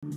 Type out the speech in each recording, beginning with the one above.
In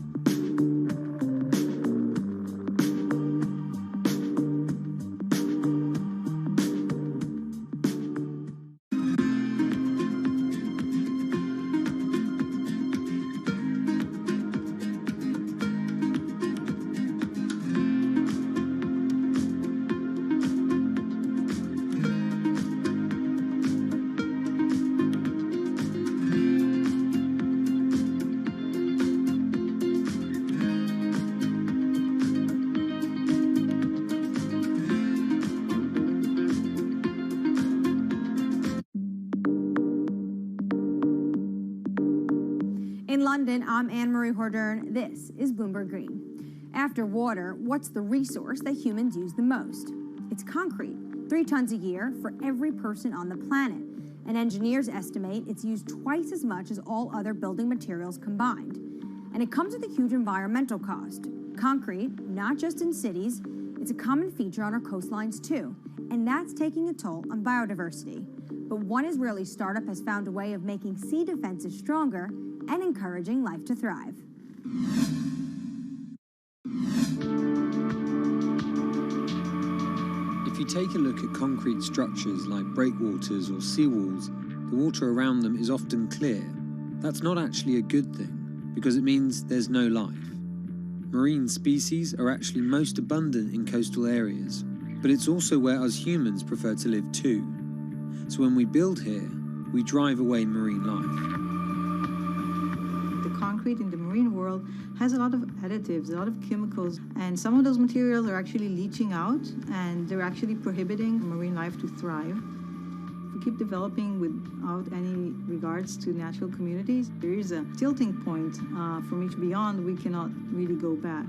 London, I'm Anne-Marie Hordern. This is Bloomberg Green. After water, what's the resource that humans use the most? It's concrete, 3 tons a year for every person on the planet. And engineers estimate it's used twice as much as all other building materials combined. And it comes with a huge environmental cost. Concrete, not just in cities, it's a common feature on our coastlines too. And that's taking a toll on biodiversity. But one Israeli startup has found a way of making sea defenses stronger and encouraging life to thrive. If you take a look at concrete structures like breakwaters or seawalls, the water around them is often clear. That's not actually a good thing, because it means there's no life. Marine species are actually most abundant in coastal areas, but it's also where us humans prefer to live too. So when we build here, we drive away marine life. Concrete in the marine world has a lot of additives, a lot of chemicals, and some of those materials are actually leaching out, and they're actually prohibiting marine life to thrive. If we keep developing without any regards to natural communities, there is a tilting point from which beyond we cannot really go back.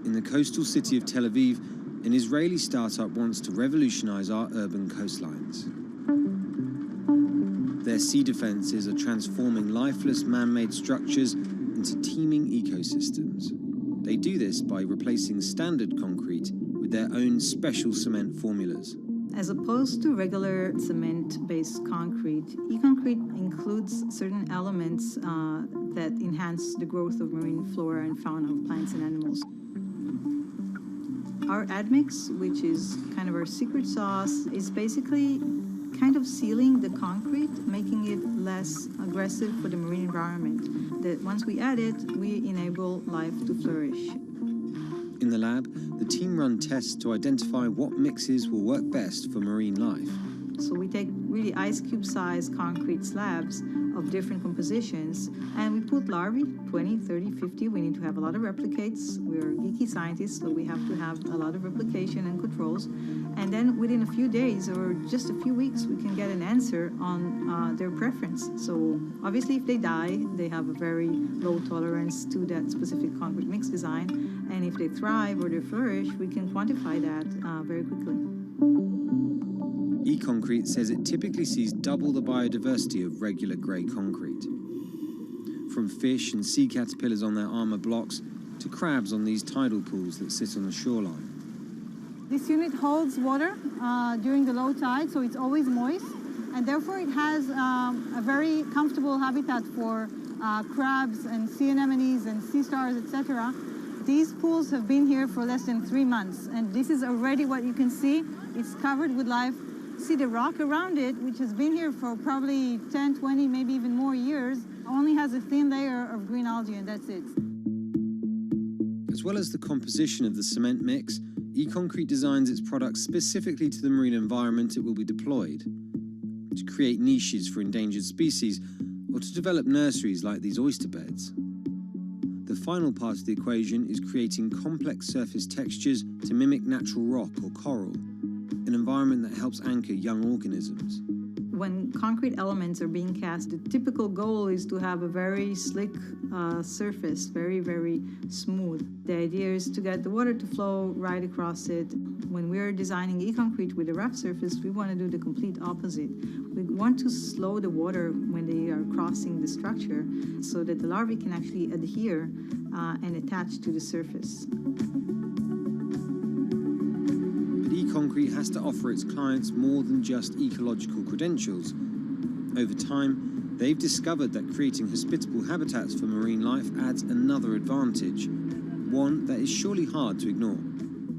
In the coastal city of Tel Aviv, an Israeli startup wants to revolutionize our urban coastlines. Their sea defenses are transforming lifeless man-made structures into teeming ecosystems. They do this by replacing standard concrete with their own special cement formulas. As opposed to regular cement-based concrete, e-concrete includes certain elements that enhance the growth of marine flora and fauna of plants and animals. Our admix, which is kind of our secret sauce, is basically kind of sealing the concrete, making it less aggressive for the marine environment. That once we add it, we enable life to flourish. In the lab, the team run tests to identify what mixes will work best for marine life. So we take really ice cube-sized concrete slabs of different compositions, and we put larvae, 20, 30, 50. We need to have a lot of replicates. We're geeky scientists, so we have to have a lot of replication and controls. And then within a few days or just a few weeks, we can get an answer on their preference. So obviously, if they die, they have a very low tolerance to that specific concrete mix design. And if they thrive or they flourish, we can quantify that very quickly. E-concrete says it typically sees double the biodiversity of regular grey concrete. From fish and sea caterpillars on their armour blocks to crabs on these tidal pools that sit on the shoreline. This unit holds water during the low tide, so it's always moist, and therefore it has a very comfortable habitat for crabs and sea anemones and sea stars, etc. These pools have been here for less than 3 months, and this is already what you can see. It's covered with life. See the rock around it, which has been here for probably 10, 20, maybe even more years, only has a thin layer of green algae, and that's it. As well as the composition of the cement mix, E-concrete designs its products specifically to the marine environment it will be deployed, to create niches for endangered species, or to develop nurseries like these oyster beds. The final part of the equation is creating complex surface textures to mimic natural rock or coral, an environment that helps anchor young organisms. When concrete elements are being cast, the typical goal is to have a very slick surface, very, very smooth. The idea is to get the water to flow right across it. When we're designing e-concrete with a rough surface, we want to do the complete opposite. We want to slow the water when they are crossing the structure so that the larvae can actually adhere and attach to the surface. E-Concrete has to offer its clients more than just ecological credentials. Over time, they've discovered that creating hospitable habitats for marine life adds another advantage, one that is surely hard to ignore.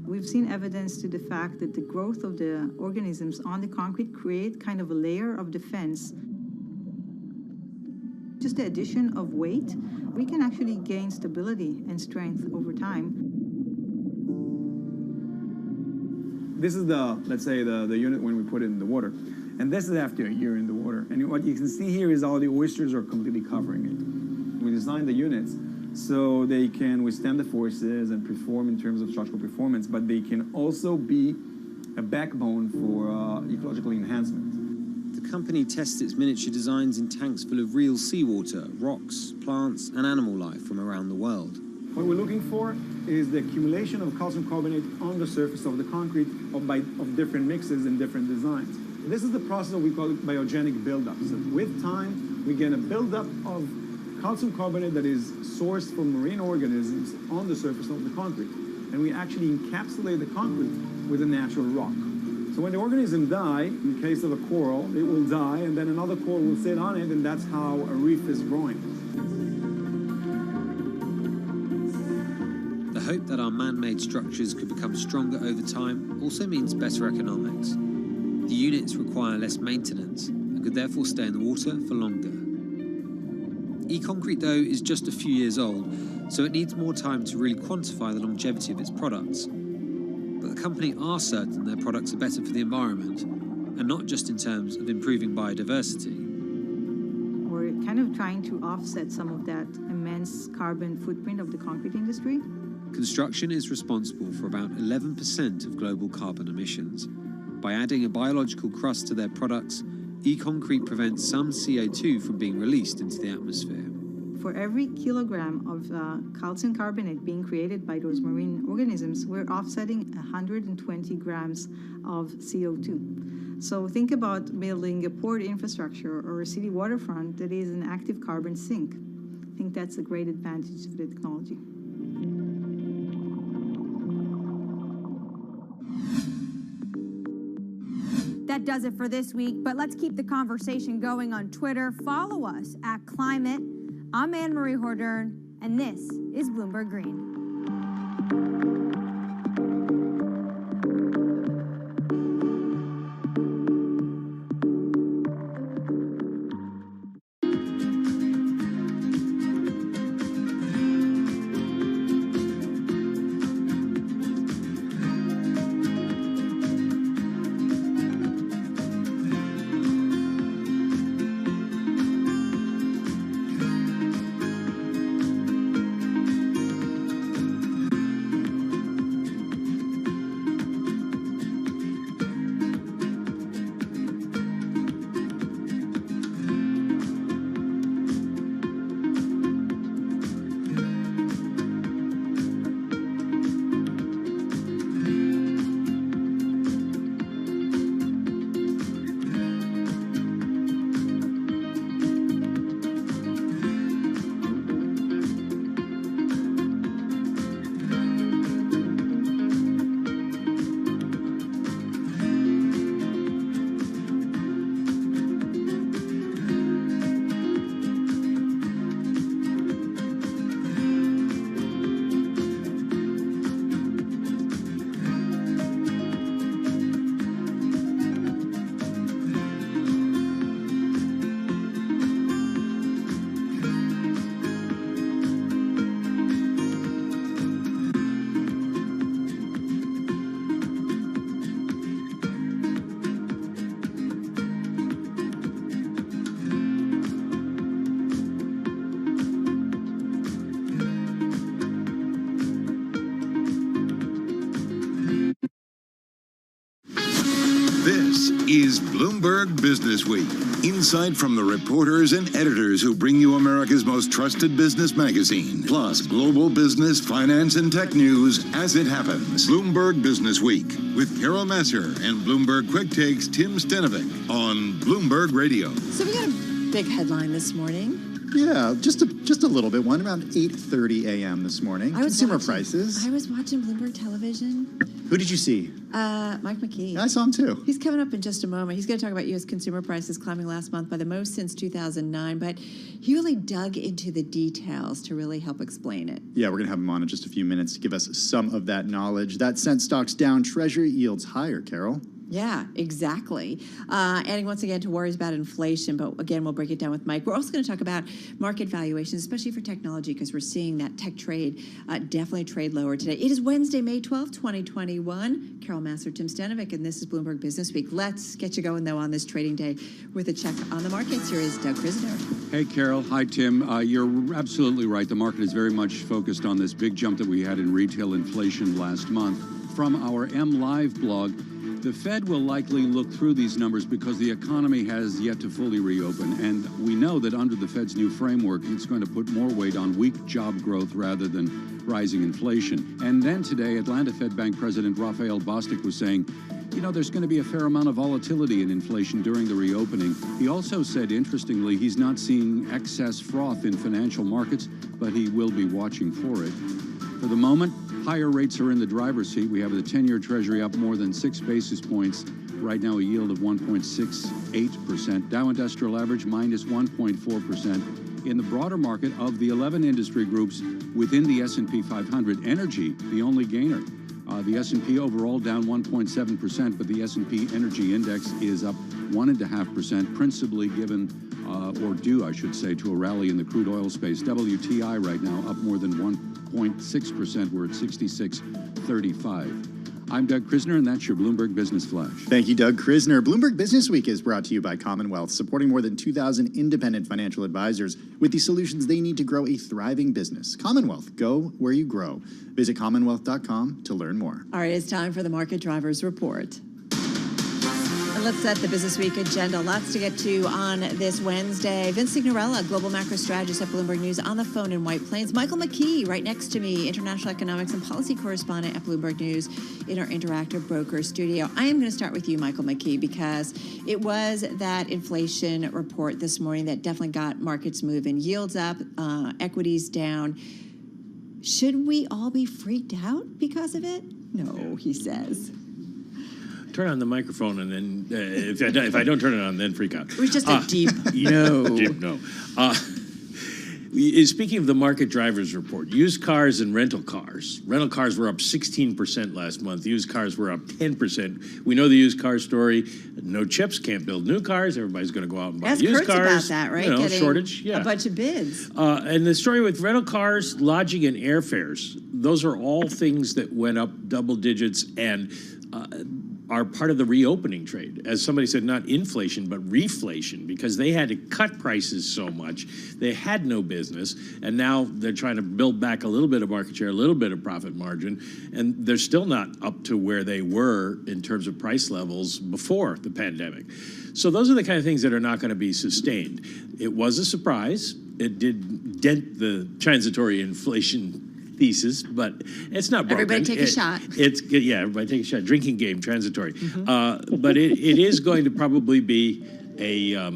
We've seen evidence to the fact that the growth of the organisms on the concrete create kind of a layer of defense. Just the addition of weight, we can actually gain stability and strength over time. This is let's say the unit when we put it in the water. And this is after a year in the water. And what you can see here is all the oysters are completely covering it. We designed the units so they can withstand the forces and perform in terms of structural performance, but they can also be a backbone for ecological enhancement. The company tests its miniature designs in tanks full of real seawater, rocks, plants, and animal life from around the world. What we're looking for is the accumulation of calcium carbonate on the surface of the concrete of different mixes and different designs. This is the process that we call biogenic buildup. So with time, we get a buildup of calcium carbonate that is sourced from marine organisms on the surface of the concrete. And we actually encapsulate the concrete with a natural rock. So when the organism die, in the case of a coral, it will die, and then another coral will sit on it, and that's how a reef is growing. The hope that our man-made structures could become stronger over time also means better economics. The units require less maintenance and could therefore stay in the water for longer. E-Concrete, though, is just a few years old, so it needs more time to really quantify the longevity of its products. But the company are certain their products are better for the environment, and not just in terms of improving biodiversity. We're kind of trying to offset some of that immense carbon footprint of the concrete industry. Construction is responsible for about 11% of global carbon emissions. By adding a biological crust to their products, E-Concrete prevents some CO2 from being released into the atmosphere. For every kilogram of calcium carbonate being created by those marine organisms, we're offsetting 120 grams of CO2. So think about building a port infrastructure or a city waterfront that is an active carbon sink. I think that's a great advantage of the technology. That does it for this week, but let's keep the conversation going on Twitter. Follow us at Climate. I'm Anne-Marie Hordern, and this is Bloomberg Green. This is Bloomberg Business Week. Insight from the reporters and editors who bring you America's most trusted business magazine, plus global business, finance, and tech news as it happens. Bloomberg Business Week with Carol Masser and Bloomberg Quick Takes Tim Stenovic on Bloomberg Radio. So we got a big headline this morning. Yeah, just a little bit. One around 8:30 a.m. this morning. Consumer prices. I was watching Bloomberg Television. Who did you see? Mike McKee. I saw him too. He's coming up in just a moment. He's going to talk about U.S. consumer prices climbing last month by the most since 2009, but he really dug into the details to really help explain it. Yeah, we're going to have him on in just a few minutes to give us some of that knowledge. That sent stocks down, Treasury yields higher, Carol. Yeah, exactly. Adding once again to worries about inflation, but again, we'll break it down with Mike. We're also going to talk about market valuations, especially for technology, because we're seeing that tech trade definitely trade lower today. It is Wednesday, May 12th, 2021. Carol Massar, Tim Stanovic, and this is Bloomberg Business Week. Let's get you going, though, on this trading day with a check on the markets. Here is Doug Krisner. Hey, Carol. Hi, Tim. You're absolutely right. The market is very much focused on this big jump that we had in retail inflation last month. From our M Live blog, the Fed will likely look through these numbers because the economy has yet to fully reopen. And we know that under the Fed's new framework, it's going to put more weight on weak job growth rather than rising inflation. And then today, Atlanta Fed Bank President Raphael Bostic was saying, you know, there's going to be a fair amount of volatility in inflation during the reopening. He also said, interestingly, he's not seeing excess froth in financial markets, but he will be watching for it. For the moment, higher rates are in the driver's seat. We have the 10-year Treasury up more than 6 basis points. Right now, a yield of 1.68%. Dow Industrial Average minus 1.4%. In the broader market, of the 11 industry groups within the S&P 500, energy, the only gainer. The S&P overall down 1.7%, but the S&P Energy Index is up 1.5%, principally given, or due, I should say, to a rally in the crude oil space. WTI right now up more than 1.6%. We're at 66.35. I'm Doug Krisner, and that's your Bloomberg Business Flash. Thank you, Doug Krisner. Bloomberg Business Week is brought to you by Commonwealth, supporting more than 2,000 independent financial advisors with the solutions they need to grow a thriving business. Commonwealth, go where you grow. Visit commonwealth.com to learn more. All right, it's time for the Market Drivers Report. And let's set the Business Week agenda. Lots to get to on this Wednesday. Vince Signorella, global macro strategist at Bloomberg News, on the phone in White Plains. Michael McKee, right next to me, international economics and policy correspondent at Bloomberg News in our interactive broker studio. I am going to start with you, Michael McKee, because it was that inflation report this morning that definitely got markets moving. Yields up, equities down. Should we all be freaked out because of it? No, he says. Turn on the microphone, and then if I don't turn it on, then freak out. It was just a deep no. Deep no. Speaking of the market drivers report, used cars and rental cars. Rental cars were up 16% last month. Used cars were up 10%. We know the used car story. No chips, can't build new cars. Everybody's going to go out and buy Ask used Kurtz cars. about that, right? You know, Getting shortage. Yeah. A bunch of bids. And the story with rental cars, lodging, and airfares. Those are all things that went up double digits and are part of the reopening trade. As somebody said, not inflation, but reflation, because they had to cut prices so much. They had no business, and now they're trying to build back a little bit of market share, a little bit of profit margin, and they're still not up to where they were in terms of price levels before the pandemic. So those are the kind of things that are not going to be sustained. It was a surprise. It did dent the transitory inflation thesis, but it's not broken. Everybody take a shot. Everybody take a shot. Drinking game, transitory. But it is going to probably be a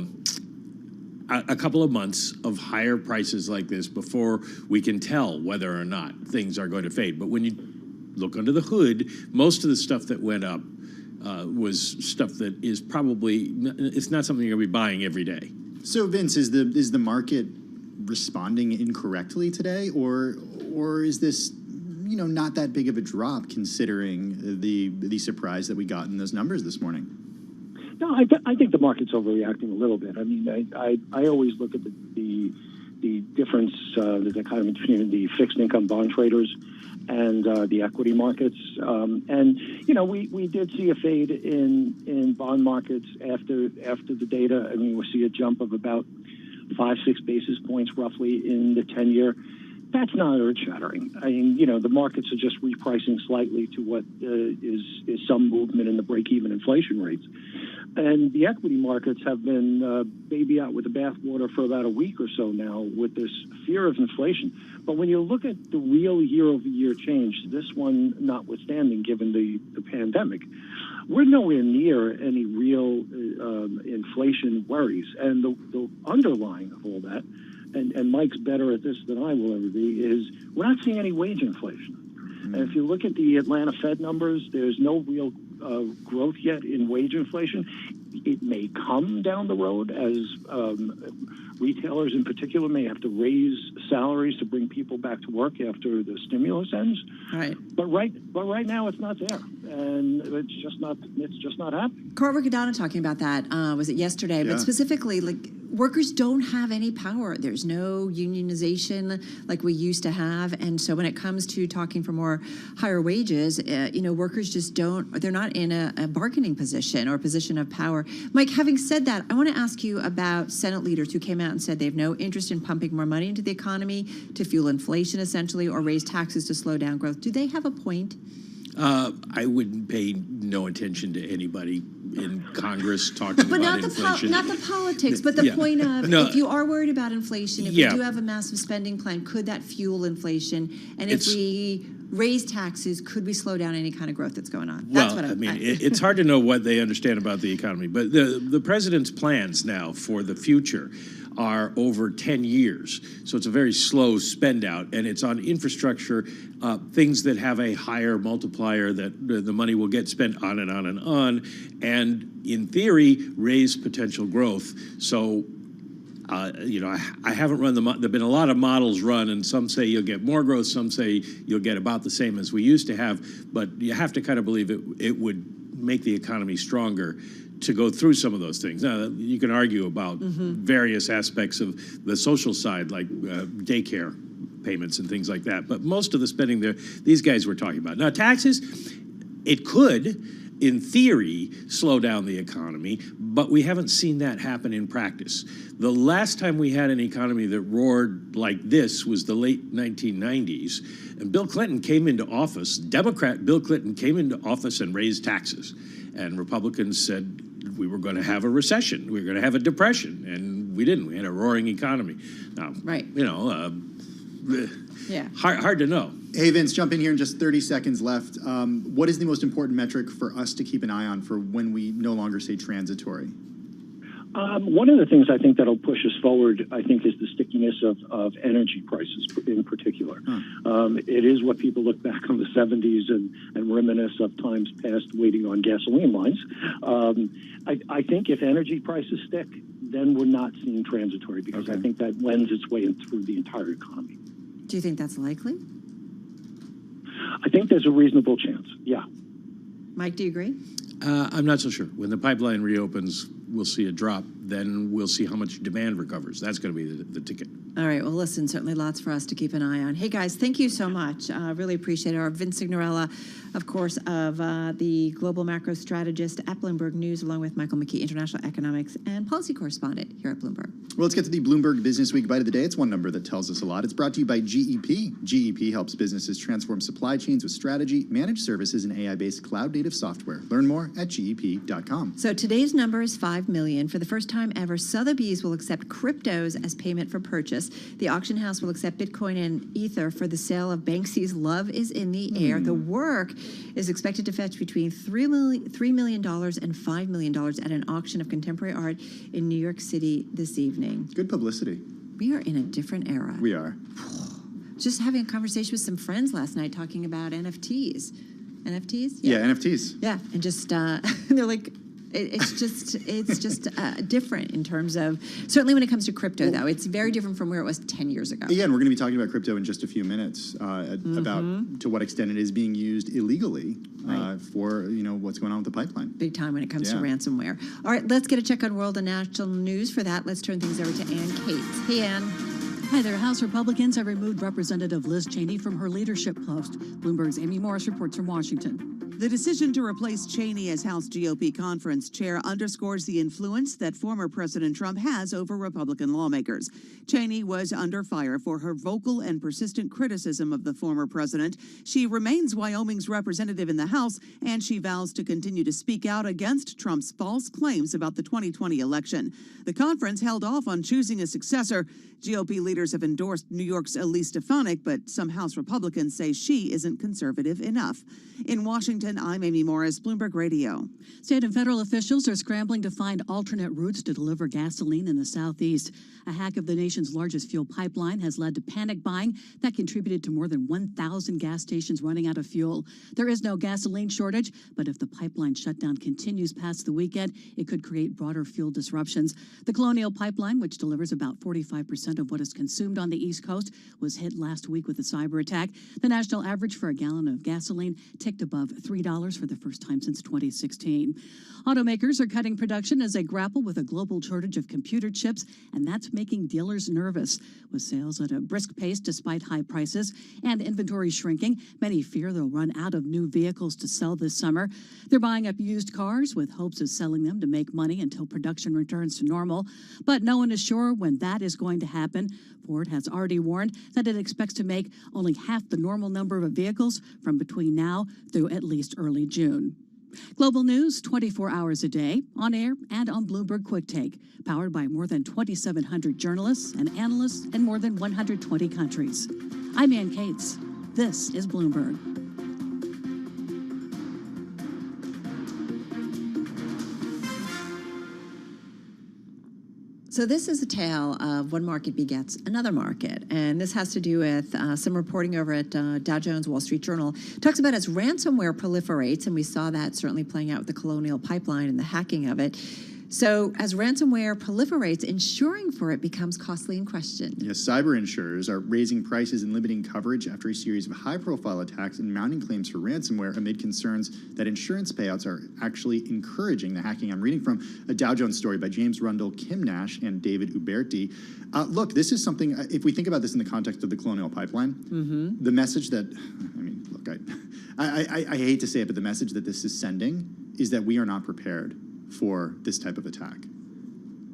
couple of months of higher prices like this before we can tell whether or not things are going to fade. But when you look under the hood, most of the stuff that went up was stuff that is probably, it's not something you're going to be buying every day. So, Vince, is the market responding incorrectly today, or is this, not that big of a drop considering the surprise that we got in those numbers this morning? No, I think the market's overreacting a little bit. I mean, I always look at the difference, the dichotomy between the fixed income bond traders and the equity markets. We did see a fade in bond markets after the data. I mean, we see a jump of about 5-6 basis points roughly in the 10-year. That's not earth-shattering. I mean, the markets are just repricing slightly to what is some movement in the break-even inflation rates. And the equity markets have been baby out with the bathwater for about a week or so now with this fear of inflation. But when you look at the real year-over-year change, this one notwithstanding, given the pandemic, we're nowhere near any real inflation worries. And the underlying of all that, and Mike's better at this than I will ever be, is we're not seeing any wage inflation. And if you look at the Atlanta Fed numbers, there's no real growth yet in wage inflation. It may come down the road as retailers in particular may have to raise salaries to bring people back to work after the stimulus ends. Right. But right now it's not there, and it's just not happening. Carver Cadana talking about that, was it yesterday? Yeah. But specifically, like, workers don't have any power. There's no unionization like we used to have. And so when it comes to talking for more higher wages, workers just they're not in a bargaining position or a position of power. Mike, having said that, I want to ask you about Senate leaders who came out and said they have no interest in pumping more money into the economy to fuel inflation, essentially, or raise taxes to slow down growth. Do they have a point? I wouldn't pay no attention to anybody in Congress talking about inflation. Not the politics, but the point of if you are worried about inflation, if we do have a massive spending plan, could that fuel inflation? And if we raise taxes, could we slow down any kind of growth that's going on? That's what it's hard to know what they understand about the economy, but the president's plans now for the future are over 10 years. So it's a very slow spend out, and it's on infrastructure, things that have a higher multiplier that the money will get spent on and on and on, and in theory, raise potential growth. So, I haven't run there have been a lot of models run, and some say you'll get more growth, some say you'll get about the same as we used to have, but you have to kind of believe it would make the economy stronger to go through some of those things. Now, you can argue about various aspects of the social side, like daycare payments and things like that, but most of the spending these guys were talking about. Now, taxes, it could, in theory, slow down the economy, but we haven't seen that happen in practice. The last time we had an economy that roared like this was the late 1990s, and Bill Clinton came into office, Democrat Bill Clinton came into office and raised taxes, and Republicans said we were going to have a recession, we were going to have a depression, and we didn't. We had a roaring economy. Now, hard to know. Hey, Vince, jump in here in just 30 seconds left. What is the most important metric for us to keep an eye on for when we no longer say transitory? One of the things I think that'll push us forward, I think, is the stickiness of energy prices in particular. It is what people look back on the 70s and reminisce of times past waiting on gasoline lines. I think if energy prices stick, then we're not seeing transitory, because I think that lends its way through the entire economy. Do you think that's likely? I think there's a reasonable chance, yeah. Mike, do you agree? I'm not so sure. When the pipeline reopens, we'll see a drop. Then we'll see how much demand recovers. That's going to be the ticket. All right. Well, listen, certainly lots for us to keep an eye on. Hey, guys, thank you so much. Really appreciate it. Our Vince Signorella, of course, of the global macro strategist at Bloomberg News, along with Michael McKee, international economics and policy correspondent here at Bloomberg. Well, let's get to the Bloomberg Business Week Bite of the Day. It's one number that tells us a lot. It's brought to you by GEP. GEP helps businesses transform supply chains with strategy, managed services, and AI-based cloud-native software. Learn more at GEP.com. So today's number is 5 million. For the first time ever, Sotheby's will accept cryptos as payment for purchase. The auction house will accept Bitcoin and Ether for the sale of Banksy's Love is in the Air. The work is expected to fetch between $3 million and $5 million at an auction of contemporary art in New York City this evening. Good publicity. We are in a different era. We are. Just having a conversation with some friends last night talking about NFTs. NFTs? Yeah, NFTs. Yeah, and just they're like, it's just different in terms of, certainly when it comes to crypto, though. It's very different from where it was 10 years ago. Yeah, and we're going to be talking about crypto in just a few minutes, about to what extent it is being used illegally for what's going on with the pipeline. Big time when it comes to ransomware. All right, let's get a check on world and national news. For that, let's turn things over to Ann Cates. Hey, Ann. Hi there. House Republicans have removed Representative Liz Cheney from her leadership post. Bloomberg's Amy Morris reports from Washington. The decision to replace Cheney as House GOP conference chair underscores the influence that former President Trump has over Republican lawmakers. Cheney was under fire for her vocal and persistent criticism of the former president. She remains Wyoming's representative in the House, and she vows to continue to speak out against Trump's false claims about the 2020 election. The conference held off on choosing a successor. GOP leaders have endorsed New York's Elise Stefanik, but some House Republicans say she isn't conservative enough. In Washington, Washington, I'm Amy Morris, Bloomberg Radio. State and federal officials are scrambling to find alternate routes to deliver gasoline in the Southeast. A hack of the nation's largest fuel pipeline has led to panic buying that contributed to more than 1,000 gas stations running out of fuel. There is no gasoline shortage, but if the pipeline shutdown continues past the weekend, it could create broader fuel disruptions. The Colonial Pipeline, which delivers about 45% of what is consumed on the East Coast, was hit last week with a cyber attack. The national average for a gallon of gasoline ticked above $3 for the first time since 2016. Automakers are cutting production as they grapple with a global shortage of computer chips, and that's making dealers nervous. With sales at a brisk pace despite high prices and inventory shrinking, many fear they'll run out of new vehicles to sell this summer. They're buying up used cars with hopes of selling them to make money until production returns to normal. But no one is sure when that is going to happen. Ford has already warned that it expects to make only half the normal number of vehicles from between now through at least early June. Global news 24 hours a day, on air and on Bloomberg Quick Take, powered by more than 2,700 journalists and analysts in more than 120 countries. I'm Ann Cates. This is Bloomberg. So this is a tale of one market begets another market, and this has to do with some reporting over at Dow Jones Wall Street Journal. It talks about as ransomware proliferates, and we saw that certainly playing out with the Colonial Pipeline and the hacking of it. So as ransomware proliferates, insuring for it becomes costly and questioned. Yes, cyber insurers are raising prices and limiting coverage after a series of high-profile attacks and mounting claims for ransomware amid concerns that insurance payouts are actually encouraging the hacking. I'm reading from a Dow Jones story by James Rundle, Kim Nash, and David Uberti. Look, this is something, if we think about this in the context of the Colonial Pipeline, the message that, I hate to say it, but the message that this is sending is that we are not prepared for this type of attack.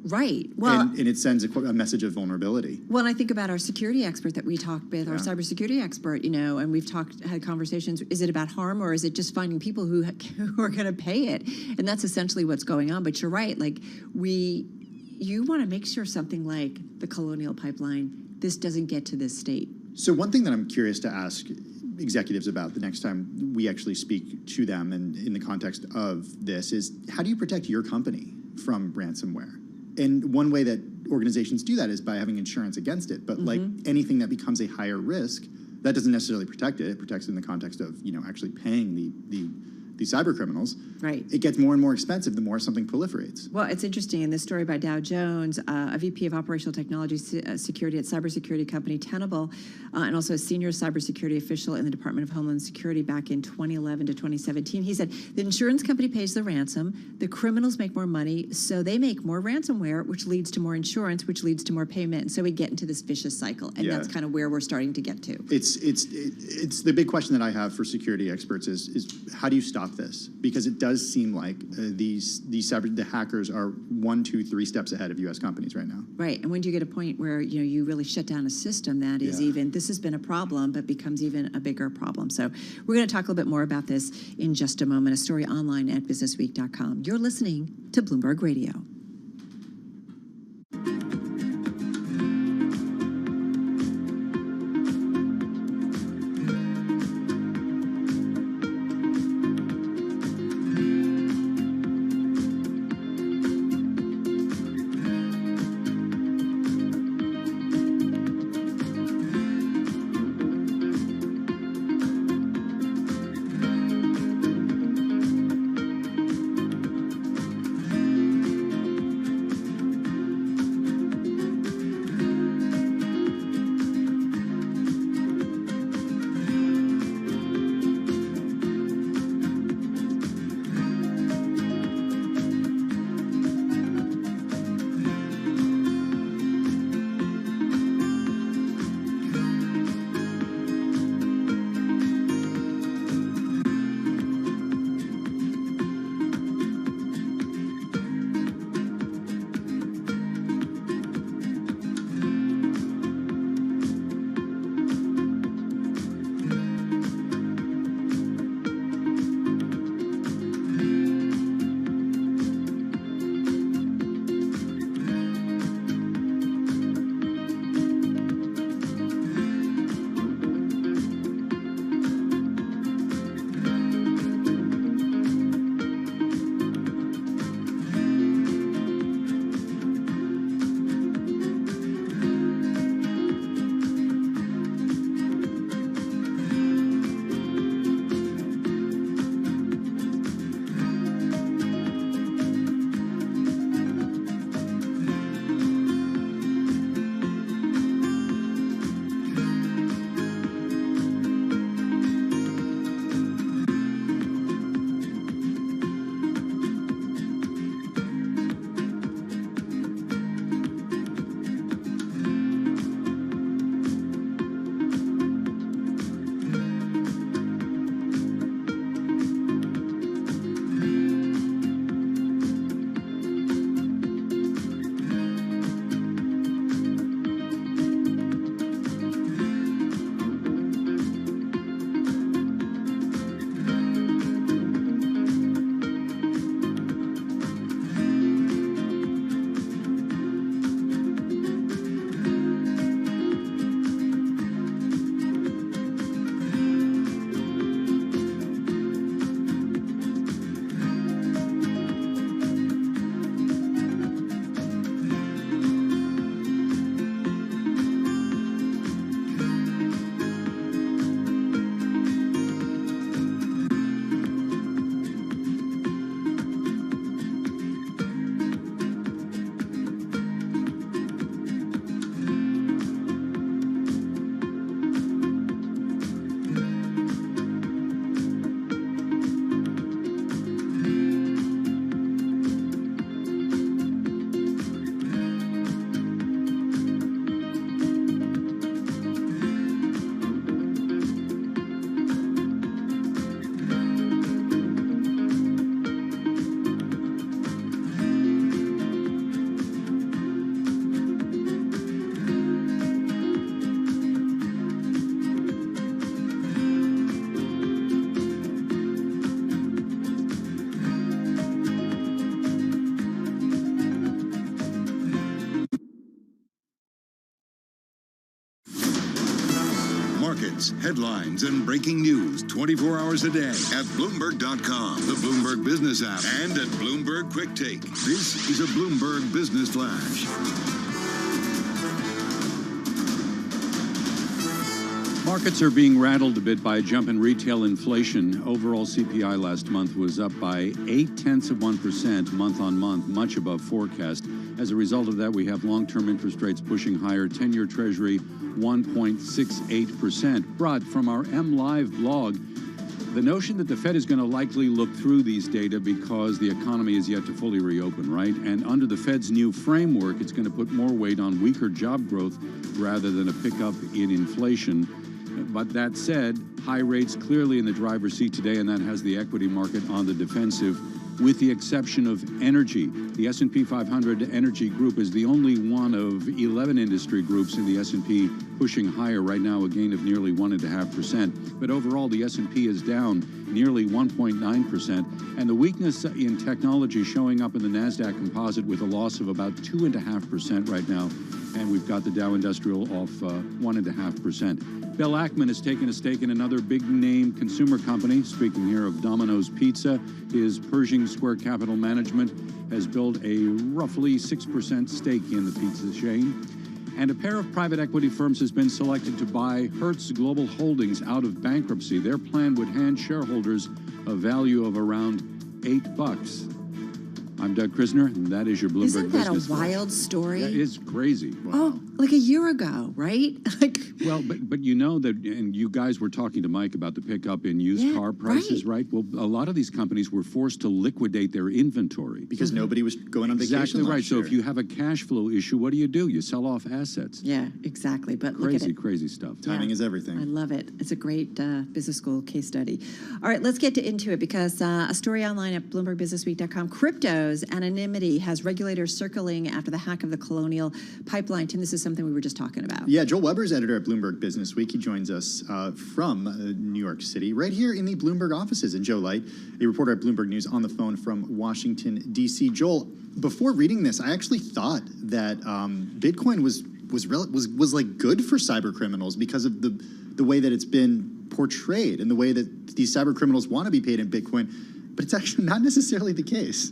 Right. Well, and it sends a message of vulnerability. Well, and I think about our security expert that we talked with, our cybersecurity expert, and we've had conversations. Is it about harm, or is it just finding people who are going to pay it? And that's essentially what's going on. But you're right. Like you want to make sure something like the Colonial Pipeline, this doesn't get to this state. So one thing that I'm curious to ask executives about the next time we actually speak to them and in the context of this is, how do you protect your company from ransomware? And one way that organizations do that is by having insurance against it. But like anything that becomes a higher risk, that doesn't necessarily protect it. It protects it in the context of, actually paying the cyber criminals. Right. It gets more and more expensive the more something proliferates. Well, it's interesting. In this story by Dow Jones, a VP of Operational Technology Security at cybersecurity company Tenable, and also a senior cybersecurity official in the Department of Homeland Security back in 2011 to 2017, he said, the insurance company pays the ransom, the criminals make more money, so they make more ransomware, which leads to more insurance, which leads to more payment. And so we get into this vicious cycle. And that's kind of where we're starting to get to. It's the big question that I have for security experts is how do you stop this? Because it does seem like the hackers are 1, 2, 3 steps ahead of U.S. companies right now. Right, and when do you get a point where you really shut down a system that is this has been a problem, but becomes even a bigger problem? So we're going to talk a little bit more about this in just a moment. A story online at businessweek.com. You're listening to Bloomberg Radio. markets, headlines, and breaking news 24 hours a day at Bloomberg.com, the Bloomberg Business app, and at Bloomberg Quick Take. This is a Bloomberg Business Flash. Markets are being rattled a bit by a jump in retail inflation. Overall CPI last month was up by 0.8% month on month, much above forecast. As a result of that, we have long-term interest rates pushing higher. 10-year Treasury 1.68%. But from our MLive blog, the notion that the Fed is going to likely look through these data because the economy is yet to fully reopen, right? And under the Fed's new framework, it's going to put more weight on weaker job growth rather than a pickup in inflation. But that said, high rates clearly in the driver's seat today, and that has the equity market on the defensive, with the exception of energy. The S&P 500 energy group is the only one of 11 industry groups in the S&P pushing higher right now, a gain of nearly 1.5%. But overall, the S&P is down nearly 1.9%, and the weakness in technology showing up in the NASDAQ composite with a loss of about 2.5% right now, and we've got the Dow Industrial off 1.5%. Bill Ackman has taken a stake in another big-name consumer company. Speaking here of Domino's Pizza, his Pershing Square Capital Management has built a roughly 6% stake in the pizza chain. And a pair of private equity firms has been selected to buy Hertz Global Holdings out of bankruptcy. Their plan would hand shareholders a value of around $8. I'm Doug Krisner, and that is your Bloomberg Isn't that Business a wild story? That is crazy. Wow. Oh, like a year ago, right? Well, but you know that, and you guys were talking to Mike about the pickup in used car prices, right? Well, a lot of these companies were forced to liquidate their inventory. Because nobody was going on vacation. Exactly right. last So year. if you have a cash flow issue, what do? You sell off assets. Yeah, exactly. But look at it. Crazy stuff. Timing is everything. I love it. It's a great business school case study. All right, let's get into it because a story online at BloombergBusinessWeek.com. Crypto's anonymity has regulators circling after the hack of the Colonial Pipeline. Tim, this is something we were just talking about. Yeah, Joel Weber's editor at Bloomberg Business Week. He joins us from New York City, right here in the Bloomberg offices. And Joe Light, a reporter at Bloomberg News, on the phone from Washington, D.C. Joel, before reading this, I actually thought that Bitcoin was like good for cyber criminals because of the way that it's been portrayed and the way that these cyber criminals want to be paid in Bitcoin. But it's actually not necessarily the case.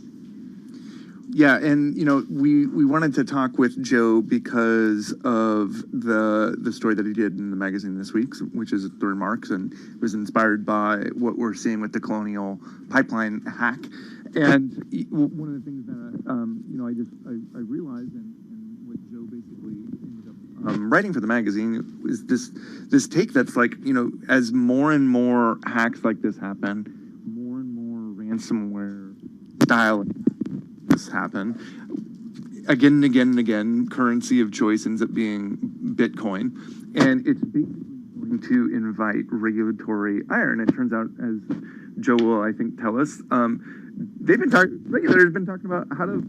Yeah, and we wanted to talk with Joe because of the story that he did in the magazine this week, which is The Remarks, and it was inspired by what we're seeing with the Colonial Pipeline hack. And one of the things that I realized, and what Joe basically ended up writing for the magazine, is this take that's like, as more and more hacks like this happen, more and more ransomware style happen again and again and again. Currency of choice ends up being Bitcoin, and it's basically going to invite regulatory ire. And it turns out, as Joe will, I think, tell us, regulators have been talking about how to.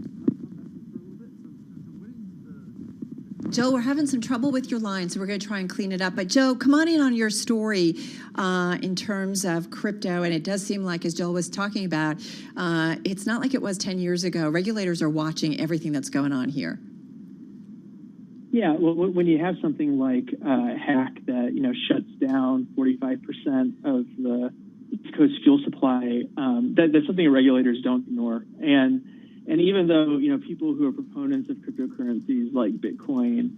Joe, we're having some trouble with your line, so we're going to try and clean it up. But Joe, come on in on your story in terms of crypto. And it does seem like, as Joel was talking about, it's not like it was 10 years ago. Regulators are watching everything that's going on here. Yeah, well, when you have something like a hack that shuts down 45% of the East Coast fuel supply, that's something regulators don't ignore. And even though people who are proponents of cryptocurrencies like Bitcoin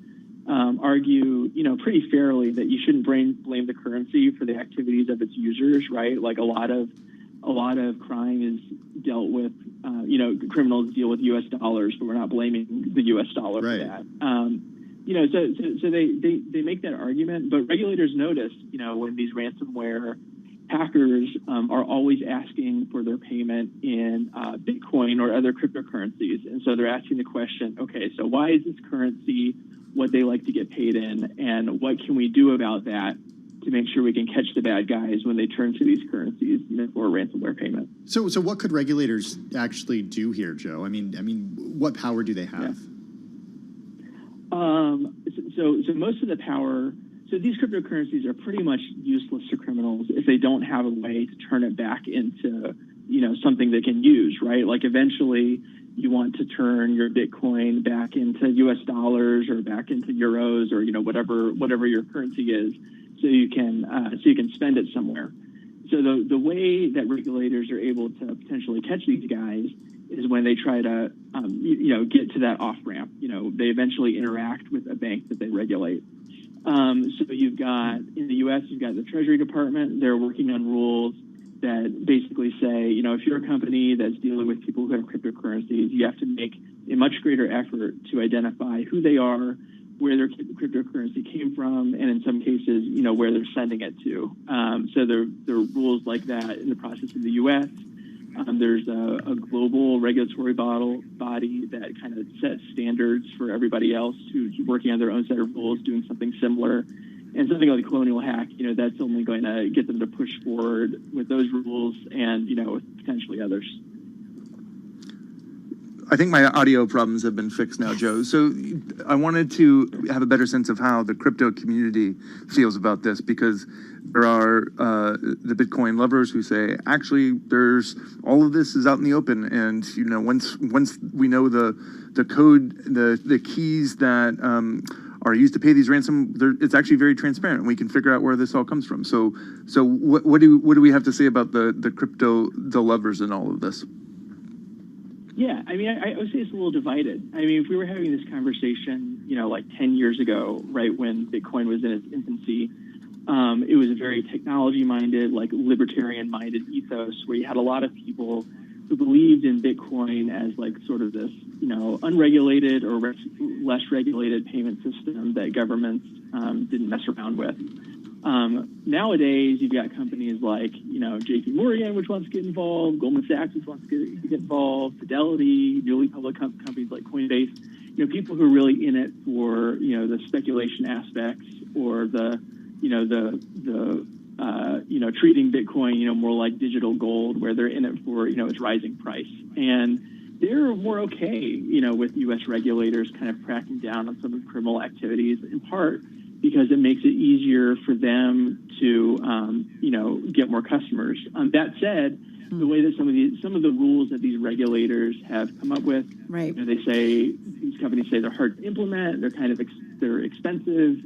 argue pretty fairly that you shouldn't blame the currency for the activities of its users, right? Like a lot of crime is dealt with. Criminals deal with U.S. dollars, but we're not blaming the U.S. dollar for that. So they make that argument, but regulators notice when these ransomware hackers are always asking for their payment in Bitcoin or other cryptocurrencies. And so they're asking the question, okay, so why is this currency what they like to get paid in? And what can we do about that to make sure we can catch the bad guys when they turn to these currencies for ransomware payment? So what could regulators actually do here, Joe? I mean, what power do they have? So most of the power. So these cryptocurrencies are pretty much useless to criminals if they don't have a way to turn it back into, something they can use, right? Like eventually you want to turn your Bitcoin back into U.S. dollars or back into euros or, whatever your currency is. so you can spend it somewhere. So the way that regulators are able to potentially catch these guys is when they try to get to that off ramp. They eventually interact with a bank that they regulate. So you've got, in the U.S., you've got the Treasury Department. They're working on rules that basically say, if you're a company that's dealing with people who have cryptocurrencies, you have to make a much greater effort to identify who they are, where their cryptocurrency came from, and in some cases, where they're sending it to. So there are rules like that in the process in the U.S. There's a global regulatory body that kind of sets standards for everybody else who's working on their own set of rules, doing something similar. And something like Colonial Hack, that's only going to get them to push forward with those rules and, with potentially others. I think my audio problems have been fixed now, Joe. So I wanted to have a better sense of how the crypto community feels about this, because there are the Bitcoin lovers who say, actually, there's all of this is out in the open, and once we know the code, the keys that are used to pay these ransom, it's actually very transparent. We can figure out where this all comes from. So what do we have to say about the crypto lovers in all of this? Yeah, I would say it's a little divided. If we were having this conversation, like 10 years ago, right when Bitcoin was in its infancy, it was a very technology-minded, like libertarian-minded ethos where you had a lot of people who believed in Bitcoin as like sort of this, unregulated or less regulated payment system that governments didn't mess around with. Nowadays, you've got companies like, JP Morgan, which wants to get involved, Goldman Sachs, which wants to get involved, Fidelity, newly public companies like Coinbase, people who are really in it for, the speculation aspects or the treating Bitcoin, more like digital gold, where they're in it for, its rising price. And they're more okay, with U.S. regulators kind of cracking down on some of the criminal activities, in part because it makes it easier for them to, get more customers. That said, the way that some of the rules that these regulators have come up with, right? These companies say they're hard to implement. They're kind of they're expensive.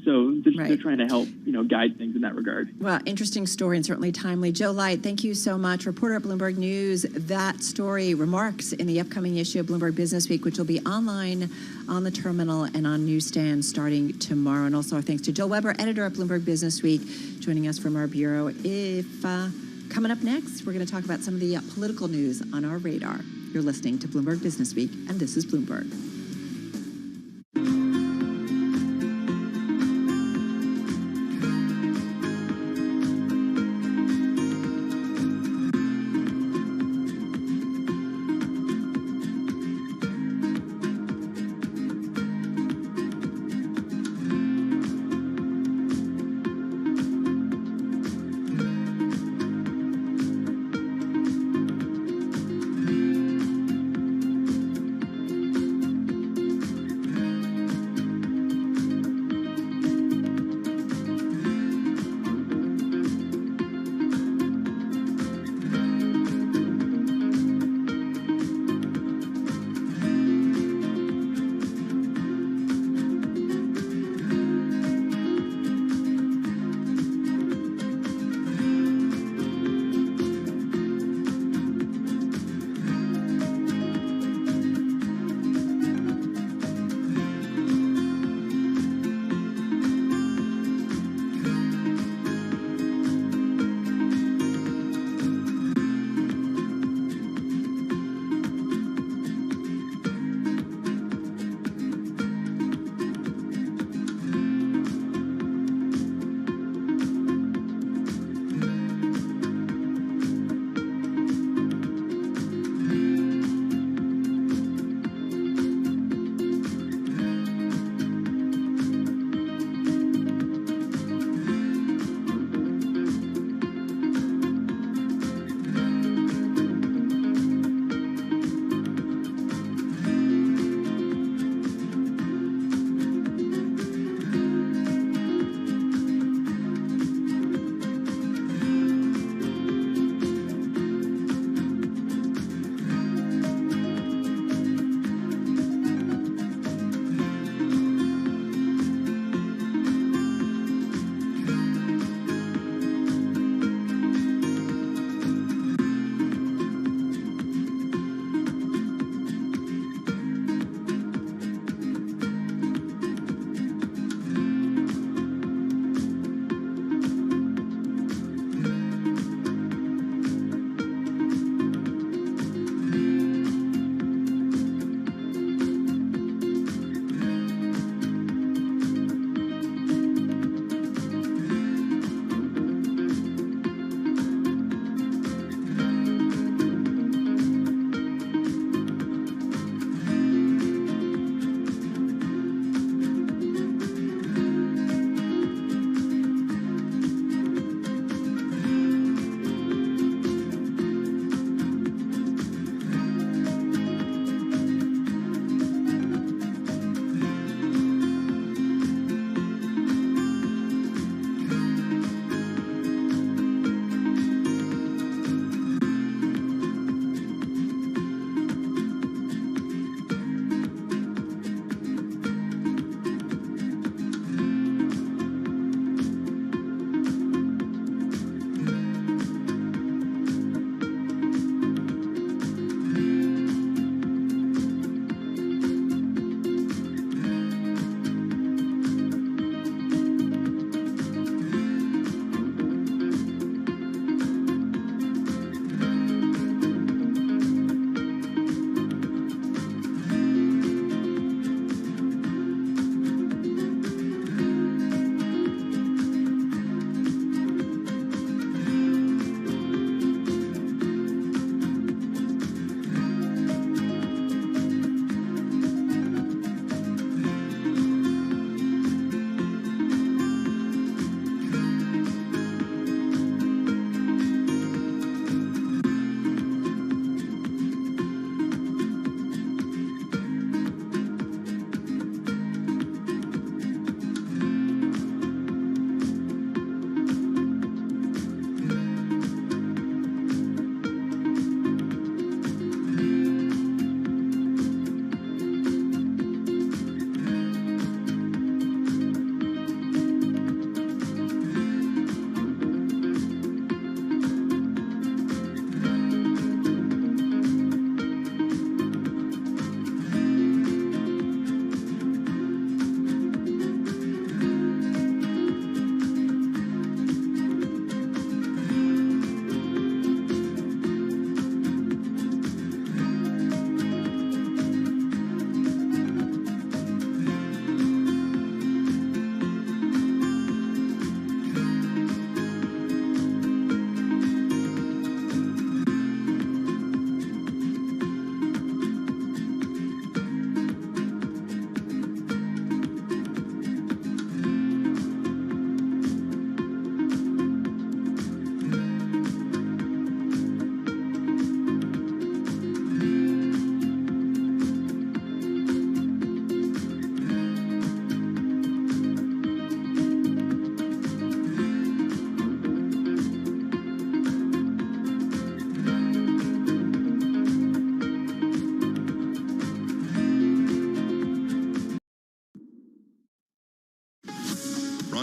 So they're trying to help guide things in that regard. Well, interesting story and certainly timely. Joe Light, thank you so much. Reporter at Bloomberg News. That story remarks in the upcoming issue of Bloomberg Business Week, which will be online on the terminal and on newsstands starting tomorrow. And also our thanks to Joe Weber, editor at Bloomberg Business Week, joining us from our bureau. Coming up next, we're going to talk about some of the political news on our radar. You're listening to Bloomberg Business Week, and this is Bloomberg.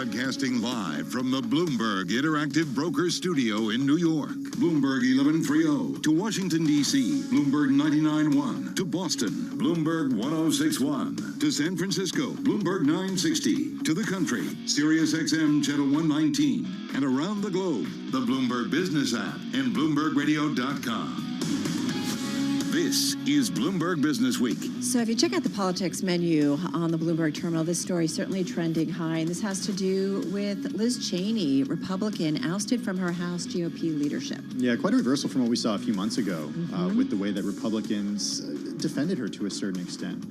broadcasting live from the Bloomberg Interactive Broker Studio in New York. Bloomberg 1130 to Washington, D.C. Bloomberg 99.1 to Boston. Bloomberg 106.1 to San Francisco. Bloomberg 960 to the country. Sirius XM Channel 119. And around the globe, the Bloomberg Business app and BloombergRadio.com. This is Bloomberg Business Week. So if you check out the politics menu on the Bloomberg terminal, this story is certainly trending high, and this has to do with Liz Cheney, Republican, ousted from her House GOP leadership. Yeah, quite a reversal from what we saw a few months ago with the way that Republicans defended her to a certain extent.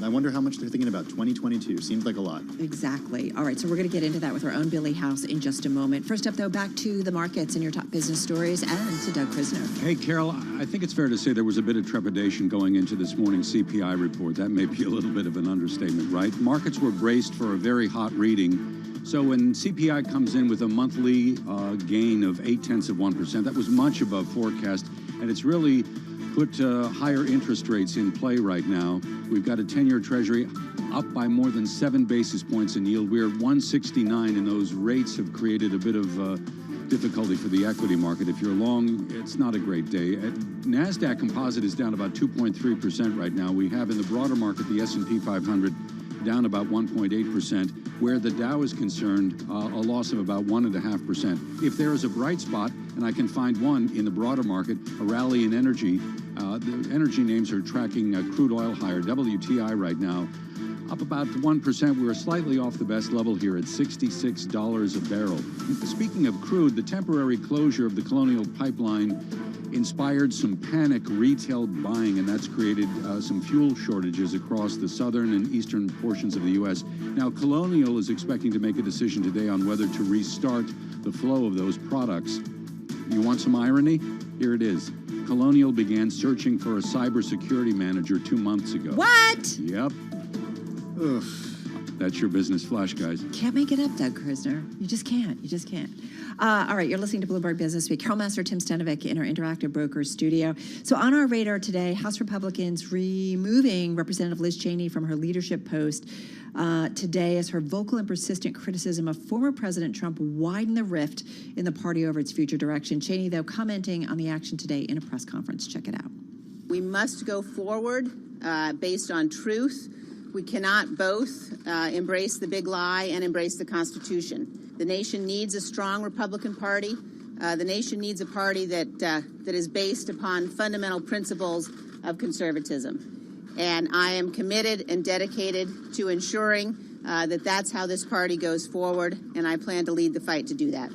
I wonder how much they're thinking about 2022. Seems like a lot. Exactly. All right, so we're going to get into that with our own Billy House in just a moment. First up, though, back to the markets and your top business stories and to Doug Krisner. Hey, Carol, I think it's fair to say there was a bit of trepidation going into this morning's CPI report. That may be a little bit of an understatement, right? Markets were braced for a very hot reading. So when CPI comes in with a monthly gain of 0.8%, that was much above forecast, and it's really put higher interest rates in play right now. We've got a 10-year Treasury up by more than 7 basis points in yield. We're at 169, and those rates have created a bit of difficulty for the equity market. If you're long, it's not a great day. NASDAQ Composite is down about 2.3% right now. We have in the broader market the S&P 500 down about 1.8%. Where the Dow is concerned, a loss of about 1.5%. If there is a bright spot, and I can find one in the broader market, a rally in energy, the energy names are tracking crude oil higher. WTI right now up about 1%. We're slightly off the best level here at $66 a barrel. Speaking of crude, the temporary closure of the Colonial Pipeline inspired some panic retail buying, and that's created some fuel shortages across the southern and eastern portions of the U.S. Now, Colonial is expecting to make a decision today on whether to restart the flow of those products. You want some irony? Here it is. Colonial began searching for a cybersecurity manager 2 months ago. What? Yep. Ugh. That's your business flash, guys. Can't make it up, Doug Krisner. You just can't. You just can't. All right, you're listening to Bloomberg Business Week. Carol Master, Tim Stenovic in our Interactive Brokers studio. So on our radar today, House Republicans removing Representative Liz Cheney from her leadership post today as her vocal and persistent criticism of former President Trump widened the rift in the party over its future direction. Cheney, though, commenting on the action today in a press conference. Check it out. We must go forward based on truth. We cannot both embrace the big lie and embrace the Constitution. The nation needs a strong Republican Party. The nation needs a party that is based upon fundamental principles of conservatism. And I am committed and dedicated to ensuring that that's how this party goes forward, and I plan to lead the fight to do that.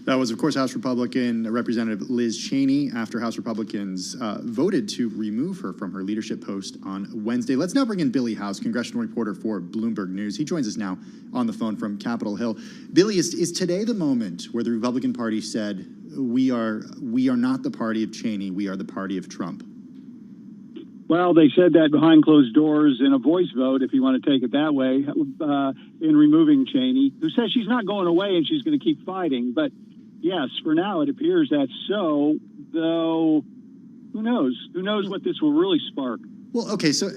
That was, of course, House Republican Representative Liz Cheney after House Republicans voted to remove her from her leadership post on Wednesday. Let's now bring in Billy House, congressional reporter for Bloomberg News. He joins us now on the phone from Capitol Hill. Billy, is today the moment where the Republican Party said, we are not the party of Cheney, we are the party of Trump? Well, they said that behind closed doors in a voice vote, if you want to take it that way, in removing Cheney, who says she's not going away and she's going to keep fighting. But yes, for now it appears that's so, though who knows? Who knows what this will really spark? Well, okay, so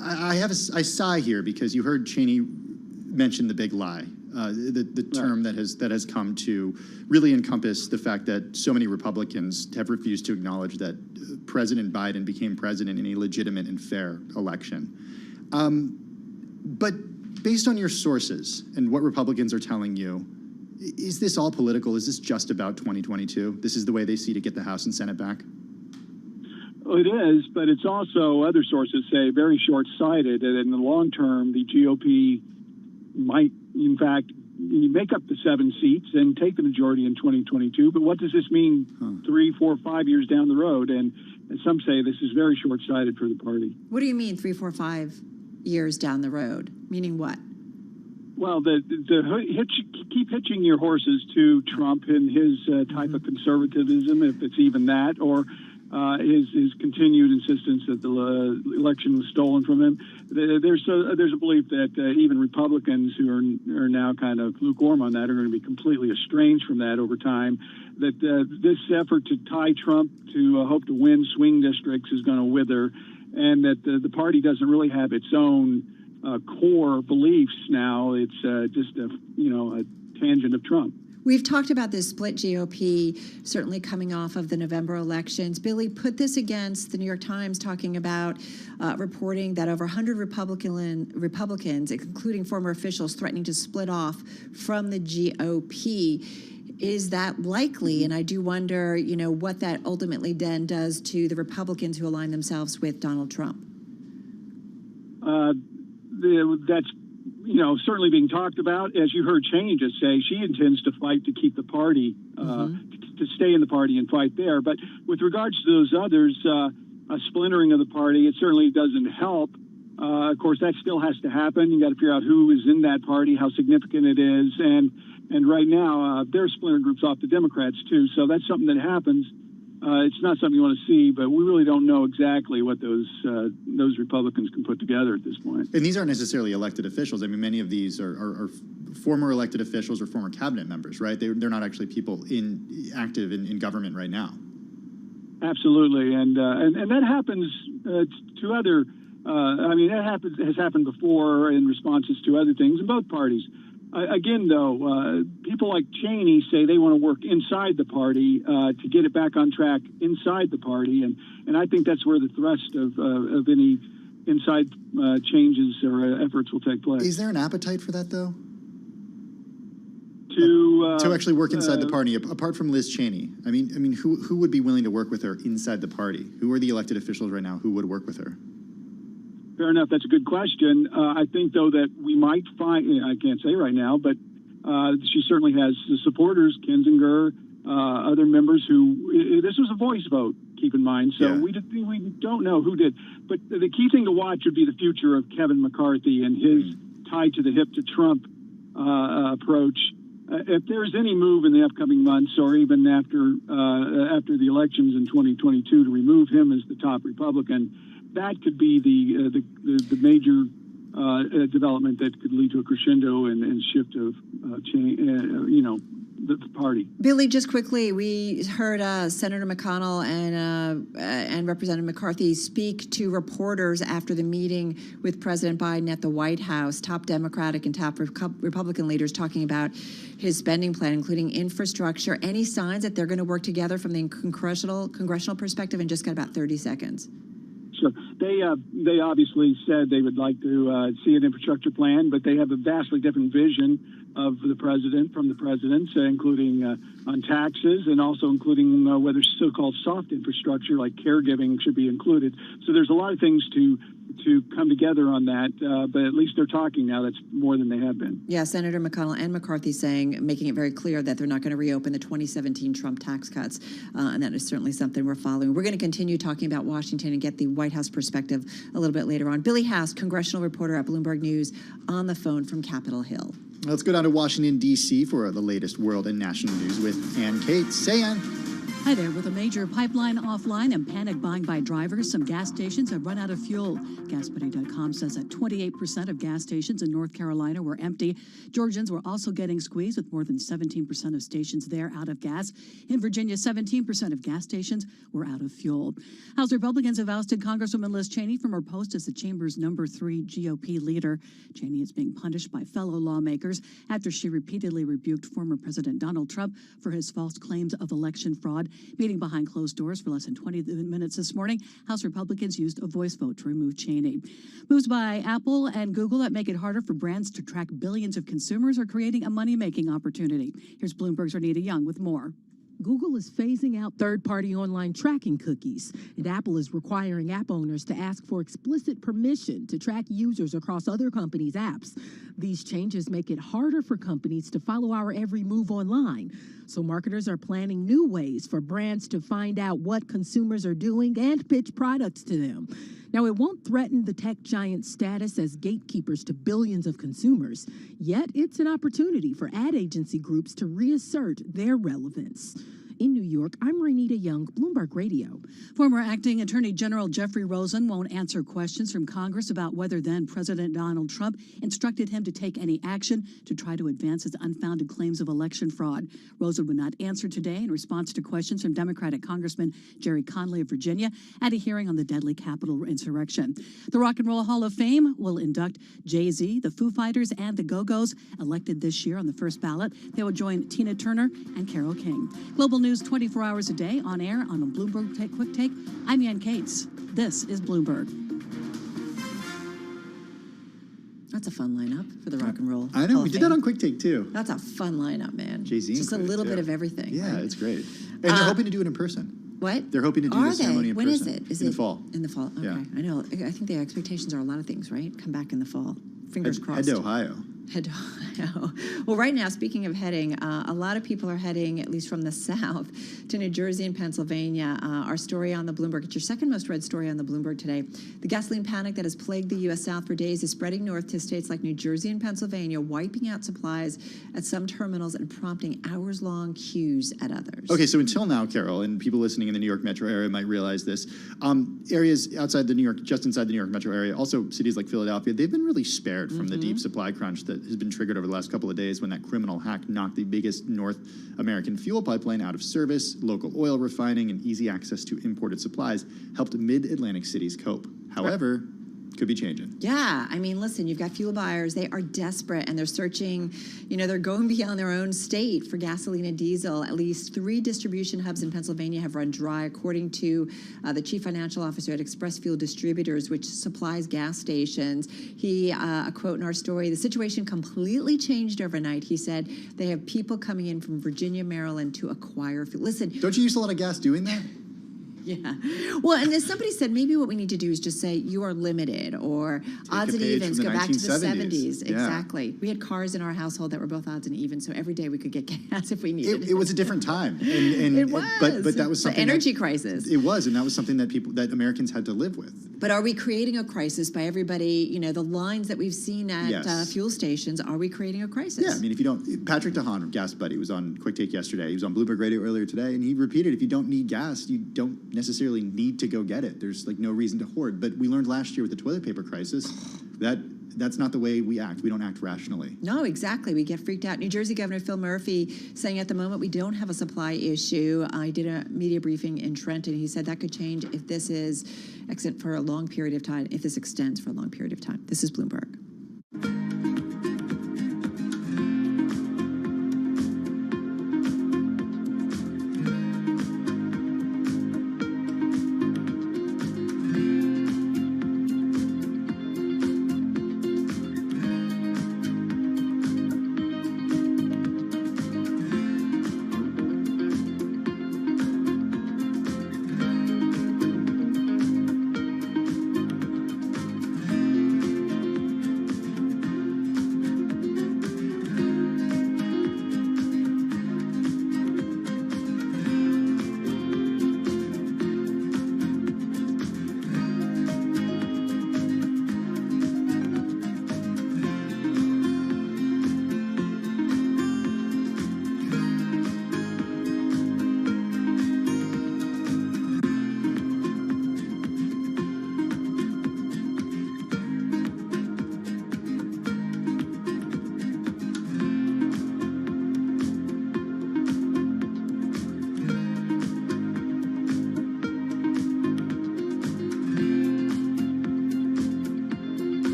I sigh here because you heard Cheney mention the big lie, the term that has come to really encompass the fact that so many Republicans have refused to acknowledge that President Biden became president in a legitimate and fair election. But based on your sources and what Republicans are telling you, is this all political? Is this just about 2022? This is the way they see to get the House and Senate back? Well, it is, but it's also, other sources say, very short-sighted, and in the long term, the GOP might, in fact, make up the 7 seats and take the majority in 2022. But what does this mean 3, 4, 5 years down the road? And as some say, this is very short-sighted for the party. What do you mean 3, 4, 5 years down the road? Meaning what? Well, keep hitching your horses to Trump and his type of conservatism, if it's even that, or his continued insistence that the election was stolen from him. There's a belief that even Republicans who are now kind of lukewarm on that are going to be completely estranged from that over time. That this effort to tie Trump to hope to win swing districts is going to wither, and that the party doesn't really have its own core beliefs now. It's just a tangent of Trump. We've talked about this split GOP, certainly coming off of the November elections. Billy, put this against the New York Times talking about reporting that over 100 Republicans, including former officials, threatening to split off from the GOP. Is that likely? And I do wonder, what that ultimately then does to the Republicans who align themselves with Donald Trump. That's certainly being talked about. As you heard Cheney just say, she intends to fight to keep the party, to stay in the party and fight there. But with regards to those others, a splintering of the party, it certainly doesn't help. Of course, that still has to happen. You got to figure out who is in that party, how significant it is, and right now there are splinter groups off the Democrats too. So that's something that happens. It's not something you want to see, but we really don't know exactly what those Republicans can put together at this point. And these aren't necessarily elected officials. I mean, many of these are former elected officials or former cabinet members, right? They're not actually people active in government right now. Absolutely, and that happens to other. That has happened before in responses to other things in both parties. Again, though, people like Cheney say they want to work inside the party to get it back on track inside the party, and I think that's where the thrust of any inside changes or efforts will take place. Is there an appetite for that, though? To actually work inside the party, apart from Liz Cheney? I mean, who would be willing to work with her inside the party? Who are the elected officials right now who would work with her? Fair enough. That's a good question. I think, though, that we might find, I can't say right now, but she certainly has the supporters, Kinzinger, other members who, this was a voice vote, keep in mind. So we don't know who did. But the key thing to watch would be the future of Kevin McCarthy and his tied to the hip to Trump approach. If there's any move in the upcoming months or even after the elections in 2022 to remove him as the top Republican, that could be the major development that could lead to a crescendo and shift of the party. Billy, just quickly, we heard Senator McConnell and Representative McCarthy speak to reporters after the meeting with President Biden at the White House, top Democratic and top Republican leaders talking about his spending plan, including infrastructure. Any signs that they're going to work together from the congressional perspective? And just got about 30 seconds. Sure. They obviously said they would like to see an infrastructure plan, but they have a vastly different vision of the president from the president's, including on taxes and also including whether so-called soft infrastructure like caregiving should be included. So there's a lot of things to come together on that, but at least they're talking now. That's more than they have been. Yeah, Senator McConnell and McCarthy making it very clear that they're not going to reopen the 2017 Trump tax cuts, and that is certainly something we're following. We're going to continue talking about Washington and get the White House perspective a little bit later on. Billy Haas, congressional reporter at Bloomberg News, on the phone from Capitol Hill. Let's go down to Washington, D.C. for the latest world and national news with Ann Cates. Hey, Ann. Hi there. With a major pipeline offline and panic buying by drivers, some gas stations have run out of fuel. GasBuddy.com says that 28% of gas stations in North Carolina were empty. Georgians were also getting squeezed, with more than 17% of stations there out of gas. In Virginia, 17% of gas stations were out of fuel. House Republicans have ousted Congresswoman Liz Cheney from her post as the chamber's number 3 GOP leader. Cheney is being punished by fellow lawmakers after she repeatedly rebuked former President Donald Trump for his false claims of election fraud. Meeting behind closed doors for less than 20 minutes this morning, House Republicans used a voice vote to remove Cheney. Moves by Apple and Google that make it harder for brands to track billions of consumers are creating a money-making opportunity. Here's Bloomberg's Renita Young with more. Google is phasing out third-party online tracking cookies, and Apple is requiring app owners to ask for explicit permission to track users across other companies' apps. These changes make it harder for companies to follow our every move online, so marketers are planning new ways for brands to find out what consumers are doing and pitch products to them. Now, it won't threaten the tech giant's status as gatekeepers to billions of consumers, yet it's an opportunity for ad agency groups to reassert their relevance. In New York, I'm Renita Young, Bloomberg Radio. Former acting Attorney General Jeffrey Rosen won't answer questions from Congress about whether then President Donald Trump instructed him to take any action to try to advance his unfounded claims of election fraud. Rosen would not answer today in response to questions from Democratic Congressman Jerry Conley of Virginia at a hearing on the deadly Capitol insurrection. The Rock and Roll Hall of Fame will induct Jay-Z, the Foo Fighters, and the Go-Go's. Elected this year on the first ballot, they will join Tina Turner and Carole King. Global news 24 hours a day on air on a Bloomberg Quick Take. I'm Ann Cates. This is Bloomberg. That's a fun lineup for the Rock and Roll. I know. We did that on Quick Take, too. That's a fun lineup, man. Jay-Z. Just a little bit of everything. Yeah, right? it's great. And they're hoping to do it in person. What? They're hoping to do the ceremony in when person. When is it? Is in it the fall. In the fall. Okay. Yeah. I know. I think the expectations are a lot of things, right? Come back in the fall. Fingers crossed. Head to Ohio. Head to Ohio. Well, right now, speaking of heading, a lot of people are heading, at least from the south, to New Jersey and Pennsylvania. Our story on the Bloomberg, it's your second most read story on the Bloomberg today. The gasoline panic that has plagued the U.S. South for days is spreading north to states like New Jersey and Pennsylvania, wiping out supplies at some terminals and prompting hours-long queues at others. Okay, so until now, Carol, and people listening in the New York metro area might realize this, areas outside the New York, just inside the New York metro area, also cities like Philadelphia, they've been really spared from the deep supply crunch that has been triggered over the last couple of days when that criminal hack knocked the biggest North American fuel pipeline out of service. Local oil refining and easy access to imported supplies helped mid-Atlantic cities cope. However, could be changing. Yeah, I mean, listen, you've got fuel buyers. They are desperate, and they're searching, they're going beyond their own state for gasoline and diesel. At least 3 distribution hubs in Pennsylvania have run dry, according to the chief financial officer at Express Fuel Distributors, which supplies gas stations. He, a quote in our story, the situation completely changed overnight. He said they have people coming in from Virginia, Maryland to acquire fuel. Listen. Don't you use a lot of gas doing that? Yeah. Well, and as somebody said, maybe what we need to do is just say you are limited, or odds and evens, go back to the 70s. Yeah. Exactly. We had cars in our household that were both odds and evens, so every day we could get gas if we needed it. It was a different time. And it was. But that was something. The energy crisis. It was, and that was something that Americans had to live with. But are we creating a crisis by everybody, the lines that we've seen at fuel stations, are we creating a crisis? Yeah, I mean, if you don't, Patrick DeHaan, Gas Buddy, was on Quick Take yesterday. He was on Bloomberg Radio earlier today, and he repeated, if you don't need gas, you don't necessarily need to go get it. There's no reason to hoard. But we learned last year with the toilet paper crisis that that's not the way we act. We don't act rationally. No, exactly. We get freaked out. New Jersey Governor Phil Murphy saying at the moment we don't have a supply issue. I did a media briefing in Trenton. He said that could change if this is extend for a long period of time, if this extends for a long period of time. This is Bloomberg.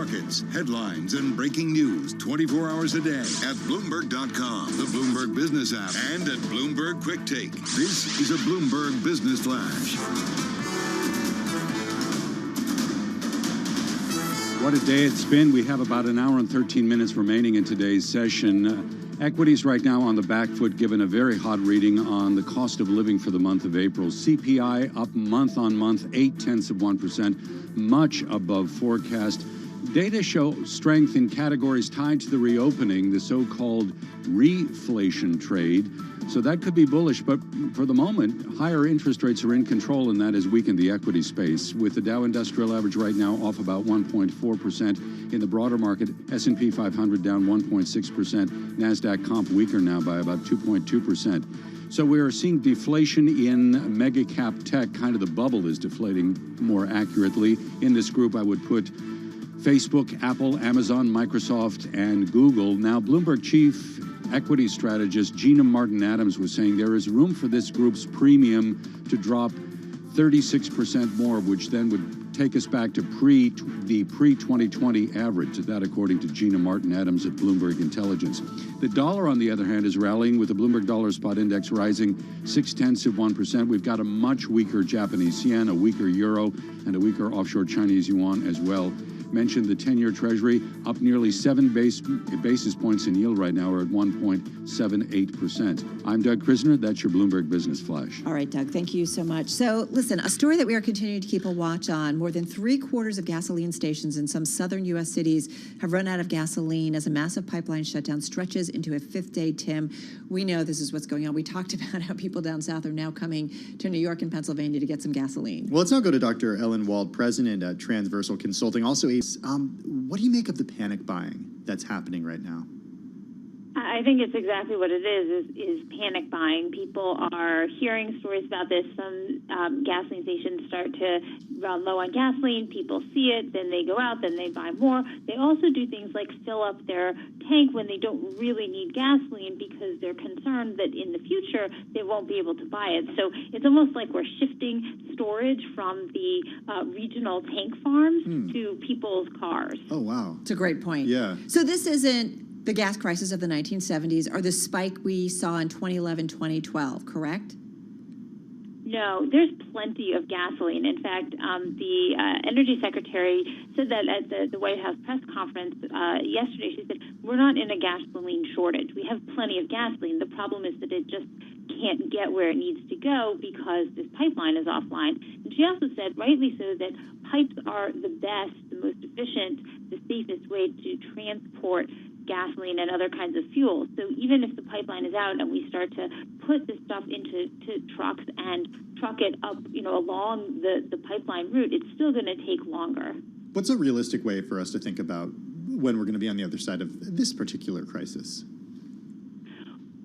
markets, headlines, and breaking news 24 hours a day at Bloomberg.com, the Bloomberg Business app, and at Bloomberg Quick Take. This is a Bloomberg Business Flash. What a day it's been. We have about an hour and 13 minutes remaining in today's session. Equities right now on the back foot, given a very hot reading on the cost of living for the month of April. CPI up month on month, 0.8%, much above forecast. Data show strength in categories tied to the reopening, the so-called reflation trade. So that could be bullish, but for the moment, higher interest rates are in control, and that has weakened the equity space, with the Dow Industrial Average right now off about 1.4%. In the broader market, S&P 500 down 1.6%, NASDAQ comp weaker now by about 2.2%. So we are seeing deflation in mega cap tech, kind of the bubble is deflating more accurately. In this group, I would put Facebook, Apple, Amazon, Microsoft, and Google. Now, Bloomberg chief equity strategist Gina Martin-Adams was saying there is room for this group's premium to drop 36% more, which then would take us back to the pre-2020 average. That, according to Gina Martin-Adams at Bloomberg Intelligence. The dollar, on the other hand, is rallying, with the Bloomberg Dollar Spot Index rising 0.6%. We've got a much weaker Japanese yen, a weaker euro, and a weaker offshore Chinese yuan as well. Mentioned the 10-year Treasury up nearly 7 basis points in yield right now, or at 1.78%. I'm Doug Krisner. That's your Bloomberg Business Flash. All right, Doug, thank you so much. So, listen, a story that we are continuing to keep a watch on. More than 3/4 of gasoline stations in some southern U.S. cities have run out of gasoline as a massive pipeline shutdown stretches into a fifth day, Tim. We know this is what's going on. We talked about how people down south are now coming to New York and Pennsylvania to get some gasoline. Well, let's now go to Dr. Ellen Wald, president at Transversal Consulting. Also, what do you make of the panic buying that's happening right now? I think it's exactly what it is panic buying. People are hearing stories about this. Some gasoline stations start to run low on gasoline. People see it, then they go out, then they buy more. They also do things like fill up their tank when they don't really need gasoline because they're concerned that in the future they won't be able to buy it. So it's almost like we're shifting storage from the regional tank farms to people's cars. Oh, wow. It's a great point. Yeah. So this isn't the gas crisis of the 1970s or the spike we saw in 2011, 2012, correct? No, there's plenty of gasoline. In fact, the Energy Secretary said that at the White House press conference yesterday. She said, we're not in a gasoline shortage. We have plenty of gasoline. The problem is that it just can't get where it needs to go because this pipeline is offline. And she also said, rightly so, that pipes are the best, the most efficient, the safest way to transport gasoline and other kinds of fuels. So even if the pipeline is out and we start to put this stuff into trucks and truck it up, along the pipeline route, it's still going to take longer. What's a realistic way for us to think about when we're going to be on the other side of this particular crisis?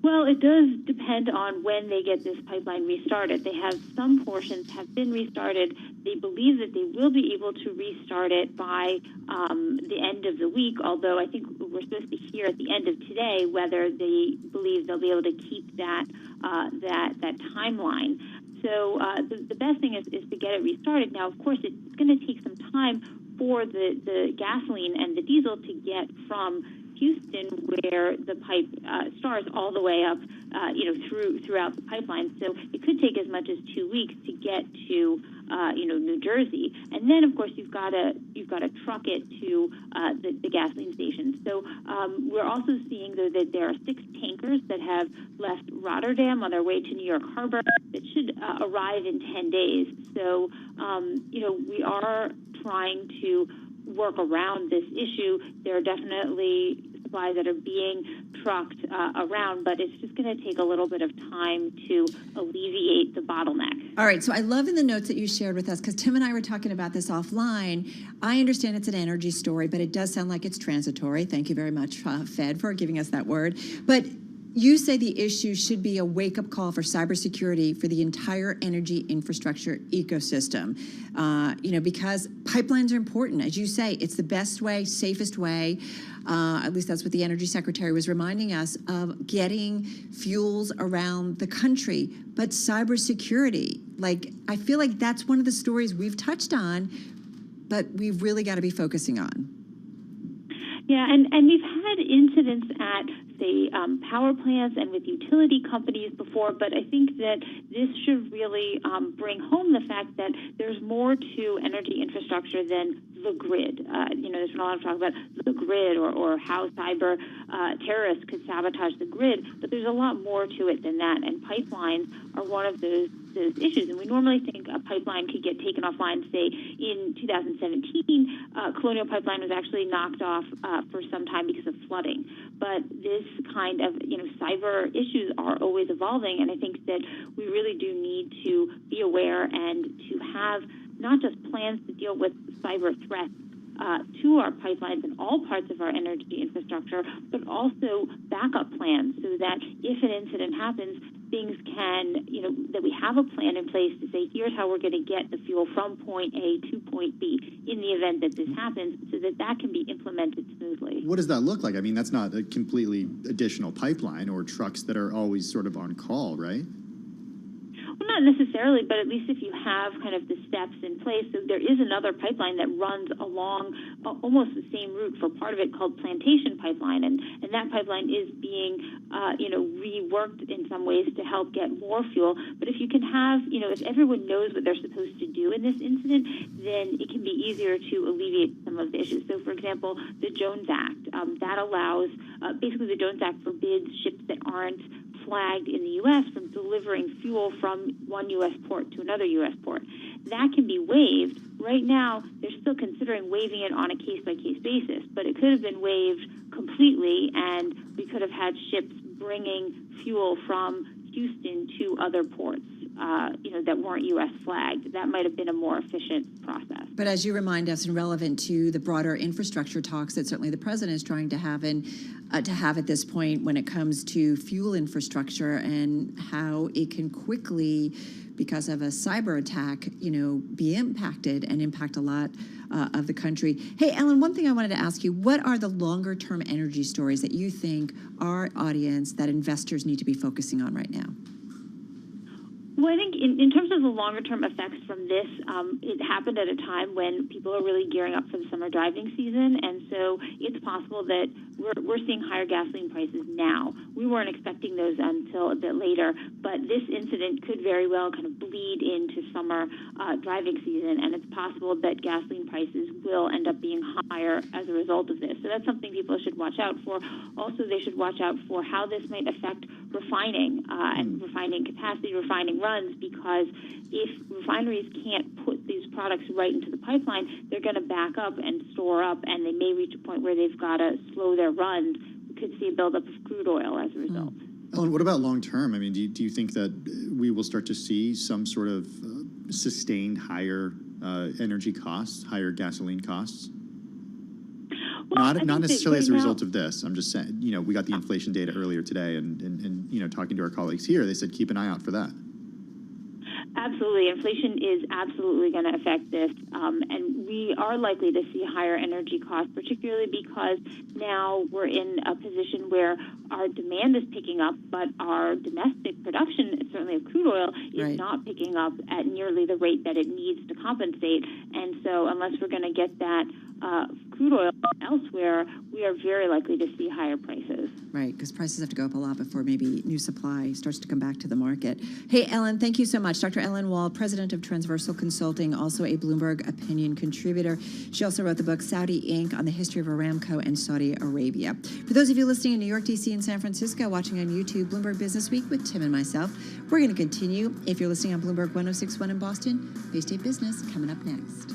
Well, it does depend on when they get this pipeline restarted. They have some portions have been restarted. They believe that they will be able to restart it by the end of the week, although I think we're supposed to hear at the end of today whether they believe they'll be able to keep that timeline. So the best thing is to get it restarted. Now, of course, it's going to take some time for the gasoline and the diesel to get from Houston, where the pipe starts, all the way up, throughout the pipeline. So it could take as much as 2 weeks to get to, New Jersey, and then of course you've got to truck it to the gasoline stations. So we're also seeing though that there are 6 tankers that have left Rotterdam on their way to New York Harbor that should arrive in 10 days. So we are trying to work around this issue. There are definitely supplies that are being trucked around, but it's just going to take a little bit of time to alleviate the bottleneck. All right, so I love in the notes that you shared with us, because Tim and I were talking about this offline. I understand it's an energy story, but it does sound like it's transitory. Thank you very much, Fed, for giving us that word. But you say the issue should be a wake-up call for cybersecurity for the entire energy infrastructure ecosystem, because pipelines are important. As you say, it's the best way, safest way, at least that's what the Energy Secretary was reminding us of, getting fuels around the country. But cybersecurity, I feel like that's one of the stories we've touched on, but we've really got to be focusing on. Yeah, and we've had incidents at, say, power plants and with utility companies before, but I think that this should really bring home the fact that there's more to energy infrastructure than the grid. There's been a lot of talk about the grid or how cyber terrorists could sabotage the grid, but there's a lot more to it than that, and pipelines are one of those issues. And we normally think a pipeline could get taken offline. Say in 2017, Colonial Pipeline was actually knocked off for some time because of flooding. But this kind of cyber issues are always evolving, and I think that we really do need to be aware and to have not just plans to deal with cyber threats to our pipelines and all parts of our energy infrastructure, but also backup plans so that if an incident happens, things can, that we have a plan in place to say, here's how we're going to get the fuel from point A to point B in the event that this happens, so that that can be implemented smoothly. What does that look like? I mean, that's not a completely additional pipeline or trucks that are always sort of on call, right? Well, not necessarily, but at least if you have kind of the steps in place. So there is another pipeline that runs along almost the same route for part of it called Plantation Pipeline, and that pipeline is being, reworked in some ways to help get more fuel. But if you can have, if everyone knows what they're supposed to do in this incident, then it can be easier to alleviate some of the issues. So, for example, the Jones Act, that allows, basically the Jones Act forbids ships that aren't flagged in the U.S. from delivering fuel from one U.S. port to another U.S. port. That can be waived. Right now, they're still considering waiving it on a case-by-case basis, but it could have been waived completely, and we could have had ships bringing fuel from Houston to other ports, that weren't U.S. flagged. That might have been a more efficient process. But as you remind us, and relevant to the broader infrastructure talks that certainly the president is trying to have at this point when it comes to fuel infrastructure and how it can quickly, because of a cyber attack, be impacted and impact a lot of the country. Hey, Ellen, one thing I wanted to ask you, what are the longer term energy stories that you think our audience, that investors need to be focusing on right now? Well, I think in terms of the longer-term effects from this, it happened at a time when people are really gearing up for the summer driving season, and so it's possible that we're seeing higher gasoline prices now. We weren't expecting those until a bit later, but this incident could very well kind of bleed into summer driving season, and it's possible that gasoline prices will end up being higher as a result of this. So that's something people should watch out for. Also, they should watch out for how this might affect refining and refining capacity, refining runs, because if refineries can't put these products right into the pipeline, they're going to back up and store up, and they may reach a point where they've got to slow their runs. We could see a buildup of crude oil as a result. Ellen, what about long term? I mean, do you think that we will start to see some sort of sustained higher energy costs, higher gasoline costs? Well, not necessarily as a result of this. I'm just saying, we got the inflation data earlier today, and talking to our colleagues here, they said keep an eye out for that. Absolutely. Inflation is absolutely going to affect this, and we are likely to see higher energy costs, particularly because now we're in a position where our demand is picking up, but our domestic production, certainly of crude oil, is not picking up at nearly the rate that it needs to compensate. And so unless we're going to get that crude oil elsewhere, we are very likely to see higher prices. Right, because prices have to go up a lot before maybe new supply starts to come back to the market. Hey, Ellen, thank you so much. Dr. Ellen Wall, president of Transversal Consulting, also a Bloomberg opinion contributor. She also wrote the book Saudi Inc. on the history of Aramco and Saudi Arabia. For those of you listening in New York, D.C., and San Francisco, watching on YouTube, Bloomberg Business Week with Tim and myself, we're going to continue. If you're listening on Bloomberg 106.1 in Boston, Bay State Business coming up next.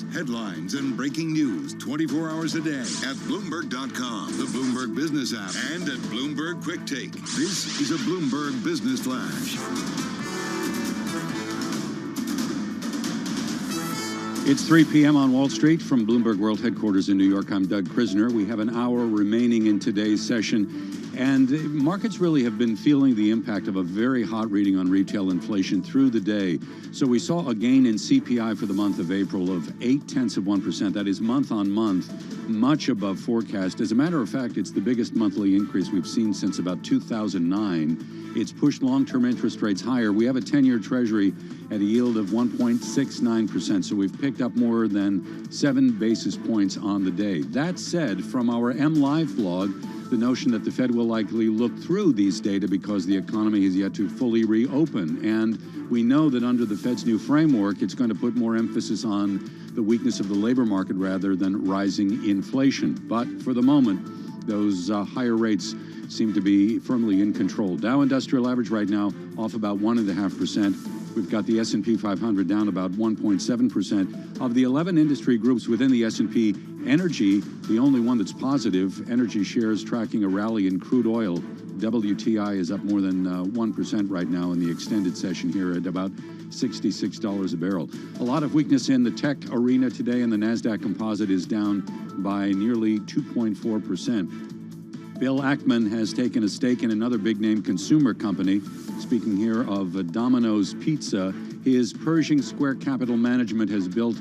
news, headlines, and breaking news 24 hours a day at Bloomberg.com, the Bloomberg Business app, and at Bloomberg Quick Take. This is a Bloomberg Business Flash. It's 3 p.m. on Wall Street from Bloomberg World Headquarters in New York. I'm Doug Krisner. We have an hour remaining in today's session. And markets really have been feeling the impact of a very hot reading on retail inflation through the day. So we saw a gain in CPI for the month of April of 0.8%. That is month on month, much above forecast. As a matter of fact, it's the biggest monthly increase we've seen since about 2009. It's pushed long-term interest rates higher. We have a 10-year Treasury at a yield of 1.69%. So we've picked up more than 7 basis points on the day. That said, from our MLive blog, the notion that the Fed will likely look through these data because the economy has yet to fully reopen. And we know that under the Fed's new framework, it's going to put more emphasis on the weakness of the labor market rather than rising inflation. But for the moment, those higher rates seem to be firmly in control. Dow Industrial Average right now off about 1.5%. We've got the S&P 500 down about 1.7%. Of the 11 industry groups within the S&P, energy, the only one that's positive, energy shares tracking a rally in crude oil. WTI is up more than 1% right now in the extended session here at about $66 a barrel. A lot of weakness in the tech arena today, and the NASDAQ composite is down by nearly 2.4%. Bill Ackman has taken a stake in another big-name consumer company. Speaking here of Domino's Pizza, his Pershing Square Capital Management has built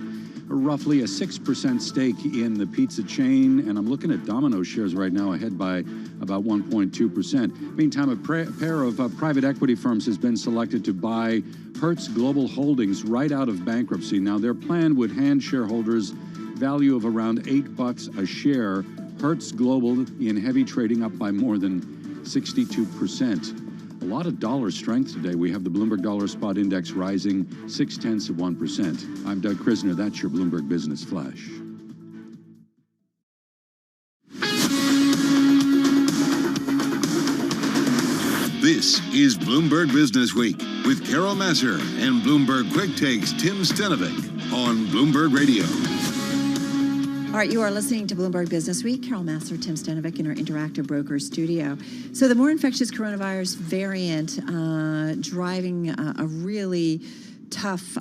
roughly a 6% stake in the pizza chain, and I'm looking at Domino's shares right now ahead by about 1.2%. Meantime, a pair of private equity firms has been selected to buy Hertz Global Holdings right out of bankruptcy. Now, their plan would hand shareholders value of around $8 a share. Hertz Global in heavy trading up by more than 62%. A lot of dollar strength today. We have the Bloomberg Dollar Spot Index rising 0.6%. I'm Doug Krisner. That's your Bloomberg Business Flash. This is Bloomberg Business Week with Carol Massar and Bloomberg Quick Takes Tim Stenovic on Bloomberg Radio. All right, you are listening to Bloomberg Business Week. Carol Massar, Tim Stenovic in our Interactive Broker studio. So the more infectious coronavirus variant driving a really tough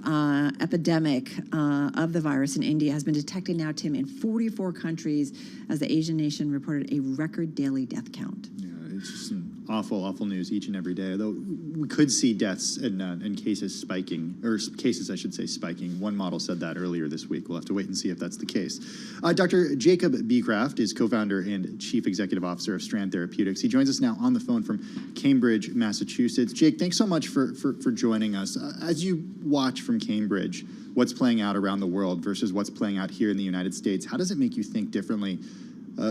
epidemic of the virus in India has been detected now, Tim, in 44 countries as the Asian nation reported a record daily death count. Yeah, it's just some awful news each and every day. Though we could see deaths and cases spiking, or cases, I should say, spiking. One model said that earlier this week. We'll have to wait and see if that's the case. Dr. Jacob Beecraft is co-founder and chief executive officer of Strand Therapeutics. He joins us now on the phone from Cambridge, Massachusetts. Jake, thanks so much for joining us. As you watch from Cambridge what's playing out around the world versus what's playing out here in the United States, how does it make you think differently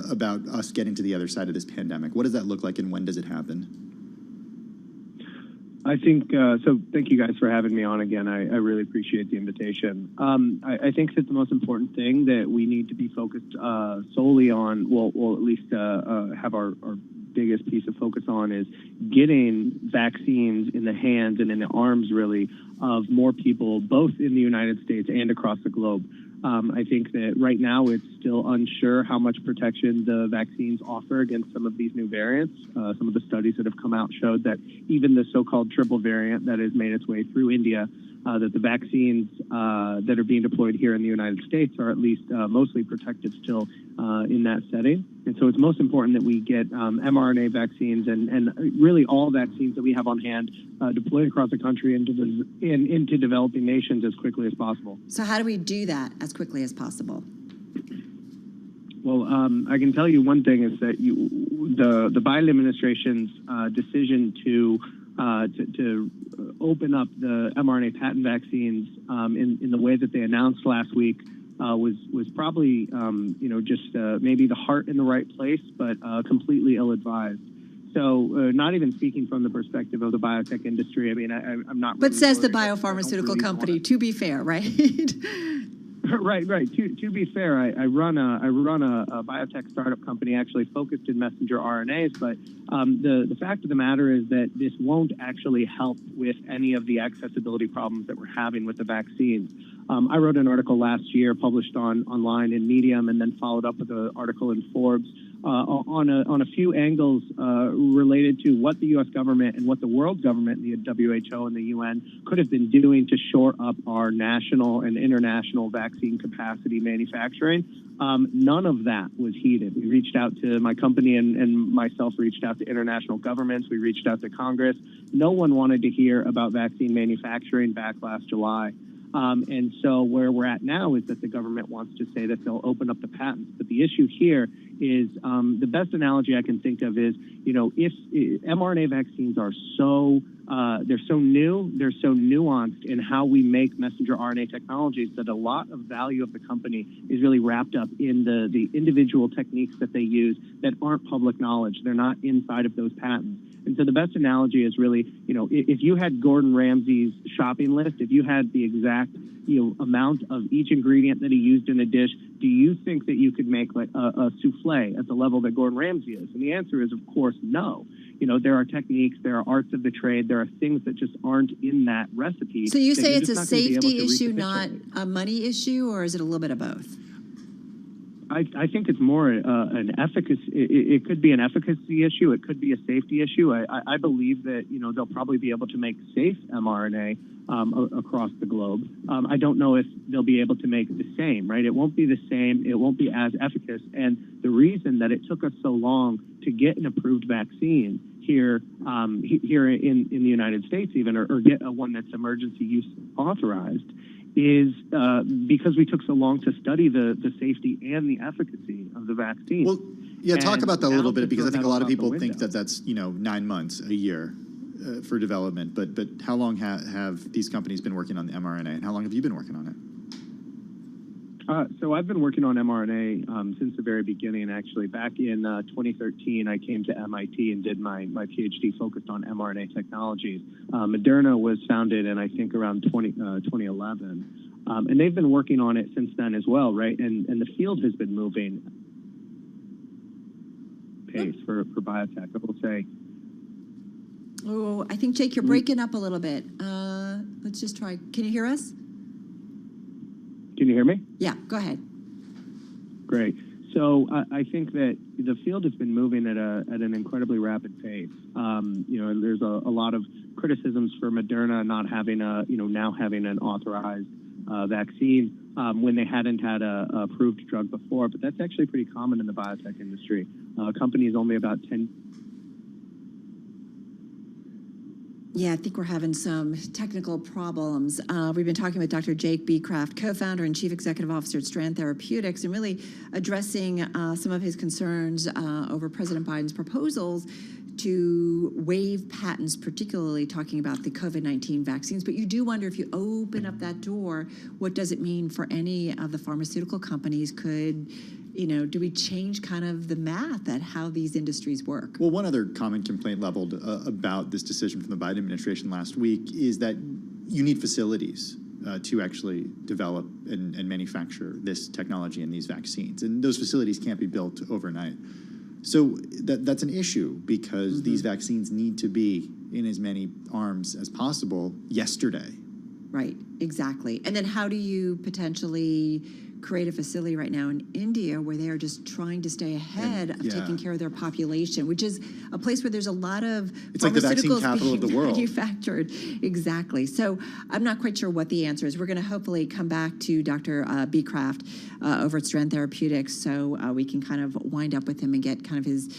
about us getting to the other side of this pandemic? What does that look like, and when does it happen? I think, so thank you guys for having me on again. I really appreciate the invitation. I think that the most important thing that we need to be focused solely on, well at least have our biggest piece of focus on, is getting vaccines in the hands and in the arms, really, of more people, both in the United States and across the globe. I think that right now it's still unsure how much protection the vaccines offer against some of these new variants. Some of the studies that have come out showed that even the so-called triple variant that has made its way through India, that the vaccines that are being deployed here in the United States are at least mostly protective still in that setting. And so it's most important that we get mRNA vaccines and really all vaccines that we have on hand deployed across the country into developing nations as quickly as possible. So how do we do that as quickly as possible? Well, I can tell you one thing is that the Biden administration's decision to open up the mRNA patent vaccines in the way that they announced last week was probably just maybe the heart in the right place, but completely ill-advised. So not even speaking from the perspective of the biotech industry, I mean, I'm not. But says the biopharmaceutical company, to be fair, right? Right. To be fair, I run a biotech startup company actually focused in messenger RNAs, but the fact of the matter is that this won't actually help with any of the accessibility problems that we're having with the vaccines. I wrote an article last year published online in Medium and then followed up with an article in Forbes on a few angles related to what the U.S. government and what the world government, the WHO and the UN, could have been doing to shore up our national and international vaccine capacity manufacturing. None of that was heeded. We reached out to my company and myself reached out to international governments. We reached out to Congress. No one wanted to hear about vaccine manufacturing back last July. And so where we're at now is that the government wants to say that they'll open up the patents. But the issue here is the best analogy I can think of is, if mRNA vaccines are they're so new, they're so nuanced in how we make messenger RNA technologies that a lot of value of the company is really wrapped up in the individual techniques that they use that aren't public knowledge. They're not inside of those patents. And so the best analogy is really, if you had Gordon Ramsay's shopping list, if you had the exact amount of each ingredient that he used in a dish, do you think that you could make like a souffle at the level that Gordon Ramsay is? And the answer is, of course, no. There are techniques, there are arts of the trade, there are things that just aren't in that recipe. So you say it's a safety issue, not a money issue, or is it a little bit of both? I think it's more an efficacy. It could be an efficacy issue. It could be a safety issue. I believe that they'll probably be able to make safe mRNA across the globe. I don't know if they'll be able to make the same. Right? It won't be the same. It won't be as efficacious. And the reason that it took us so long to get an approved vaccine here in the United States, even or get one that's emergency use authorized, is because we took so long to study the safety and the efficacy of the vaccine. Well, yeah, talk about that a little bit, because I think a lot of people think that that's 9 months, a year for development. But how long have these companies been working on the mRNA, and how long have you been working on it? So I've been working on mRNA since the very beginning, actually. Back in 2013, I came to MIT and did my PhD focused on mRNA technologies. Moderna was founded in, I think, around 2011. And they've been working on it since then as well, right? And the field has been moving pace for biotech, I will say. Oh, I think, Jake, you're breaking up a little bit. Let's just try. Can you hear us? Can you hear me? Yeah, go ahead. Great. So I think that the field has been moving at an incredibly rapid pace. There's a lot of criticisms for Moderna not having now having an authorized vaccine when they hadn't had a approved drug before. But that's actually pretty common in the biotech industry. Companies only about 10. Yeah, I think we're having some technical problems. We've been talking with Dr. Jake Beecraft, co-founder and chief executive officer at Strand Therapeutics, and really addressing some of his concerns over President Biden's proposals to waive patents, particularly talking about the COVID-19 vaccines. But you do wonder, if you open up that door, what does it mean for any of the pharmaceutical companies? Do we change kind of the math at how these industries work? Well, one other common complaint leveled about this decision from the Biden administration last week is that you need facilities to actually develop and manufacture this technology and these vaccines. And those facilities can't be built overnight. So that's an issue, because these vaccines need to be in as many arms as possible yesterday. Right, exactly. And then how do you potentially create a facility right now in India where they are just trying to stay ahead of taking care of their population, which is a place where there's a lot of it's like the vaccine capital of the world. Manufactured. Exactly. So I'm not quite sure what the answer is. We're going to hopefully come back to Dr. Beecraft over at Strand Therapeutics, so we can kind of wind up with him and get kind of his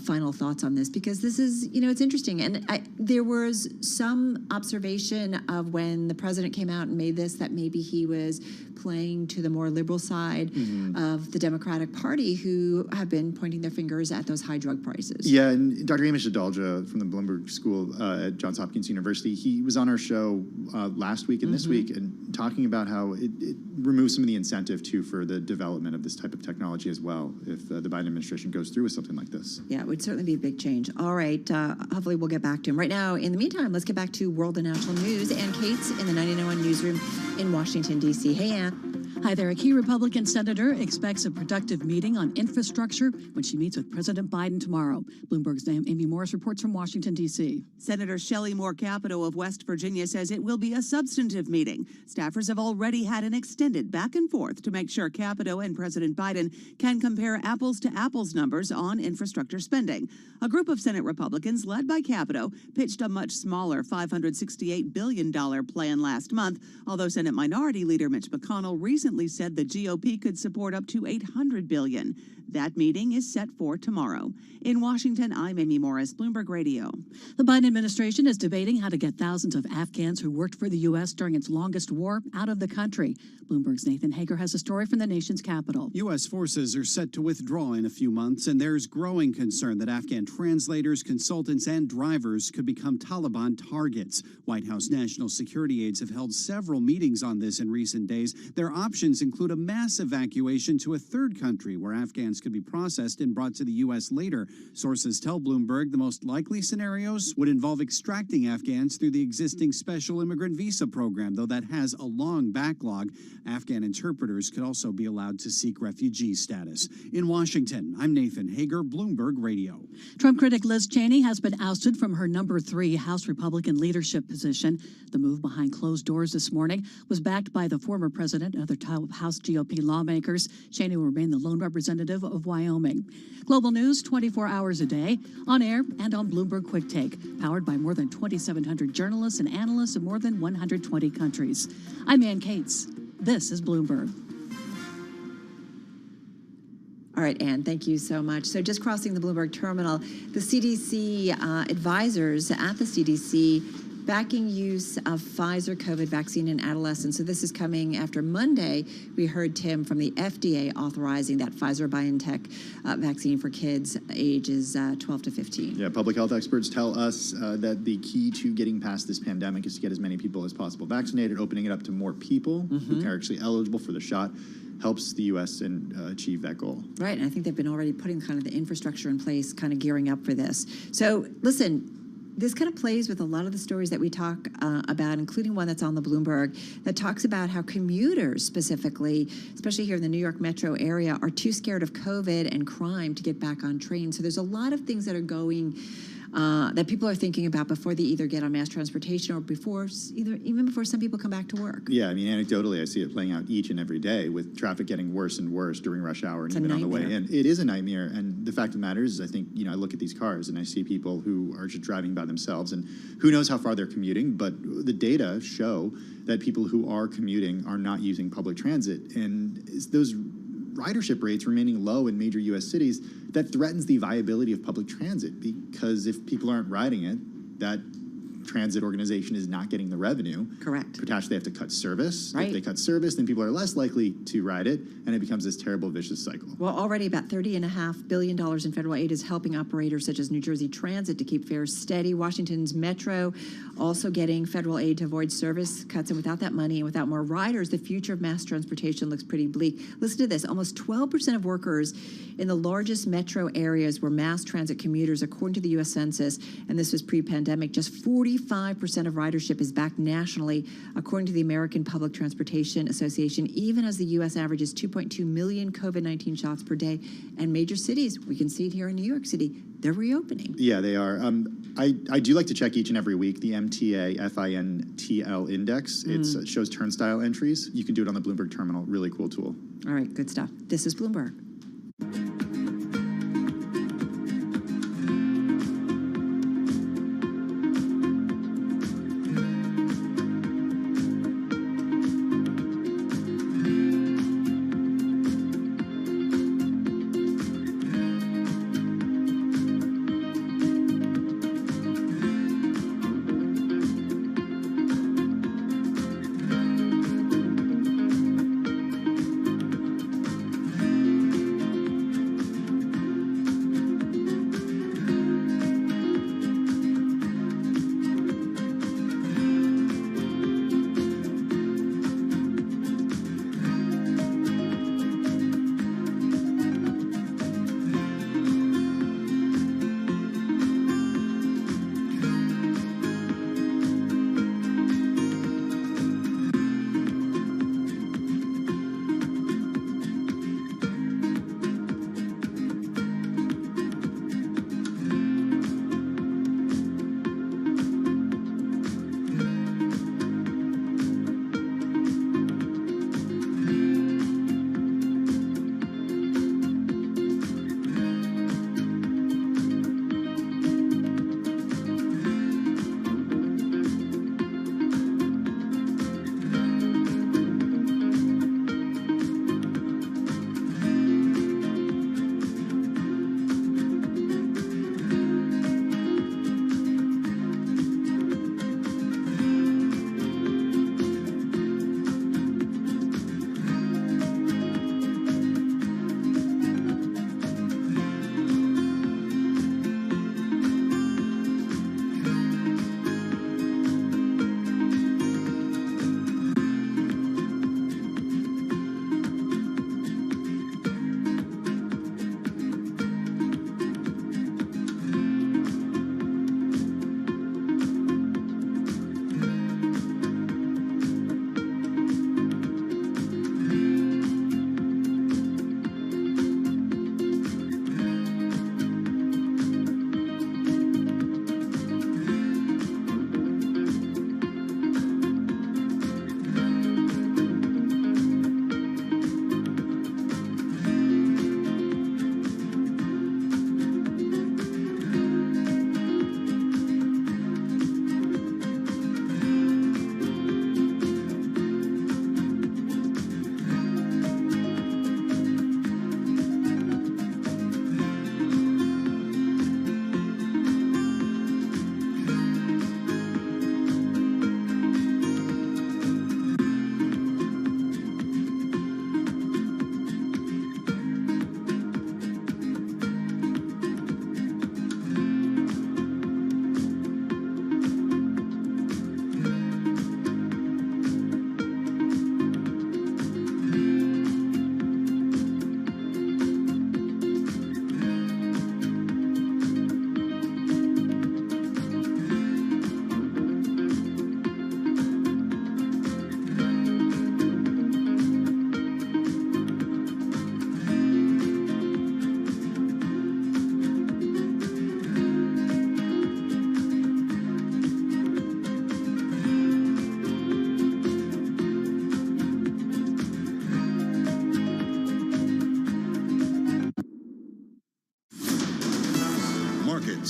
final thoughts on this, because this is, it's interesting. And there was some observation of when the president came out and made this, that maybe he was playing to the more liberal side of the Democratic Party, who have been pointing their fingers at those high drug prices. Yeah, and Dr. Amish Adalja from the Bloomberg School at Johns Hopkins University, he was on our show last week and this week, and talking about how it removes some of the incentive, too, for the development of this type of technology as well, if the Biden administration goes through with something like this. Yeah, it would certainly be a big change. All right, hopefully we'll get back to him. Right now, in the meantime, let's get back to world and national news. Ann Cates in the 99.1 newsroom in Washington, D.C. Hey, Ann. Hi there. A key Republican senator expects a productive meeting on infrastructure when she meets with President Biden tomorrow. Bloomberg's Amy Morris reports from Washington, D.C. Senator Shelley Moore Capito of West Virginia says it will be a substantive meeting. Staffers have already had an extended back and forth to make sure Capito and President Biden can compare apples to apples numbers on infrastructure spending. A group of Senate Republicans led by Capito pitched a much smaller $568 billion plan last month, although Senate Minority Leader Mitch McConnell recently said the GOP could support up to $800 billion. That meeting is set for tomorrow. In Washington, I'm Amy Morris, Bloomberg Radio. The Biden administration is debating how to get thousands of Afghans who worked for the U.S. during its longest war out of the country. Bloomberg's Nathan Hager has a story from the nation's capital. U.S. forces are set to withdraw in a few months, and there's growing concern that Afghan translators, consultants, and drivers could become Taliban targets. White House national security aides have held several meetings on this in recent days. Their options include a mass evacuation to a third country where Afghans could be processed and brought to the U.S. later. Sources tell Bloomberg the most likely scenarios would involve extracting Afghans through the existing special immigrant visa program, though that has a long backlog. Afghan interpreters could also be allowed to seek refugee status. In Washington, I'm Nathan Hager, Bloomberg Radio. Trump critic Liz Cheney has been ousted from her number 3 House Republican leadership position. The move behind closed doors this morning was backed by the former president and other top House GOP lawmakers. Cheney will remain the lone representative of Wyoming. Global news 24 hours a day, on air and on Bloomberg Quick Take, powered by more than 2,700 journalists and analysts in more than 120 countries. I'm Ann Cates. This is Bloomberg. All right, Ann, thank you so much. So just crossing the Bloomberg terminal, the CDC advisors at the CDC backing use of Pfizer COVID vaccine in adolescents. So this is coming after Monday. We heard, Tim, from the FDA authorizing that Pfizer-BioNTech vaccine for kids ages 12 to 15. Yeah, public health experts tell us that the key to getting past this pandemic is to get as many people as possible vaccinated, opening it up to more people who are actually eligible for the shot. Helps the U.S. achieve that goal. Right, and I think they've been already putting kind of the infrastructure in place, kind of gearing up for this. So, listen, this kind of plays with a lot of the stories that we talk about, including one that's on the Bloomberg, that talks about how commuters specifically, especially here in the New York metro area, are too scared of COVID and crime to get back on trains. So there's a lot of things that are going that people are thinking about before they either get on mass transportation or even before some people come back to work. Yeah, I mean, anecdotally, I see it playing out each and every day with traffic getting worse and worse during rush hour and even on the way in. It is a nightmare, and the fact of the matter is, I think, I look at these cars and I see people who are just driving by themselves, and who knows how far they're commuting, but the data show that people who are commuting are not using public transit, and those ridership rates remaining low in major U.S. cities, that threatens the viability of public transit, because if people aren't riding it, that transit organization is not getting the revenue. Correct. Potentially they have to cut service. Right. If they cut service, then people are less likely to ride it, and it becomes this terrible, vicious cycle. Well, already about $30.5 billion in federal aid is helping operators such as New Jersey Transit to keep fares steady. Washington's Metro also getting federal aid to avoid service cuts, and without that money and without more riders, the future of mass transportation looks pretty bleak. Listen to this. Almost 12% of workers in the largest metro areas were mass transit commuters, according to the U.S. Census, and this was pre-pandemic. Just 45% of ridership is back nationally, according to the American Public Transportation Association, even as the U.S. averages 2.2 million COVID-19 shots per day. And major cities, we can see it here in New York City, they're reopening. Yeah, they are. I do like to check each and every week the MTA FINTL index. It shows turnstile entries. You can do it on the Bloomberg terminal. Really cool tool. All right, good stuff. This is Bloomberg.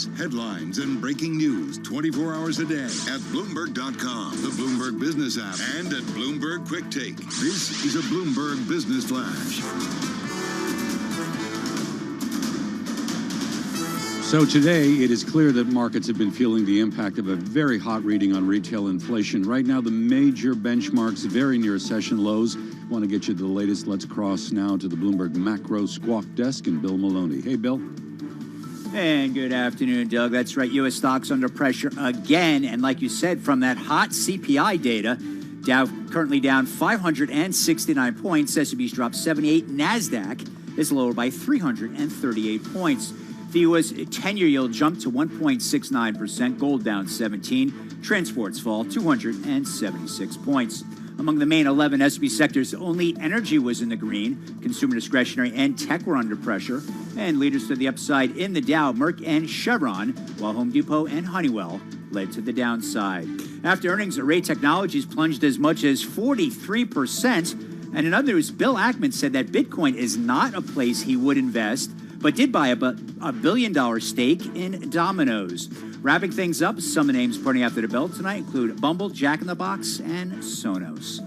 facts, headlines, and breaking news 24 hours a day at Bloomberg.com, the Bloomberg Business app, and at Bloomberg Quick Take. This is a Bloomberg Business Flash. So today, it is clear that markets have been feeling the impact of a very hot reading on retail inflation. Right now, the major benchmarks very near session lows. Want to get you the latest. Let's cross now to the Bloomberg Macro Squawk Desk and Bill Maloney. Hey, Bill. And good afternoon, Doug. That's right. U.S. stocks under pressure again. And like you said, from that hot CPI data, Dow currently down 569 points. S&P's dropped 78. NASDAQ is lower by 338 points. The U.S. 10-year yield jumped to 1.69%, gold down 17, transports fall 276 points. Among the main 11 S&P sectors, only energy was in the green. Consumer discretionary and tech were under pressure. And leaders to the upside in the Dow, Merck and Chevron, while Home Depot and Honeywell led to the downside. After earnings, Array Technologies plunged as much as 43%. And in other news, Bill Ackman said that Bitcoin is not a place he would invest, but did buy a $1 billion stake in Domino's. Wrapping things up, some of the names putting after the bell tonight include Bumble, Jack in the Box, and Sonos.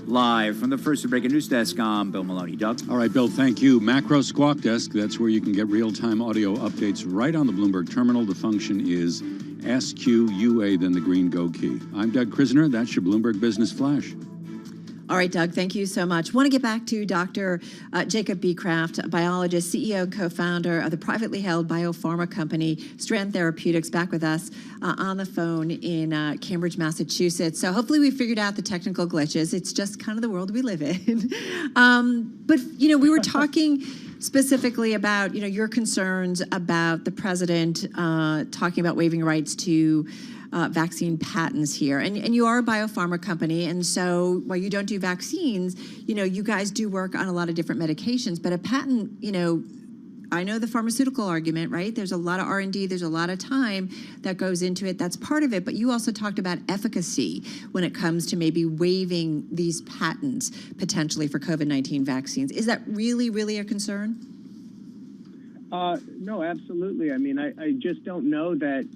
Live from the First Breaking News Desk, I'm Bill Maloney. Doug? All right, Bill, thank you. Macro Squawk Desk, that's where you can get real-time audio updates right on the Bloomberg terminal. The function is SQUA, then the green go key. I'm Doug Krisner. That's your Bloomberg Business Flash. All right, Doug, thank you so much. Want to get back to Dr. Jacob Beecraft, a biologist, CEO, co-founder of the privately held biopharma company Strand Therapeutics, back with us on the phone in Cambridge, Massachusetts. So hopefully we figured out the technical glitches. It's just kind of the world we live in. But, you know, we were talking specifically about, you know, your concerns about the president talking about waiving rights to vaccine patents here. And you are a biopharma company, and so while you don't do vaccines, you know, you guys do work on a lot of different medications, but a patent, you know, I know the pharmaceutical argument, right? There's a lot of R&D, there's a lot of time that goes into it. That's part of it, but you also talked about efficacy when it comes to maybe waiving these patents potentially for COVID-19 vaccines. Is that really, really a concern? No, absolutely. I mean, I just don't know that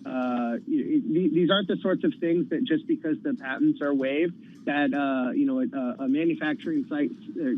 these aren't the sorts of things that just because the patents are waived that, you know, a manufacturing site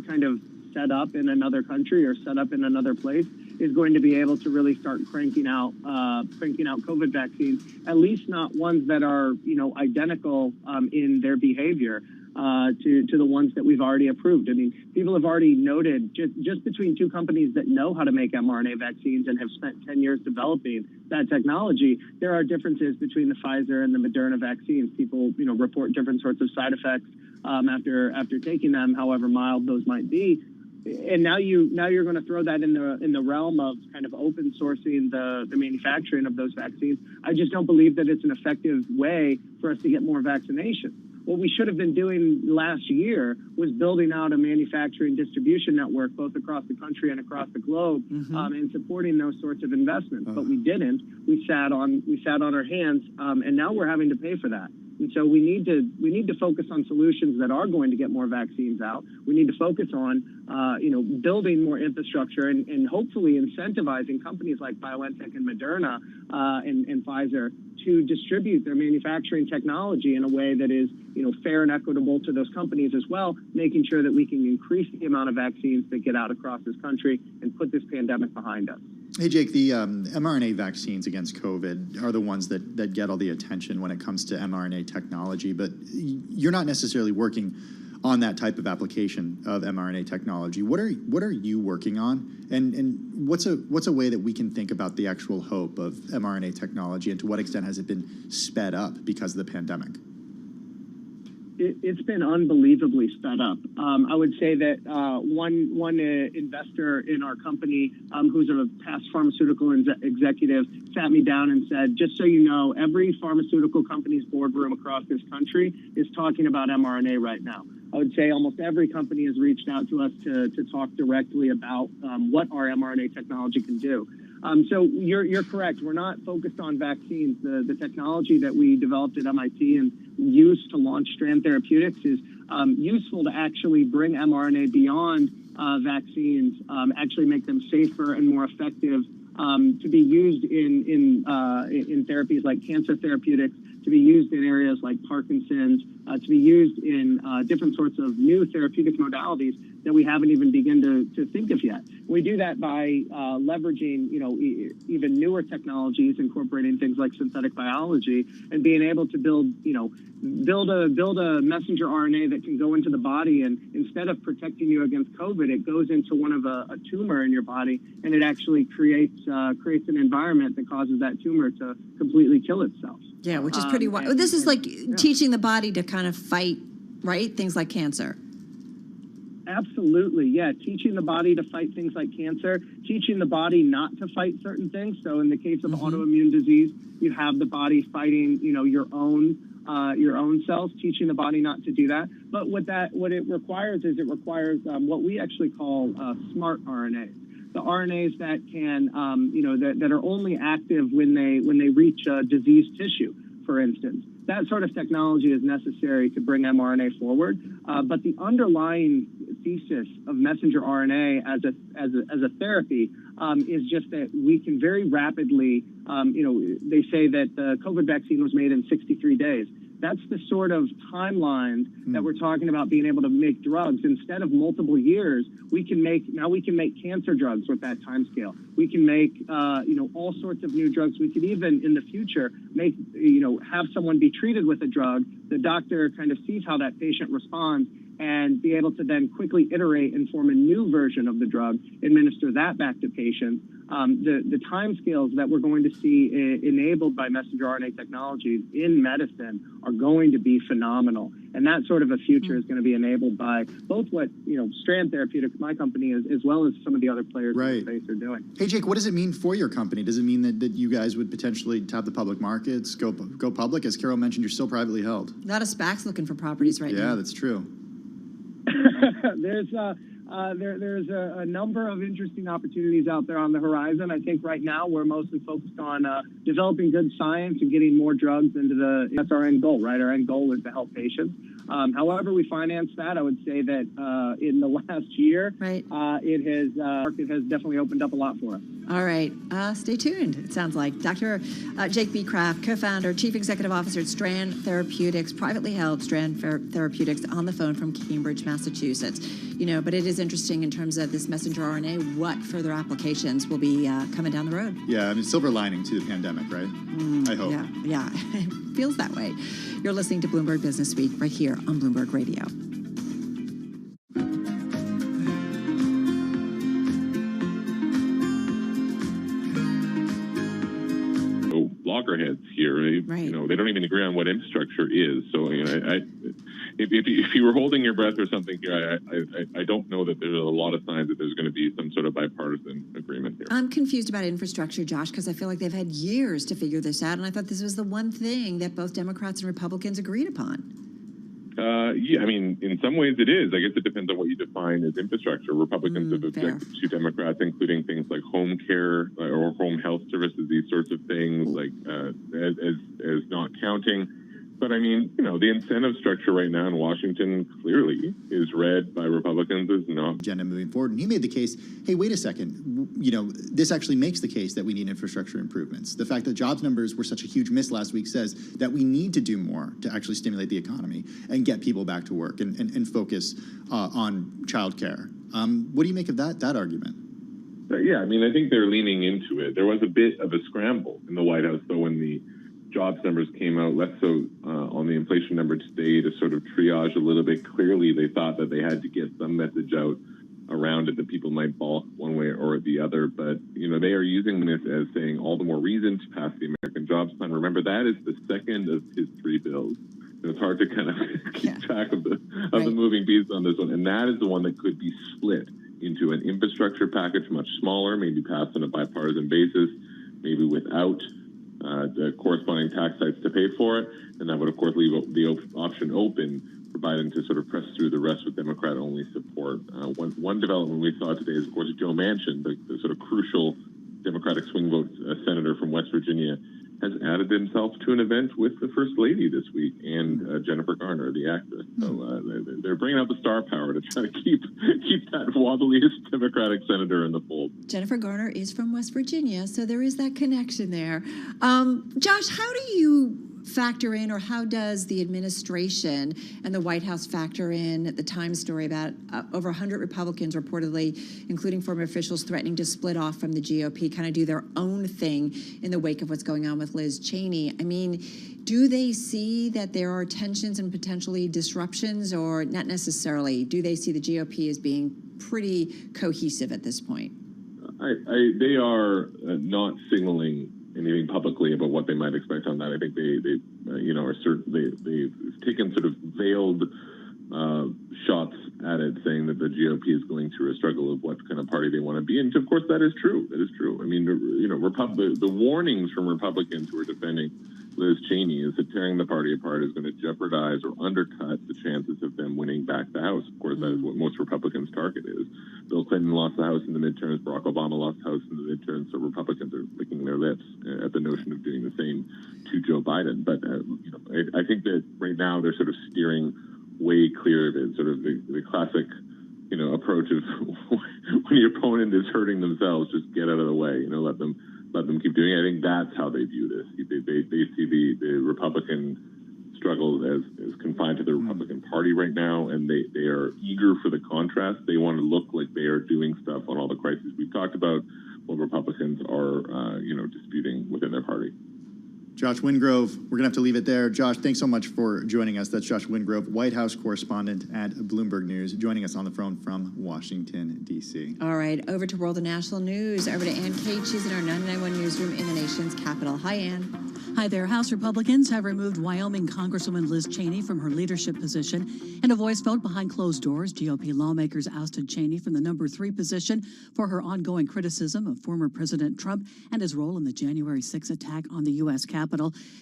kind of set up in another country or set up in another place is going to be able to really start cranking out COVID vaccines, at least not ones that are, you know, identical in their behavior to the ones that we've already approved. I mean, people have already noted just between two companies that know how to make mRNA vaccines and have spent 10 years developing that technology, there are differences between the Pfizer and the Moderna vaccines. People, you know, report different sorts of side effects after taking them, however mild those might be. And now you're going to throw that in the realm of kind of open sourcing the manufacturing of those vaccines. I just don't believe that it's an effective way for us to get more vaccination. What we should have been doing last year was building out a manufacturing distribution network both across the country and across the globe, and supporting those sorts of investments. But we didn't. We sat on our hands, and now we're having to pay for that. And so we need to focus on solutions that are going to get more vaccines out. We need to focus on building more infrastructure and hopefully incentivizing companies like BioNTech and Moderna and Pfizer to distribute their manufacturing technology in a way that is, you know, fair and equitable to those companies as well, making sure that we can increase the amount of vaccines that get out across this country and put this pandemic behind us. Hey, Jake, the mRNA vaccines against COVID are the ones that get all the attention when it comes to mRNA technology, but you're not necessarily working on that type of application of mRNA technology. What are you working on, and what's a way that we can think about the actual hope of mRNA technology, and to what extent has it been sped up because of the pandemic? It's been unbelievably sped up. I would say that one investor in our company, who's a past pharmaceutical executive, sat me down and said, just so you know, every pharmaceutical company's boardroom across this country is talking about mRNA right now. I would say almost every company has reached out to us to talk directly about what our mRNA technology can do. So you're correct. We're not focused on vaccines. The technology that we developed at MIT and used to launch Strand Therapeutics is useful to actually bring mRNA beyond vaccines, actually make them safer and more effective to be used in therapies like cancer therapeutics, to be used in areas like Parkinson's, to be used in different sorts of new therapeutic modalities that we haven't even begun to think of yet. We do that by leveraging, even newer technologies, incorporating things like synthetic biology, and being able to build a messenger RNA that can go into the body, and instead of protecting you against COVID, it goes into one of a tumor in your body, and it actually creates an environment that causes that tumor to completely kill itself. Yeah, which is pretty wild. This is like teaching the body to kind of fight, right? Things like cancer. Absolutely, yeah. Teaching the body to fight things like cancer, teaching the body not to fight certain things. So in the case of autoimmune disease, you have the body fighting, your own cells, teaching the body not to do that. But what it requires is what we actually call smart RNAs. The RNAs that can, that are only active when they reach diseased tissue, for instance. That sort of technology is necessary to bring mRNA forward. But the underlying thesis of messenger RNA as a therapy is just that we can very rapidly, they say that the COVID vaccine was made in 63 days. That's the sort of timeline that we're talking about being able to make drugs. Instead of multiple years, we can make cancer drugs with that time scale. We can make, all sorts of new drugs. We could even, in the future, have someone be treated with a drug. The doctor kind of sees how that patient responds and be able to then quickly iterate and form a new version of the drug, administer that back to patients. The timescales that we're going to see enabled by messenger RNA technologies in medicine are going to be phenomenal. And that sort of a future is going to be enabled by both what, Strand Therapeutics, my company, as well as some of the other players in the space are doing. Hey, Jake, what does it mean for your company? Does it mean that you guys would potentially tap the public markets, go public? As Carol mentioned, you're still privately held. A lot of SPACs looking for properties right now. Yeah, that's true. There's a number of interesting opportunities out there on the horizon. I think right now we're mostly focused on developing good science and getting more drugs into that's our end goal, right? Our end goal is to help patients. However we finance that, I would say that in the last year, it has definitely opened up a lot for us. All right. Stay tuned, it sounds like. Dr. Jake B. Kraft, co-founder, chief executive officer at Strand Therapeutics, privately held Strand Therapeutics, on the phone from Cambridge, Massachusetts. But it is interesting in terms of this messenger RNA, what further applications will be coming down the road. Yeah, silver lining to the pandemic, right? I hope. Yeah, it feels that way. You're listening to Bloomberg Business Week right here on Bloomberg Radio. Loggerheads here. They don't even agree on what infrastructure is. So if you were holding your breath or something here, I don't know that there's a lot of signs that there's going to be some sort of bipartisan agreement here. I'm confused about infrastructure, Josh, because I feel like they've had years to figure this out, and I thought this was the one thing that both Democrats and Republicans agreed upon. Yeah, in some ways it is. I guess it depends on what you define as infrastructure. Republicans have objected to Democrats, including things like home care or home health services, these sorts of things, like as not counting. But the incentive structure right now in Washington clearly is read by Republicans as not agenda moving forward. And he made the case, hey, wait a second, this actually makes the case that we need infrastructure improvements. The fact that jobs numbers were such a huge miss last week says that we need to do more to actually stimulate the economy and get people back to work and focus on childcare. What do you make of that argument? Yeah, I think they're leaning into it. There was a bit of a scramble in the White House, though, when the jobs numbers came out, less so on the inflation number today, to sort of triage a little bit. Clearly, they thought that they had to get some message out around it that people might balk one way or the other. But, they are using this as saying all the more reason to pass the American Jobs Plan. Remember, that is the second of his three bills. It's hard to kind of keep track of the moving pieces on this one. And that is the one that could be split into an infrastructure package, much smaller, maybe passed on a bipartisan basis, maybe without the corresponding tax sites to pay for it, and that would, of course, leave the option open for Biden to sort of press through the rest with Democrat-only support. One development we saw today is, of course, Joe Manchin, the sort of crucial Democratic swing vote senator from West Virginia, has added himself to an event with the First Lady this week and Jennifer Garner, the actress. So they're bringing out the star power to try to keep that wobbliest Democratic senator in the fold. Jennifer Garner is from West Virginia, so there is that connection there. Josh, how do you factor in, or how does the administration and the White House factor in the Times story about over 100 Republicans reportedly, including former officials, threatening to split off from the GOP, kind of do their own thing in the wake of what's going on with Liz Cheney? I mean, do they see that there are tensions and potentially disruptions, or not necessarily? Do they see the GOP as being pretty cohesive at this point? They are not signaling anything publicly about what they might expect on that. I think they are they've taken sort of veiled shots at it, saying that the GOP is going through a struggle of what kind of party they want to be. And of course, that is true. That is true. I mean, the warnings from Republicans who are defending Liz Cheney is that tearing the party apart is going to jeopardize or undercut the chances of them winning back the House. Of course, that is what most Republicans' target is. Bill Clinton lost the House in the midterms. Barack Obama lost the House in the midterms. So Republicans are licking their lips at the notion of doing the same to Joe Biden. But I think that right now they're sort of steering way clear of it. Sort of the classic, approach of when your opponent is hurting themselves, just get out of the way. Let them keep doing it. I think that's how they view this. They see the Republican struggle as confined to the Republican Party right now, and they are eager for the contrast. They want to look like they are doing stuff on all the crises we've talked about, while Republicans are, disputing within their party. Josh Wingrove, we're going to have to leave it there. Josh, thanks so much for joining us. That's Josh Wingrove, White House correspondent at Bloomberg News, joining us on the phone from Washington, D.C. All right, over to World and National News. Over to Ann Cate. She's in our 99.1 newsroom in the nation's capital. Hi, Ann. Hi there. House Republicans have removed Wyoming Congresswoman Liz Cheney from her leadership position. In a voice vote behind closed doors, GOP lawmakers ousted Cheney from the number 3 position for her ongoing criticism of former President Trump and his role in the January 6 attack on the U.S. Capitol.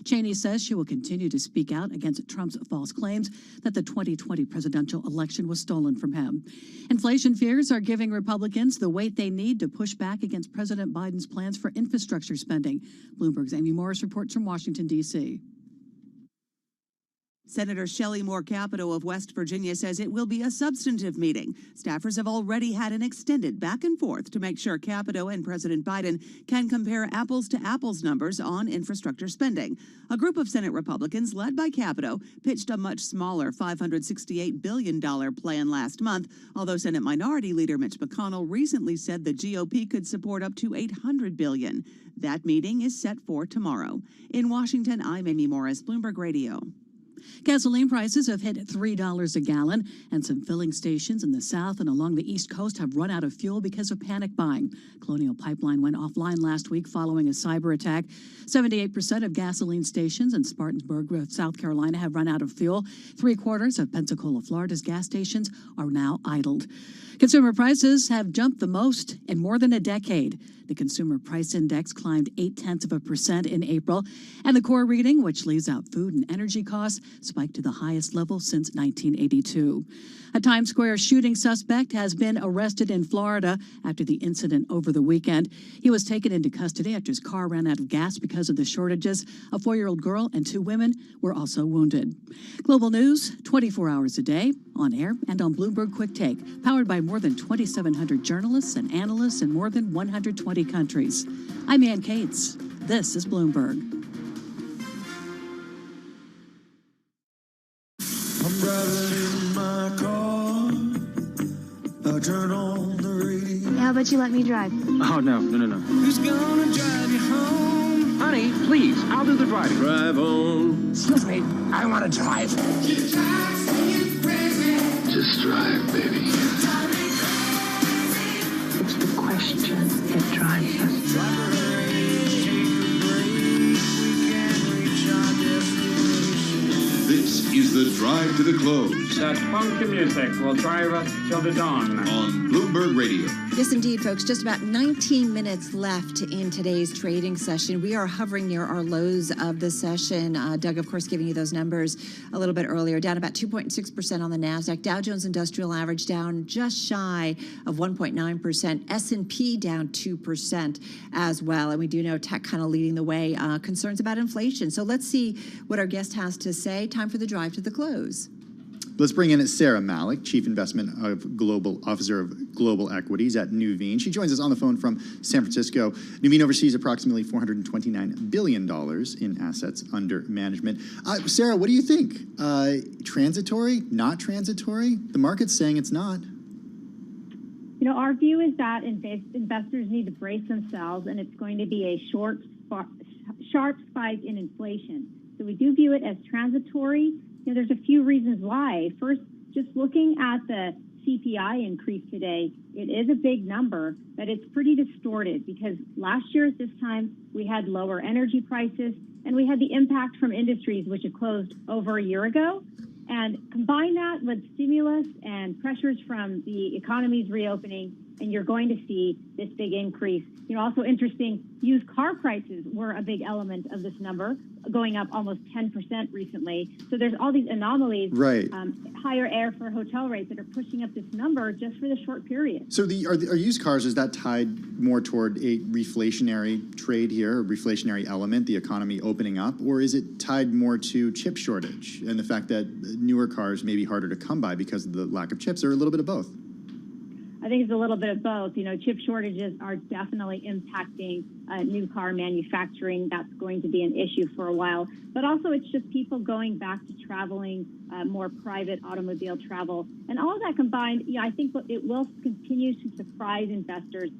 Cheney says she will continue to speak out against Trump's false claims that the 2020 presidential election was stolen from him. Inflation fears are giving Republicans the weight they need to push back against President Biden's plans for infrastructure spending. Bloomberg's Amy Morris reports from Washington, D.C. Senator Shelley Moore Capito of West Virginia says it will be a substantive meeting. Staffers have already had an extended back and forth to make sure Capito and President Biden can compare apples to apples numbers on infrastructure spending. A group of Senate Republicans led by Capito pitched a much smaller $568 billion plan last month, although Senate Minority Leader Mitch McConnell recently said the GOP could support up to $800 billion. That meeting is set for tomorrow. In Washington, I'm Amy Morris, Bloomberg Radio. Gasoline prices have hit $3 a gallon, and some filling stations in the south and along the East Coast have run out of fuel because of panic buying. Colonial Pipeline went offline last week following a cyber attack. 78% of gasoline stations in Spartanburg, South Carolina, have run out of fuel. 3/4 of Pensacola, Florida's gas stations are now idled. Consumer prices have jumped the most in more than a decade. The Consumer Price Index climbed 0.8% in April, and the core reading, which leaves out food and energy costs, spiked to the highest level since 1982. A Times Square shooting suspect has been arrested in Florida after the incident over the weekend. He was taken into custody after his car ran out of gas because of the shortages. A 4-year-old girl and 2 women were also wounded. Global news, 24 hours a day, on air and on Bloomberg Quick Take, powered by more than 2,700 journalists and analysts in more than 120 countries. I'm Ann Cates. This is Bloomberg. I'm driving in my car. I turn on the radio. How about you let me drive? Oh, no. Who's gonna drive you home? Honey, please, I'll do the driving. Drive on. Excuse me, I want to drive. Just drive, baby. It's the question that drives us. This is The Drive to the Close. That funky music will drive us till the dawn. On Bloomberg Radio. Yes, indeed, folks. Just about 19 minutes left in today's trading session. We are hovering near our lows of the session. Doug, of course, giving you those numbers a little bit earlier. Down about 2.6% on the NASDAQ. Dow Jones Industrial Average down just shy of 1.9%. S&P down 2% as well. And we do know tech kind of leading the way. Concerns about inflation. So let's see what our guest has to say. Time for the drive to the close. Let's bring in Sarah Malik, Chief Investment Officer of Global Equities at Nuveen. She joins us on the phone from San Francisco. Nuveen oversees approximately $429 billion in assets under management. Sarah, what do you think? Transitory? Not transitory? The market's saying it's not. You know, our view is that investors need to brace themselves, and it's going to be a sharp spike in inflation. So we do view it as transitory. You know, there's a few reasons why. First, just looking at the CPI increase today, it is a big number, but it's pretty distorted because last year at this time, we had lower energy prices and we had the impact from industries which had closed over a year ago. And combine that with stimulus and pressures from the economy's reopening, and you're going to see this big increase. You know, also interesting, used car prices were a big element of this number, going up almost 10% recently. So there's all these anomalies, right? Higher air for hotel rates that are pushing up this number just for the short period. So are used cars, is that tied more toward a reflationary trade here, a reflationary element, the economy opening up, or is it tied more to chip shortage and the fact that newer cars may be harder to come by because of the lack of chips, or a little bit of both? I think it's a little bit of both. You know, chip shortages are definitely impacting new car manufacturing. That's going to be an issue for a while. But also it's just people going back to traveling, more private automobile travel. And all of that combined, you know, I think it will continue to surprise investors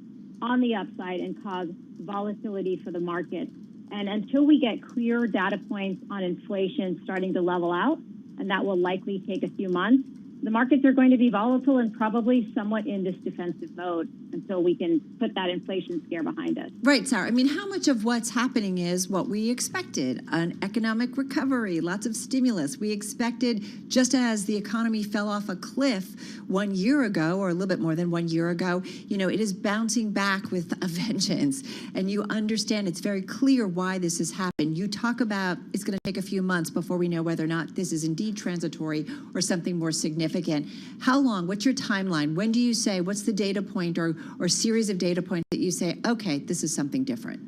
on the upside and cause volatility for the market. And until we get clear data points on inflation starting to level out, and that will likely take a few months, the markets are going to be volatile and probably somewhat in this defensive mode until we can put that inflation scare behind us. Right, Sarah. I mean, how much of what's happening is what we expected? An economic recovery, lots of stimulus. We expected, just as the economy fell off a cliff 1 year ago, or a little bit more than 1 year ago, you know, it is bouncing back with a vengeance. And you understand, it's very clear why this has happened. You talk about it's going to take a few months before we know whether or not this is indeed transitory or something more significant. How long? What's your timeline? When do you say, what's the data point or series of data points that you say, okay, this is something different?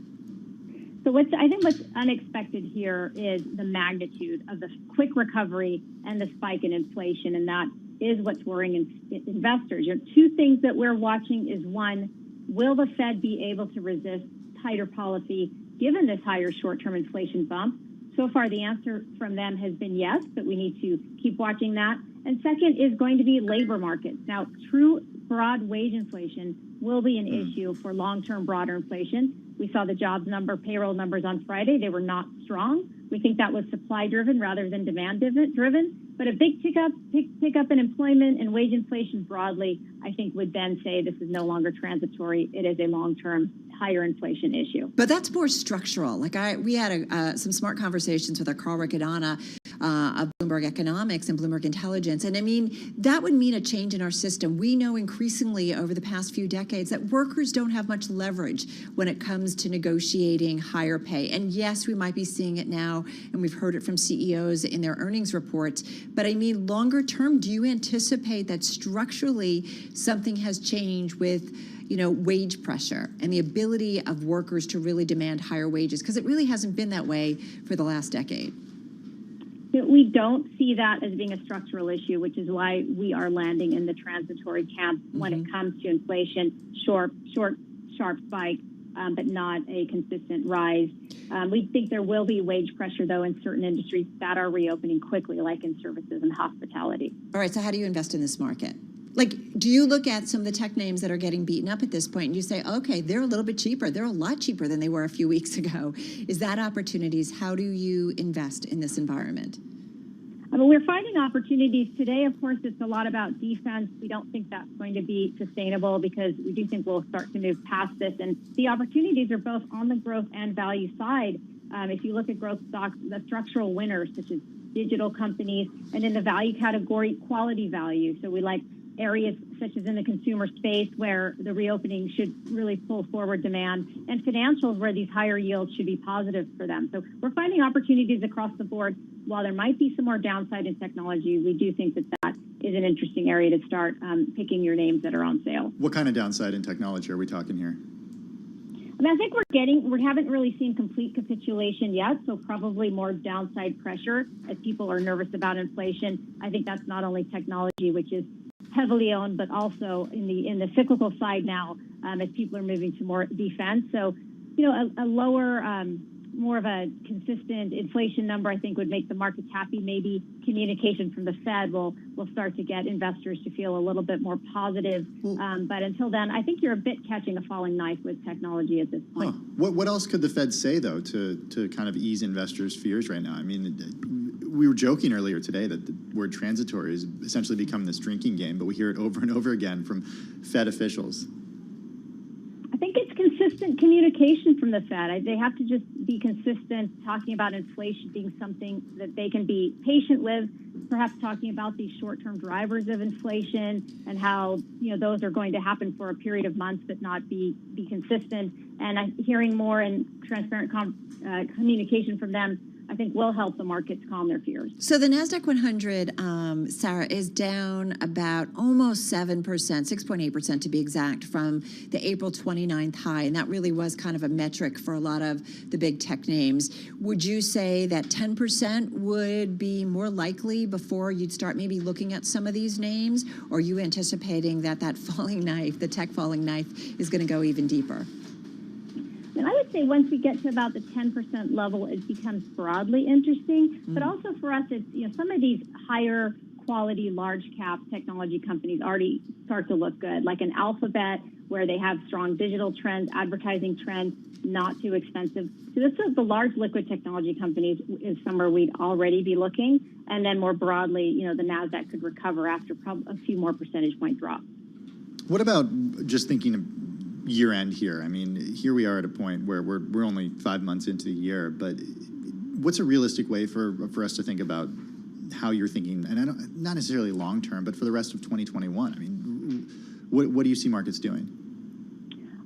So I think what's unexpected here is the magnitude of the quick recovery and the spike in inflation, and that is what's worrying investors. You know, two things that we're watching is, one, will the Fed be able to resist tighter policy given this higher short-term inflation bump? So far, the answer from them has been yes, but we need to keep watching that. And second is going to be labor markets. Now, true broad wage inflation will be an issue for long-term broader inflation. We saw the jobs number, payroll numbers on Friday. They were not strong. We think that was supply-driven rather than demand-driven. But a big pickup in employment and wage inflation broadly, I think, would then say this is no longer transitory. It is a long-term higher inflation issue. But that's more structural. Like we had some smart conversations with our Carl Riccadonna of Bloomberg Economics and Bloomberg Intelligence. And I mean, that would mean a change in our system. We know increasingly over the past few decades that workers don't have much leverage when it comes to negotiating higher pay. And yes, we might be seeing it now, and we've heard it from CEOs in their earnings reports. But I mean, longer term, do you anticipate that structurally something has changed with, you know, wage pressure and the ability of workers to really demand higher wages? Because it really hasn't been that way for the last decade. We don't see that as being a structural issue, which is why we are landing in the transitory camp when it comes to inflation. Sharp spike, but not a consistent rise. We think there will be wage pressure, though, in certain industries that are reopening quickly, like in services and hospitality. All right, so how do you invest in this market? Like, do you look at some of the tech names that are getting beaten up at this point and you say, okay, they're a little bit cheaper. They're a lot cheaper than they were a few weeks ago. Is that opportunities? How do you invest in this environment? I mean, we're finding opportunities today. Of course, it's a lot about defense. We don't think that's going to be sustainable because we do think we'll start to move past this. And the opportunities are both on the growth and value side. If you look at growth stocks, the structural winners, such as digital companies, and in the value category, quality value. So we like areas such as in the consumer space where the reopening should really pull forward demand, and financials where these higher yields should be positive for them. So we're finding opportunities across the board. While there might be some more downside in technology, we do think that that is an interesting area to start picking your names that are on sale. What kind of downside in technology are we talking here? I mean, I think we haven't really seen complete capitulation yet, so probably more downside pressure as people are nervous about inflation. I think that's not only technology, which is heavily owned, but also in the cyclical side now, as people are moving to more defense. So, a lower, more of a consistent inflation number, I think, would make the markets happy. Maybe communication from the Fed will start to get investors to feel a little bit more positive. But until then, I think you're a bit catching a falling knife with technology at this point. What else could the Fed say, though, to kind of ease investors' fears right now? I mean, we were joking earlier today that the word transitory has essentially become this drinking game, but we hear it over and over again from Fed officials. I think it's consistent communication from the Fed. They have to just be consistent, talking about inflation being something that they can be patient with, perhaps talking about these short-term drivers of inflation and how those are going to happen for a period of months but not be consistent. And hearing more and transparent communication from them, I think, will help the markets calm their fears. So the NASDAQ 100, Sarah, is down about almost 7%, 6.8% to be exact, from the April 29th high. And that really was kind of a metric for a lot of the big tech names. Would you say that 10% would be more likely before you'd start maybe looking at some of these names? Or are you anticipating that falling knife, the tech falling knife, is going to go even deeper? And I would say once we get to about the 10% level, it becomes broadly interesting. But also for us, it's some of these higher quality, large cap technology companies already start to look good, like an Alphabet, where they have strong digital trends, advertising trends, not too expensive. So this is the large liquid technology companies is somewhere we'd already be looking. And then more broadly, the NASDAQ could recover after a few more percentage point drop. What about just thinking of year end here? I mean, here we are at a point where we're only 5 months into the year, but what's a realistic way for us to think about how you're thinking, and not necessarily long term, but for the rest of 2021? I mean, what do you see markets doing?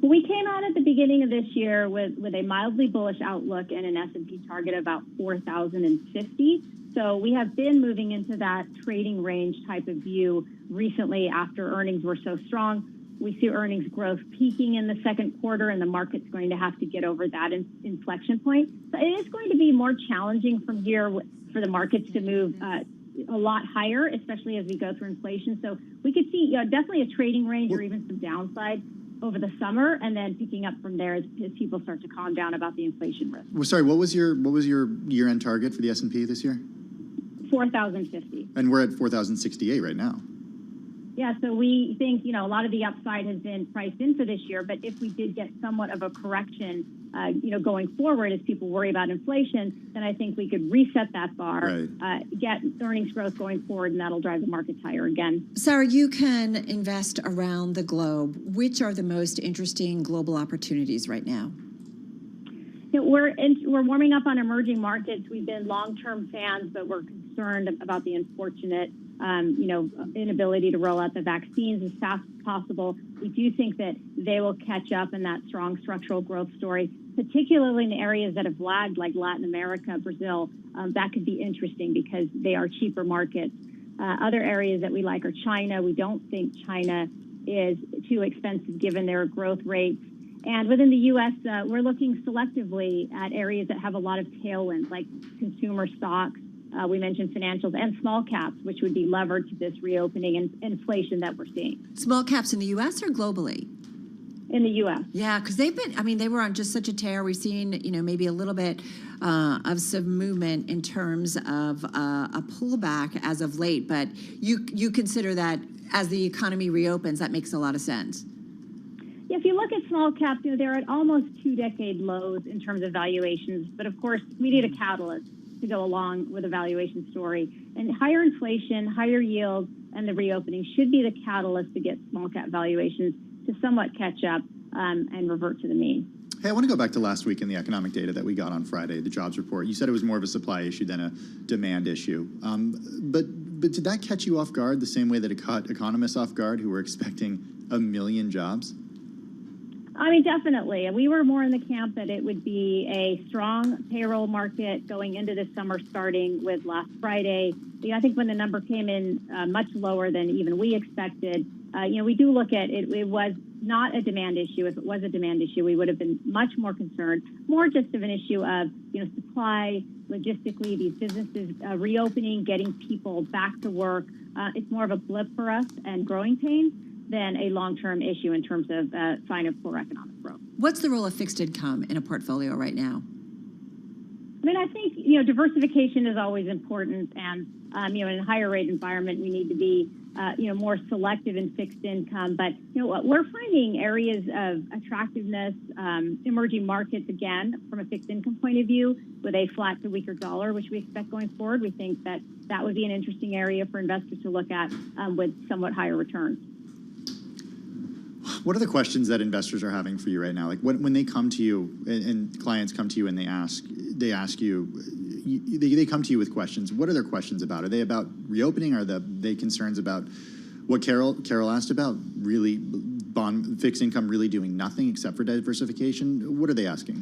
Well, we came out at the beginning of this year with a mildly bullish outlook and an S&P target of about 4,050. So we have been moving into that trading range type of view recently after earnings were so strong. We see earnings growth peaking in the second quarter, and the market's going to have to get over that inflection point. So it is going to be more challenging from here for the markets to move a lot higher, especially as we go through inflation. So we could see definitely a trading range or even some downside over the summer, and then picking up from there as people start to calm down about the inflation risk. Well, sorry, what was your year-end target for the S&P this year? 4,050. And we're at 4,068 right now. Yeah, so we think, a lot of the upside has been priced in for this year, but if we did get somewhat of a correction, going forward as people worry about inflation, then I think we could reset that bar, get earnings growth going forward, and that'll drive the markets higher again. Sarah, you can invest around the globe. Which are the most interesting global opportunities right now? We're warming up on emerging markets. We've been long-term fans, but we're concerned about the unfortunate, inability to roll out the vaccines as fast as possible. We do think that they will catch up in that strong structural growth story, particularly in the areas that have lagged, like Latin America, Brazil. That could be interesting because they are cheaper markets. Other areas that we like are China. We don't think China is too expensive given their growth rates. And within the U.S., we're looking selectively at areas that have a lot of tailwinds, like consumer stocks. We mentioned financials and small caps, which would be levered to this reopening and inflation that we're seeing. Small caps in the U.S. or globally? In the U.S. Yeah, because they were on just such a tear. We've seen, maybe a little bit of some movement in terms of a pullback as of late. But you consider that as the economy reopens, that makes a lot of sense. Yeah, if you look at small caps, they're at almost 2-decade lows in terms of valuations. But of course, we need a catalyst to go along with a valuation story. And higher inflation, higher yields, and the reopening should be the catalyst to get small cap valuations to somewhat catch up and revert to the mean. Hey, I want to go back to last week and the economic data that we got on Friday, the jobs report. You said it was more of a supply issue than a demand issue. But did that catch you off guard the same way that it caught economists off guard who were expecting 1 million jobs? I mean, definitely. We were more in the camp that it would be a strong payroll market going into the summer, starting with last Friday. I think when the number came in much lower than even we expected, we do look at it. It was not a demand issue. If it was a demand issue, we would have been much more concerned, more just of an issue of, supply, logistically, these businesses reopening, getting people back to work. It's more of a blip for us and growing pains than a long-term issue in terms of sign of poor economic growth. What's the role of fixed income in a portfolio right now? I mean, I think, diversification is always important. And, in a higher rate environment, we need to be, more selective in fixed income. But, we're finding areas of attractiveness, emerging markets, again, from a fixed income point of view, with a flat to weaker dollar, which we expect going forward. We think that that would be an interesting area for investors to look at with somewhat higher returns. What are the questions that investors are having for you right now? Like when they come to you and clients come to you and they ask you, they come to you with questions. What are their questions about? Are they about reopening? Are they concerns about what Carol asked about, really fixed income really doing nothing except for diversification? What are they asking?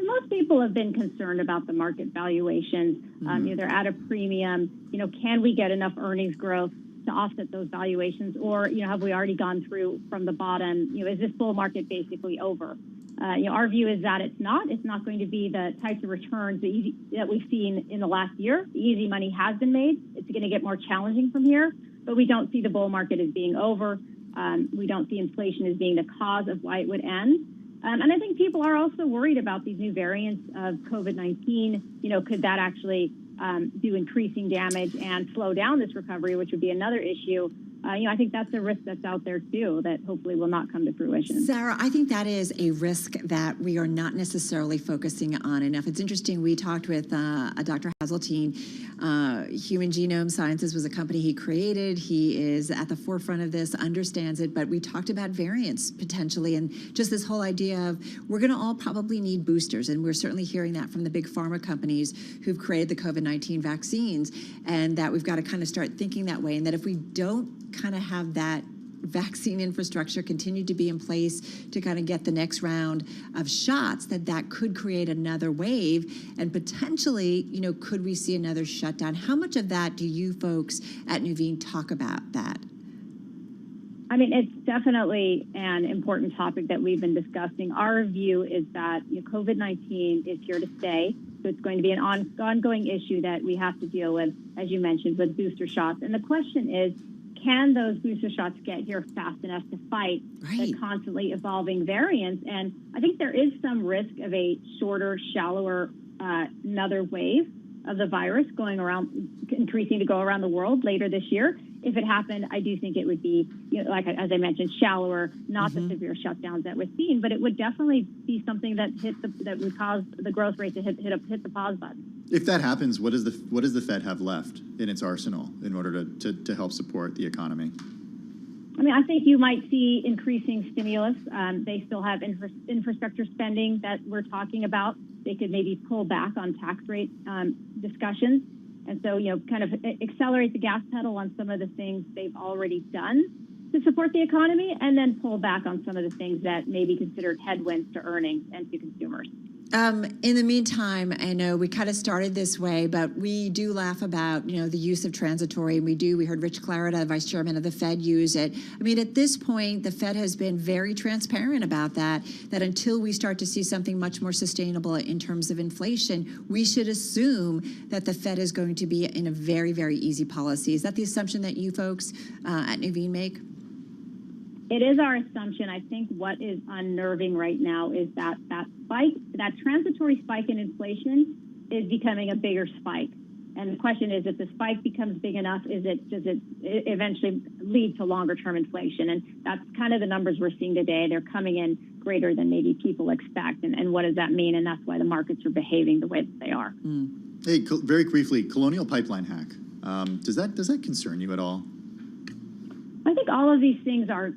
Most people have been concerned about the market valuations. They're at a premium. Can we get enough earnings growth to offset those valuations, or have we already gone through from the bottom? Is this bull market basically over? Our view is that it's not. It's not going to be the types of returns that we've seen in the last year. The easy money has been made. It's going to get more challenging from here, but we don't see the bull market as being over. We don't see inflation as being the cause of why it would end. And I think people are also worried about these new variants of COVID-19. Could that actually do increasing damage and slow down this recovery, which would be another issue. I think that's a risk that's out there too that hopefully will not come to fruition. Sarah, I think that is a risk that we are not necessarily focusing on enough. It's interesting. We talked with Dr. Hazeltine. Human Genome Sciences was a company he created. He is at the forefront of this, understands it, but we talked about variants potentially and just this whole idea of we're going to all probably need boosters, and we're certainly hearing that from the big pharma companies who've created the COVID-19 vaccines, and that we've got to kind of start thinking that way, and that if we don't kind of have that vaccine infrastructure continue to be in place to kind of get the next round of shots, that could create another wave, and potentially, could we see another shutdown? How much of that do you folks at Nuveen talk about that? I mean, it's definitely an important topic that we've been discussing. Our view is that COVID-19 is here to stay. So it's going to be an ongoing issue that we have to deal with, as you mentioned, with booster shots. And the question is, can those booster shots get here fast enough to fight the constantly evolving variants? And I think there is some risk of a shorter, shallower, another wave of the virus increasing to go around the world later this year. If it happened, I do think it would be, as I mentioned, shallower, not the severe shutdowns that we're seeing, but it would definitely be something that would cause the growth rate to hit the pause button. If that happens, what does the Fed have left in its arsenal in order to help support the economy? I mean, I think you might see increasing stimulus. They still have infrastructure spending that we're talking about. They could maybe pull back on tax rate discussions. And so, kind of accelerate the gas pedal on some of the things they've already done to support the economy, and then pull back on some of the things that may be considered headwinds to earnings and to consumers. In the meantime, I know we kind of started this way, but we do laugh about, the use of transitory, and we heard Rich Clarida, Vice Chairman of the Fed, use it. I mean, at this point, the Fed has been very transparent about that until we start to see something much more sustainable in terms of inflation, we should assume that the Fed is going to be in a very, very easy policy. Is that the assumption that you folks at Nuveen make? It is our assumption. I think what is unnerving right now is that spike, that transitory spike in inflation is becoming a bigger spike. And the question is, if the spike becomes big enough, does it eventually lead to longer term inflation? And that's kind of the numbers we're seeing today. They're coming in greater than maybe people expect. And what does that mean? And that's why the markets are behaving the way that they are. Hey, very briefly, Colonial Pipeline hack. Does that concern you at all? I think all of these things are,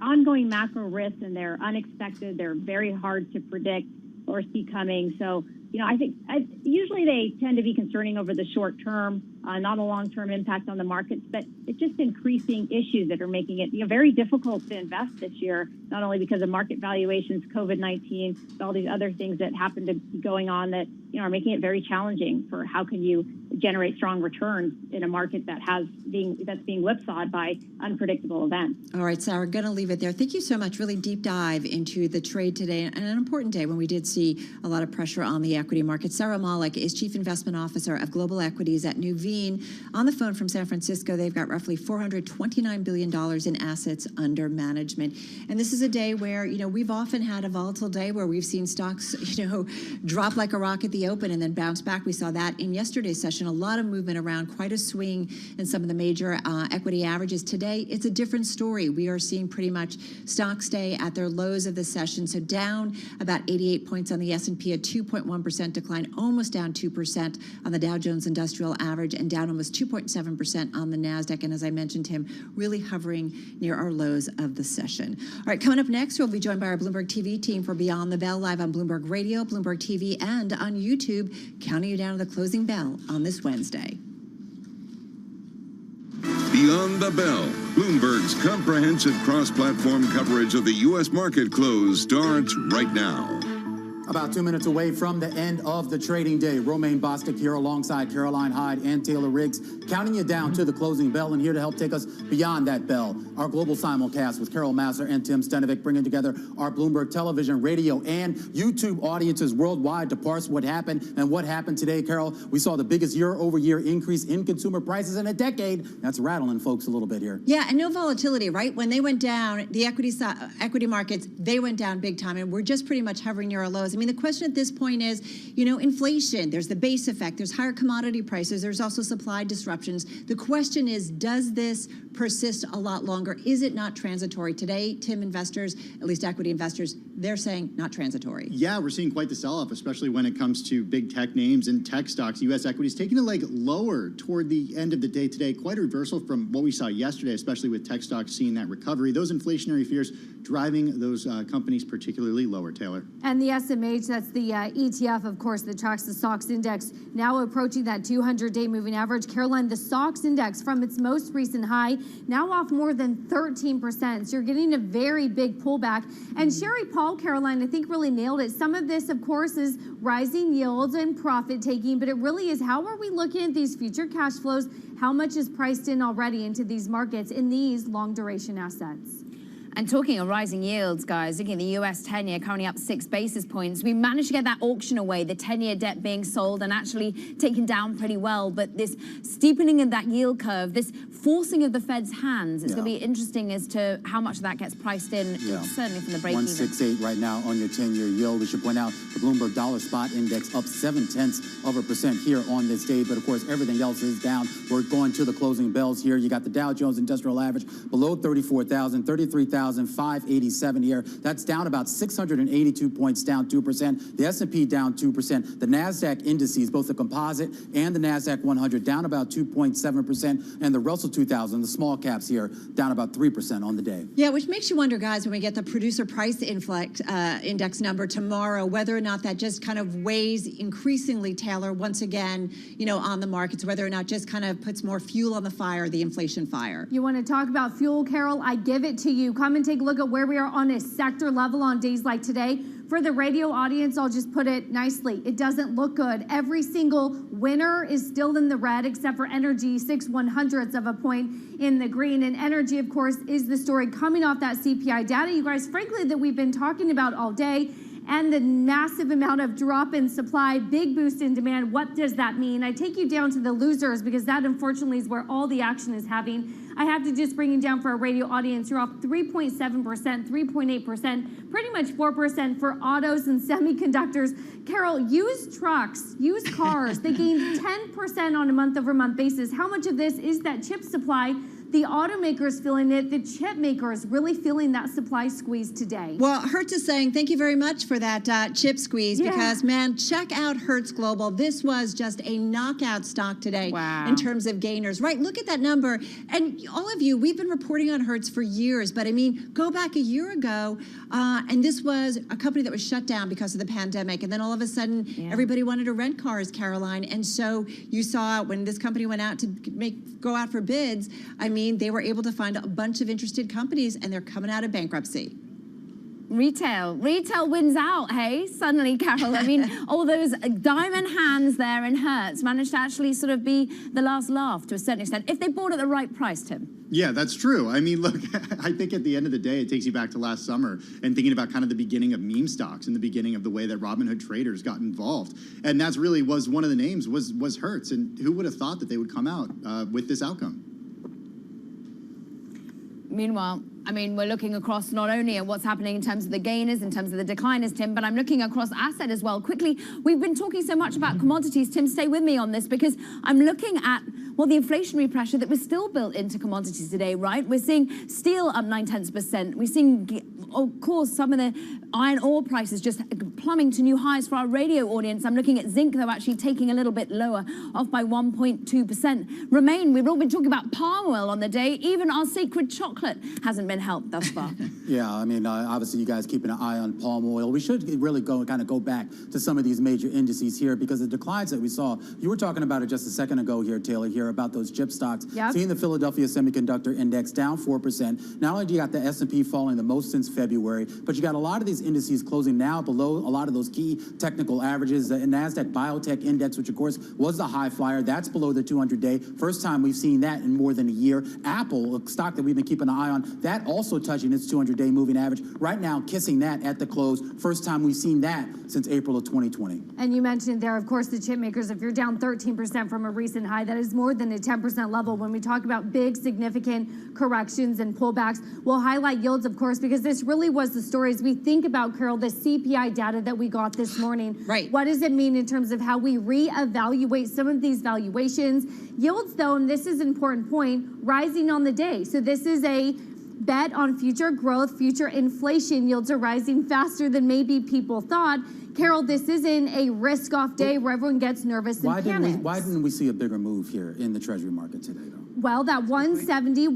ongoing macro risks, and they're unexpected. They're very hard to predict or see coming. So, I think usually they tend to be concerning over the short term, not a long-term impact on the markets, but it's just increasing issues that are making it very difficult to invest this year, not only because of market valuations, COVID-19, but all these other things that happen to be going on that are making it very challenging for how can you generate strong returns in a market that's being whipsawed by unpredictable events. All right, Sarah, going to leave it there. Thank you so much. Really deep dive into the trade today, and an important day when we did see a lot of pressure on the equity market. Sarah Malik is Chief Investment Officer of Global Equities at Nuveen. On the phone from San Francisco, they've got roughly $429 billion in assets under management. And this is a day where, we've often had a volatile day where we've seen stocks, drop like a rock at the open and then bounce back. We saw that in yesterday's session, a lot of movement around, quite a swing in some of the major equity averages. Today, it's a different story. We are seeing pretty much stocks stay at their lows of the session. So down about 88 points on the S&P, a 2.1% decline, almost down 2% on the Dow Jones Industrial Average, and down almost 2.7% on the NASDAQ. And as I mentioned, Tim, really hovering near our lows of the session. All right, coming up next, we'll be joined by our Bloomberg TV team for Beyond the Bell, live on Bloomberg Radio, Bloomberg TV, and on YouTube, counting you down to the closing bell on this Wednesday. Beyond the Bell, Bloomberg's comprehensive cross-platform coverage of the U.S. market close starts right now. About 2 minutes away from the end of the trading day. Romaine Bostic here alongside Caroline Hyde and Taylor Riggs, counting you down to the closing bell, and here to help take us beyond that bell, our global simulcast with Carol Masser and Tim Stenovic, bringing together our Bloomberg television, radio, and YouTube audiences worldwide to parse what happened and what happened today. Carol, we saw the biggest year-over-year increase in consumer prices in a decade. That's rattling folks a little bit here. Yeah, and no volatility, right? When they went down, the equity markets, they went down big time, and we're just pretty much hovering near our lows. I mean, the question at this point is, inflation, there's the base effect, there's higher commodity prices, there's also supply disruptions. The question is, does this persist a lot longer? Is it not transitory? Today, Tim, investors, at least equity investors, they're saying not transitory. Yeah, we're seeing quite the sell-off, especially when it comes to big tech names and tech stocks. U.S. equities taking a leg lower toward the end of the day today. Quite a reversal from what we saw yesterday, especially with tech stocks seeing that recovery. Those inflationary fears driving those companies particularly lower, Taylor. And the SMH, that's the ETF, of course, that tracks the SOX index, now approaching that 200-day moving average. Caroline, the SOX index from its most recent high, now off more than 13%. So you're getting a very big pullback. And Sherry Paul, Caroline, I think really nailed it. Some of this, of course, is rising yields and profit taking, but it really is, how are we looking at these future cash flows? How much is priced in already into these markets in these long duration assets? And talking of rising yields, guys, looking at the US 10-year currently up 6 basis points. We managed to get that auction away, the 10-year debt being sold and actually taken down pretty well. But this steepening of that yield curve, this forcing of the Fed's hands, it's going to be interesting as to how much of that gets priced in, certainly from the break even. 168 right now on your 10-year yield. We should point out the Bloomberg Dollar Spot Index up 0.7% here on this day. But, of course, everything else is down. We're going to the closing bells here. You got the Dow Jones Industrial Average below 34,000, 33,587 here. That's down about 682 points, down 2%. The S&P down 2%. The NASDAQ indices, both the composite and the NASDAQ 100, down about 2.7%. And the Russell 2000, the small caps here, down about 3% on the day. Yeah, which makes you wonder, guys, when we get the producer price index number tomorrow, whether or not that just kind of weighs increasingly, Taylor, once again, on the markets, whether or not just kind of puts more fuel on the fire, the inflation fire. You want to talk about fuel, Carol? I give it to you. Come and take a look at where we are on a sector level on days like today. For the radio audience, I'll just put it nicely. It doesn't look good. Every single winner is still in the red, except for energy, 0.06 of a point in the green. And energy, of course, is the story coming off that CPI data, you guys, frankly, that we've been talking about all day. And the massive amount of drop in supply, big boost in demand. What does that mean? I take you down to the losers because that, unfortunately, is where all the action is happening. I have to just bring you down for our radio audience. You're off 3.7%, 3.8%, pretty much 4% for autos and semiconductors. Carol, used trucks, used cars, they gained 10% on a month-over-month basis. How much of this is that chip supply The automakers feeling it. The chip makers really feeling that supply squeeze today. Well, Hertz is saying thank you very much for that chip squeeze because, man, check out Hertz Global. This was just a knockout stock today in terms of gainers. Right, look at that number. And all of you, we've been reporting on Hertz for years, but I mean, go back a year ago, and this was a company that was shut down because of the pandemic. And then all of a sudden, everybody wanted to rent cars, Caroline. And so you saw when this company went out to go out for bids, I mean, they were able to find a bunch of interested companies, and they're coming out of bankruptcy. Retail wins out, hey, suddenly, Carol. I mean, all those diamond hands there in Hertz managed to actually sort of be the last laugh to a certain extent, if they bought at the right price, Tim. Yeah, that's true. I mean, look, I think at the end of the day, it takes you back to last summer and thinking about kind of the beginning of meme stocks and the beginning of the way that Robinhood traders got involved. And that's really was one of the names was Hertz. And who would have thought that they would come out with this outcome? Meanwhile, I mean, we're looking across not only at what's happening in terms of the gainers, in terms of the decliners, Tim, but I'm looking across asset as well. Quickly, we've been talking so much about commodities. Tim, stay with me on this because I'm looking at, well, the inflationary pressure that was still built into commodities today, right? We're seeing steel up 0.9%. We're seeing, of course, some of the iron ore prices just plumbing to new highs for our radio audience. I'm looking at zinc, though, actually taking a little bit lower, off by 1.2%. Remain, we've all been talking about palm oil on the day. Even our sacred chocolate hasn't been helped thus far. Yeah, I mean, obviously you guys keeping an eye on palm oil. We should really go back to some of these major indices here because the declines that we saw, you were talking about it just a second ago here, Taylor, here about those chip stocks. Yep. Seeing the Philadelphia Semiconductor Index down 4%. Not only do you got the S&P falling the most since February, but you got a lot of these indices closing now below a lot of those key technical averages. The NASDAQ Biotech Index, which of course was the high flyer, that's below the 200-day. First time we've seen that in more than a year. Apple, a stock that we've been keeping an eye on, that also touching its 200-day moving average. Right now, kissing that at the close. First time we've seen that since April of 2020. And you mentioned there, of course, the chip makers. If you're down 13% from a recent high, that is more than a 10% level. When we talk about big, significant corrections and pullbacks, we'll highlight yields, of course, because this really was the story as we think about, Carol, the CPI data that we got this morning. Right. What does it mean in terms of how we reevaluate some of these valuations? Yields, though, and this is an important point, rising on the day. So this is a bet on future growth, future inflation. Yields are rising faster than maybe people thought. Carol, this isn't a risk-off day where everyone gets nervous and panics. Why didn't we see a bigger move here in the Treasury market today, though? Well, that 170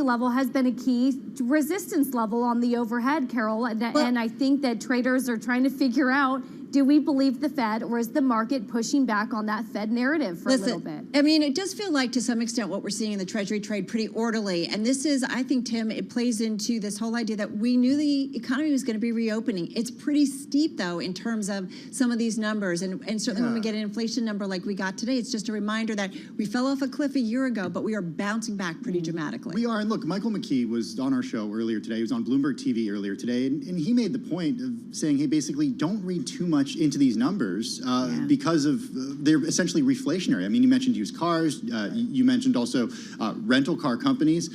level has been a key resistance level on the overhead, Carol. And I think that traders are trying to figure out, do we believe the Fed, or is the market pushing back on that Fed narrative for a little bit? I mean, it does feel like to some extent what we're seeing in the Treasury trade pretty orderly. And this is, I think, Tim, it plays into this whole idea that we knew the economy was going to be reopening. It's pretty steep, though, in terms of some of these numbers. And certainly when we get an inflation number like we got today, it's just a reminder that we fell off a cliff a year ago, but we are bouncing back pretty dramatically. We are. And look, Michael McKee was on our show earlier today. He was on Bloomberg TV earlier today. And he made the point of saying, hey, basically, don't read too much into these numbers because of they're essentially reflationary. I mean, you mentioned used cars. You mentioned also rental car companies.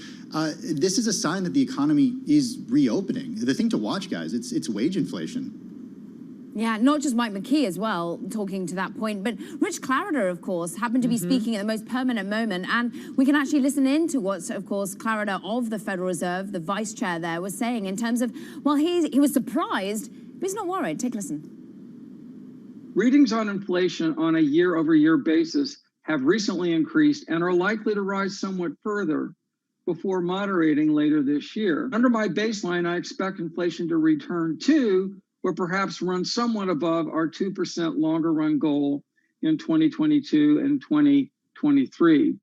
This is a sign that the economy is reopening. The thing to watch, guys, it's wage inflation. Yeah, not just Mike McKee as well, talking to that point, but Rich Clarida, of course, happened to be speaking at the most permanent moment. And we can actually listen in to what, of course, Clarida of the Federal Reserve, the vice chair there, was saying in terms of, well, he was surprised, but he's not worried. Take a listen. Readings on inflation on a year-over-year basis have recently increased and are likely to rise somewhat further before moderating later this year. Under my baseline, I expect inflation to return to or perhaps run somewhat above our 2% longer run goal in 2022 and 2023.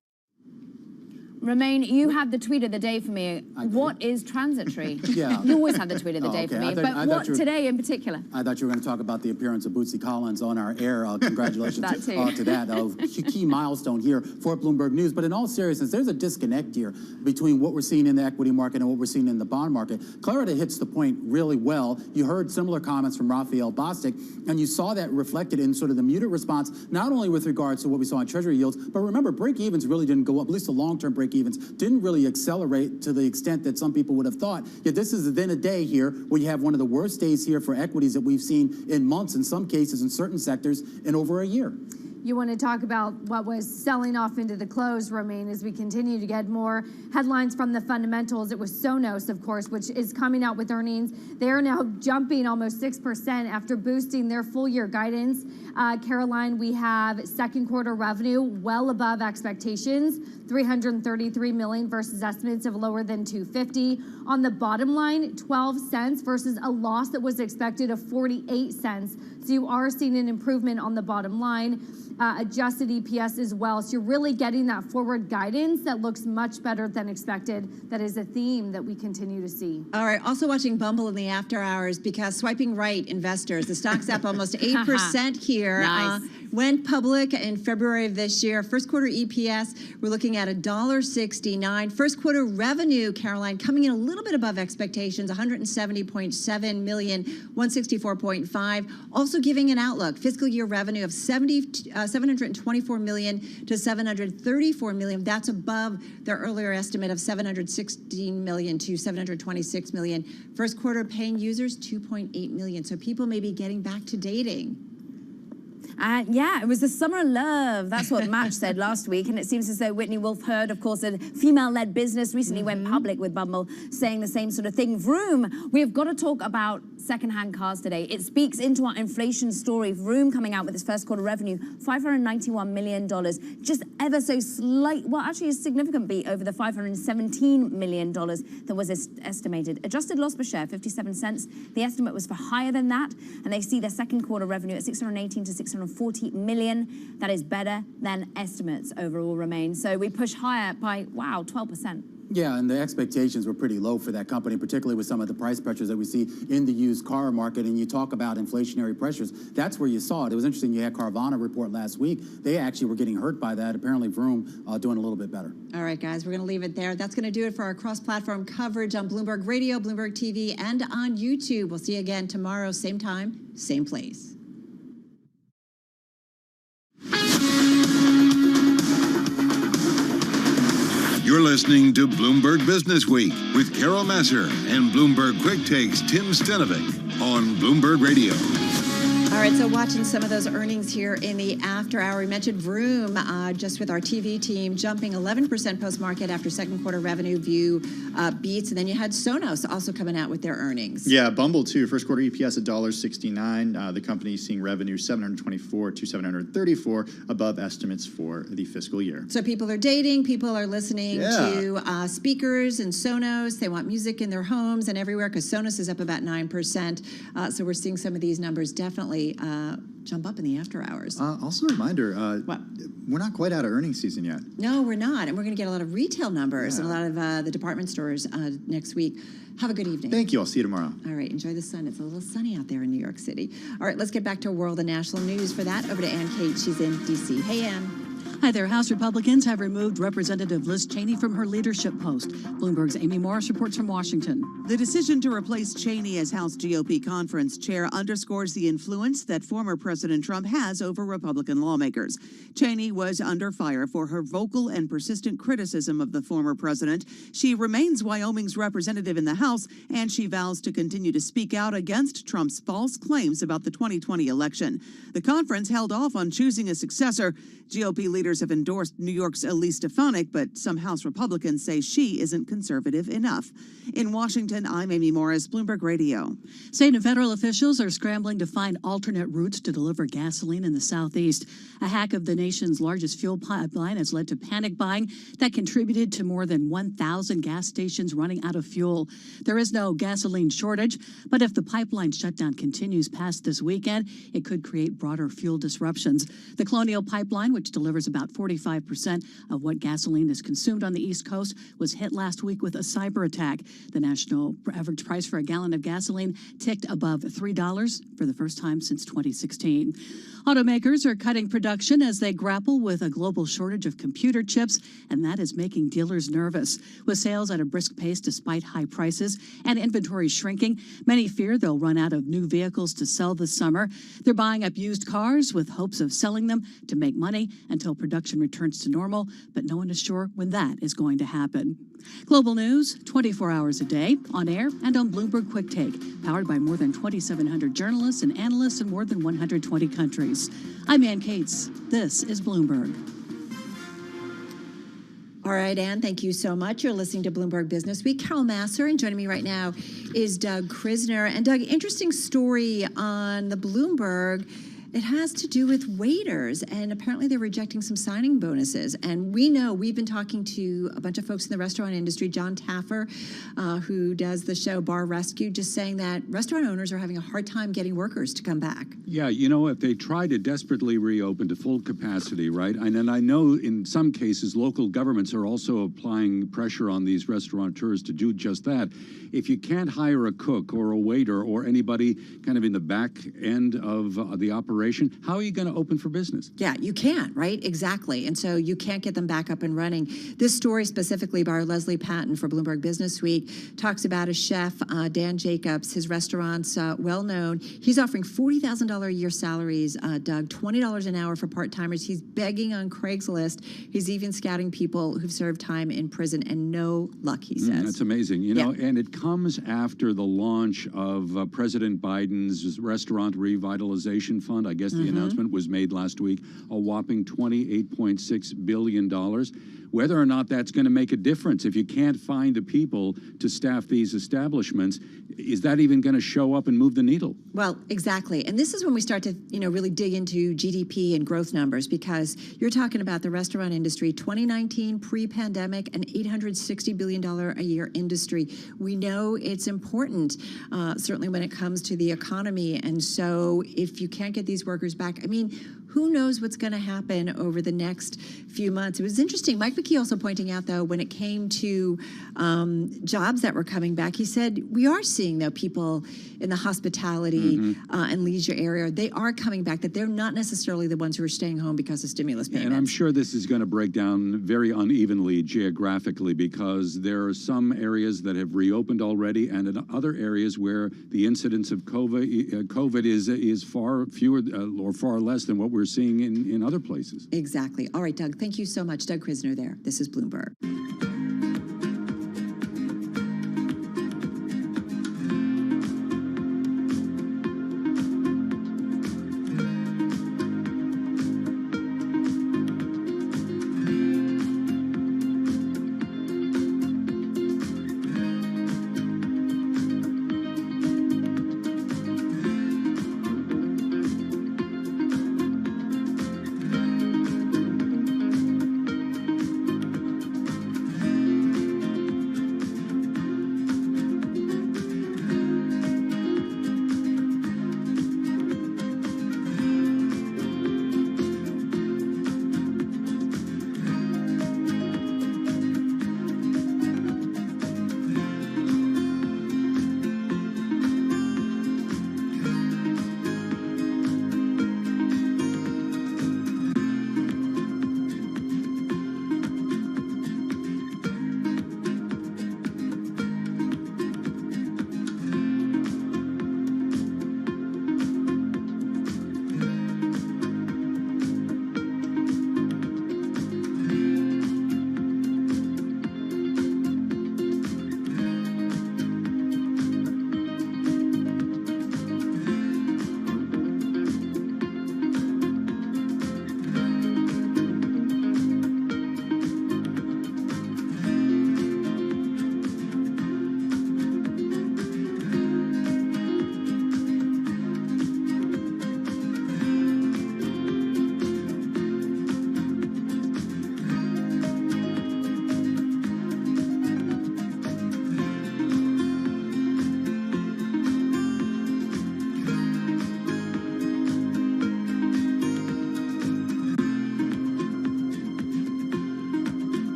Romain, you have the tweet of the day for me. What is transitory? Yeah. You always have the tweet of the day for me, but what today in particular? I thought you were going to talk about the appearance of Bootsy Collins on our air. Congratulations to that. Key milestone here for Bloomberg News. But in all seriousness, there's a disconnect here between what we're seeing in the equity market and what we're seeing in the bond market. Clarida hits the point really well. You heard similar comments from Raphael Bostic, and you saw that reflected in sort of the muted response, not only with regards to what we saw in Treasury yields, but remember, break-evens really didn't go up, at least the long-term break-evens didn't really accelerate to the extent that some people would have thought. Yet this is then a day here where you have one of the worst days here for equities that we've seen in months, in some cases, in certain sectors, in over a year. You want to talk about what was selling off into the close, Romaine, as we continue to get more headlines from the fundamentals. It was Sonos, of course, which is coming out with earnings. They are now jumping almost 6% after boosting their full year guidance. Caroline, we have second quarter revenue well above expectations, $333 million versus estimates of lower than $250. On the bottom line, 12 cents versus a loss that was expected of 48 cents. So you are seeing an improvement on the bottom line. Adjusted EPS as well. So you're really getting that forward guidance that looks much better than expected. That is a theme that we continue to see. All right. Also watching Bumble in the after hours because swiping right investors. The stock's up almost 8% here. Nice. Went public in February of this year. First quarter EPS, we're looking at $1.69. First quarter revenue, Caroline, coming in a little bit above expectations, $170.7 million, $164.5. Also giving an outlook, fiscal year revenue of $724 million to $734 million. That's above their earlier estimate of $716 million to $726 million. First quarter paying users, 2.8 million. So people may be getting back to dating. Yeah, it was the summer of love. That's what Match said last week. And it seems as though Whitney Wolf Heard, of course, a female-led business, recently went public with Bumble, saying the same sort of thing. Vroom, we have got to talk about second-hand cars today. It speaks into our inflation story. Vroom coming out with its first quarter revenue, $591 million. Just ever so slight, well, actually a significant beat over the $517 million that was estimated. Adjusted loss per share, 57 cents. The estimate was for higher than that. And they see their second quarter revenue at 618 to 640 million. That is better than estimates overall remain. So we push higher by, wow, 12%. Yeah, and the expectations were pretty low for that company, particularly with some of the price pressures that we see in the used car market. And you talk about inflationary pressures. That's where you saw it. It was interesting. You had Carvana report last week. They actually were getting hurt by that. Apparently, Vroom doing a little bit better. All right, guys, we're going to leave it there. That's going to do it for our cross-platform coverage on Bloomberg Radio, Bloomberg TV, and on YouTube. We'll see you again tomorrow, same time, same place. You're listening to Bloomberg Business Week with Carol Masser and Bloomberg Quick Takes Tim Stenovic on Bloomberg Radio. All right, so watching some of those earnings here in the after hour. We mentioned Vroom just with our TV team jumping 11% post-market after second quarter revenue view beats. And then you had Sonos also coming out with their earnings. Yeah, Bumble too. First quarter EPS $1.69. The company seeing revenue 724 to 734 above estimates for the fiscal year. So people are dating, people are listening to speakers and Sonos. They want music in their homes and everywhere because Sonos is up about 9%. So we're seeing some of these numbers definitely jump up in the after hours. Also a reminder, we're not quite out of earnings season yet. No, we're not. And we're going to get a lot of retail numbers and a lot of the department stores next week. Have a good evening. Thank you. I'll see you tomorrow. All right. Enjoy the sun. It's a little sunny out there in New York City. All right. Let's get back to world and national news. For that, over to Ann Kate. She's in D.C. Hey, Ann. Hi there. House Republicans have removed Representative Liz Cheney from her leadership post. Bloomberg's Amy Morris reports from Washington. The decision to replace Cheney as House GOP conference chair underscores the influence that former President Trump has over Republican lawmakers. Cheney was under fire for her vocal and persistent criticism of the former president. She remains Wyoming's representative in the House, and she vows to continue to speak out against Trump's false claims about the 2020 election. The conference held off on choosing a successor. GOP leaders have endorsed New York's Elise Stefanik, but some House Republicans say she isn't conservative enough. In Washington, I'm Amy Morris, Bloomberg Radio. State and federal officials are scrambling to find alternate routes to deliver gasoline in the Southeast. A hack of the nation's largest fuel pipeline has led to panic buying that contributed to more than 1,000 gas stations running out of fuel. There is no gasoline shortage, but if the pipeline shutdown continues past this weekend, it could create broader fuel disruptions. The Colonial Pipeline, which delivers about 45% of what gasoline is consumed on the East Coast, was hit last week with a cyber attack. The national average price for a gallon of gasoline ticked above $3 for the first time since 2016. Automakers are cutting production as they grapple with a global shortage of computer chips, and that is making dealers nervous. With sales at a brisk pace despite high prices and inventory shrinking, many fear they'll run out of new vehicles to sell this summer. They're buying up used cars with hopes of selling them to make money until production production returns to normal, but no one is sure when that is going to happen. Global news, 24 hours a day, on air and on Bloomberg Quick Take, powered by more than 2,700 journalists and analysts in more than 120 countries. I'm Ann Cates. This is Bloomberg. All right, Ann, thank you so much. You're listening to Bloomberg Business Week. Carol Masser, and joining me right now is Doug Krisner. And Doug, interesting story on the Bloomberg. It has to do with waiters, and apparently they're rejecting some signing bonuses. And we know, we've been talking to a bunch of folks in the restaurant industry, John Taffer, who does the show Bar Rescue, just saying that restaurant owners are having a hard time getting workers to come back. Yeah, you know, if they try to desperately reopen to full capacity, right? And then I know in some cases local governments are also applying pressure on these restaurateurs to do just that. If you can't hire a cook or a waiter or anybody kind of in the back end of the operation, how are you going to open for business? Yeah, you can't, right? Exactly. And so you can't get them back up and running. This story specifically by Leslie Patton for Bloomberg Business Week talks about a chef, Dan Jacobs. His restaurant's well known. He's offering $40,000 a year salaries, Doug, $20 an hour for part-timers. He's begging on Craigslist. He's even scouting people who've served time in prison, and no luck, he says. That's amazing. You know, and it comes after the launch of President Biden's restaurant revitalization fund. I guess the announcement was made last week, a whopping $28.6 billion. Whether or not that's going to make a difference, if you can't find the people to staff these establishments, is that even going to show up and move the needle? Well, exactly. And this is when we start to, really dig into GDP and growth numbers, because you're talking about the restaurant industry, 2019 pre-pandemic, an $860 billion a year industry. We know it's important, certainly when it comes to the economy. And so if you can't get these workers back, who knows what's going to happen over the next few months. It was interesting. Mike McKee also pointing out, though, when it came to jobs that were coming back, he said, we are seeing, though, people in the hospitality and leisure area, they are coming back, that they're not necessarily the ones who are staying home because of stimulus payments. And I'm sure this is going to break down very unevenly geographically, because there are some areas that have reopened already, and in other areas where the incidence of COVID is far fewer or far less than what we're seeing in other places. Exactly. All right, Doug, thank you so much. Doug Krisner there. This is Bloomberg.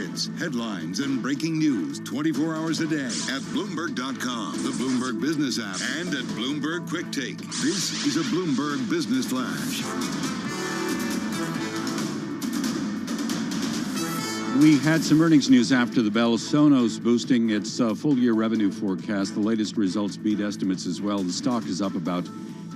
markets, headlines, and breaking news 24 hours a day at Bloomberg.com, the Bloomberg Business app, and at Bloomberg Quick Take. This is a Bloomberg Business Flash. We had some earnings news after the bell. Sonos boosting its full-year revenue forecast. The latest results beat estimates as well. The stock is up about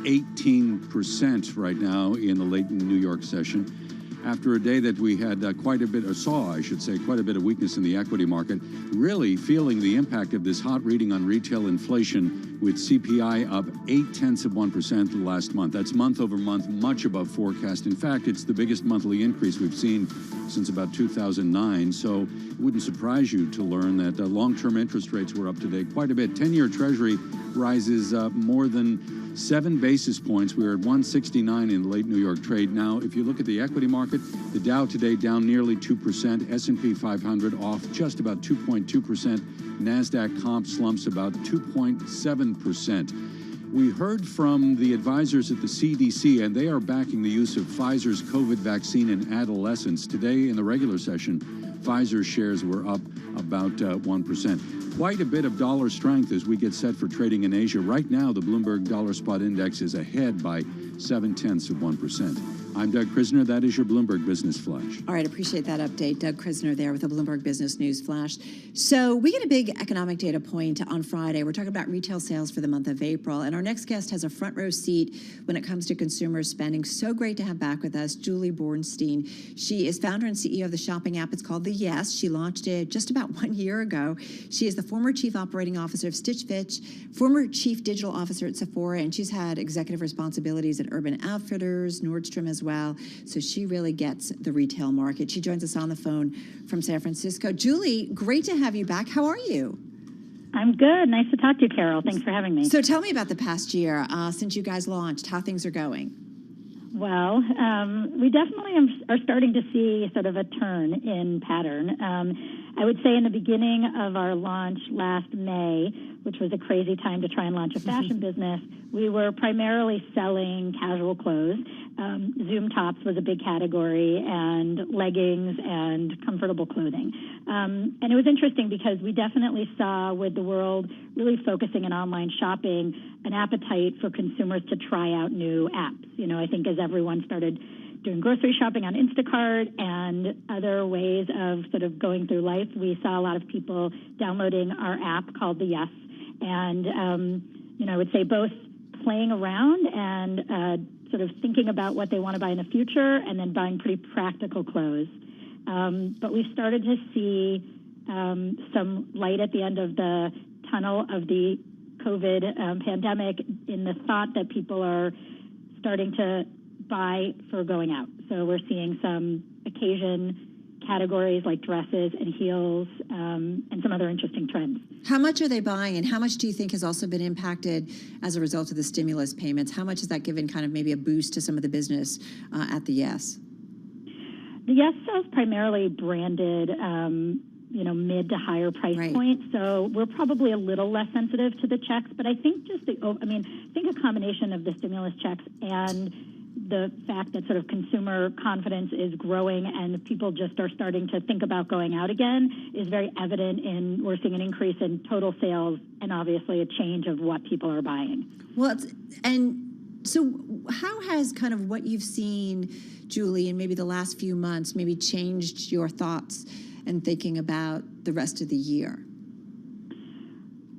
18% right now in the late New York session. After a day that we had quite a bit of weakness in the equity market, really feeling the impact of this hot reading on retail inflation with CPI up 0.8% last month. That's month over month, much above forecast. In fact, it's the biggest monthly increase we've seen since about 2009. So it wouldn't surprise you to learn that long-term interest rates were up today quite a bit. 10-year Treasury rises more than 7 basis points. We were at 169 in late New York trade. Now, if you look at the equity market, the Dow today down nearly 2%, S&P 500 off just about 2.2%, NASDAQ comp slumps about 2.7%. We heard from the advisors at the CDC, and they are backing the use of Pfizer's COVID vaccine in adolescents. Today, in the regular session, Pfizer shares were up about 1%. Quite a bit of dollar strength as we get set for trading in Asia. Right now, the Bloomberg Dollar Spot Index is ahead by 0.7%. I'm Doug Krisner. That is your Bloomberg Business Flash. All right, appreciate that update. Doug Krisner there with the Bloomberg Business News Flash. So we get a big economic data point on Friday. We're talking about retail sales for the month of April. And our next guest has a front row seat when it comes to consumer spending. So great to have back with us Julie Bornstein. She is founder and CEO of the shopping app. It's called The Yes. She launched it just about 1 year ago. She is the former chief operating officer of Stitch Fitch, former chief digital officer at Sephora, and she's had executive responsibilities at Urban Outfitters, Nordstrom as well. So she really gets the retail market. She joins us on the phone from San Francisco. Julie, great to have you back. How are you? I'm good. Nice to talk to you, Carol. Thanks for having me. So tell me about the past year since you guys launched, how things are going. Well, we definitely are starting to see sort of a turn in pattern. I would say in the beginning of our launch last May, which was a crazy time to try and launch a fashion business, we were primarily selling casual clothes. Zoom tops was a big category, and leggings and comfortable clothing. And it was interesting because we definitely saw, with the world really focusing on online shopping, an appetite for consumers to try out new apps. You know, I think as everyone started doing grocery shopping on Instacart and other ways of sort of going through life, we saw a lot of people downloading our app called The Yes. And, you know, I would say both playing around and sort of thinking about what they want to buy in the future and then buying pretty practical clothes. But we started to see some light at the end of the tunnel of the COVID pandemic in the thought that people are starting to buy for going out. So we're seeing some occasion categories like dresses and heels and some other interesting trends. How much are they buying, and how much do you think has also been impacted as a result of the stimulus payments? How much has that given kind of maybe a boost to some of the business at the Yes? The Yes sells primarily branded, you know, mid to higher price points. So we're probably a little less sensitive to the checks. But I think just I think a combination of the stimulus checks and the fact that sort of consumer confidence is growing and people just are starting to think about going out again is very evident in we're seeing an increase in total sales and obviously a change of what people are buying. Well, and so how has kind of what you've seen, Julie, in maybe the last few months maybe changed your thoughts and thinking about the rest of the year?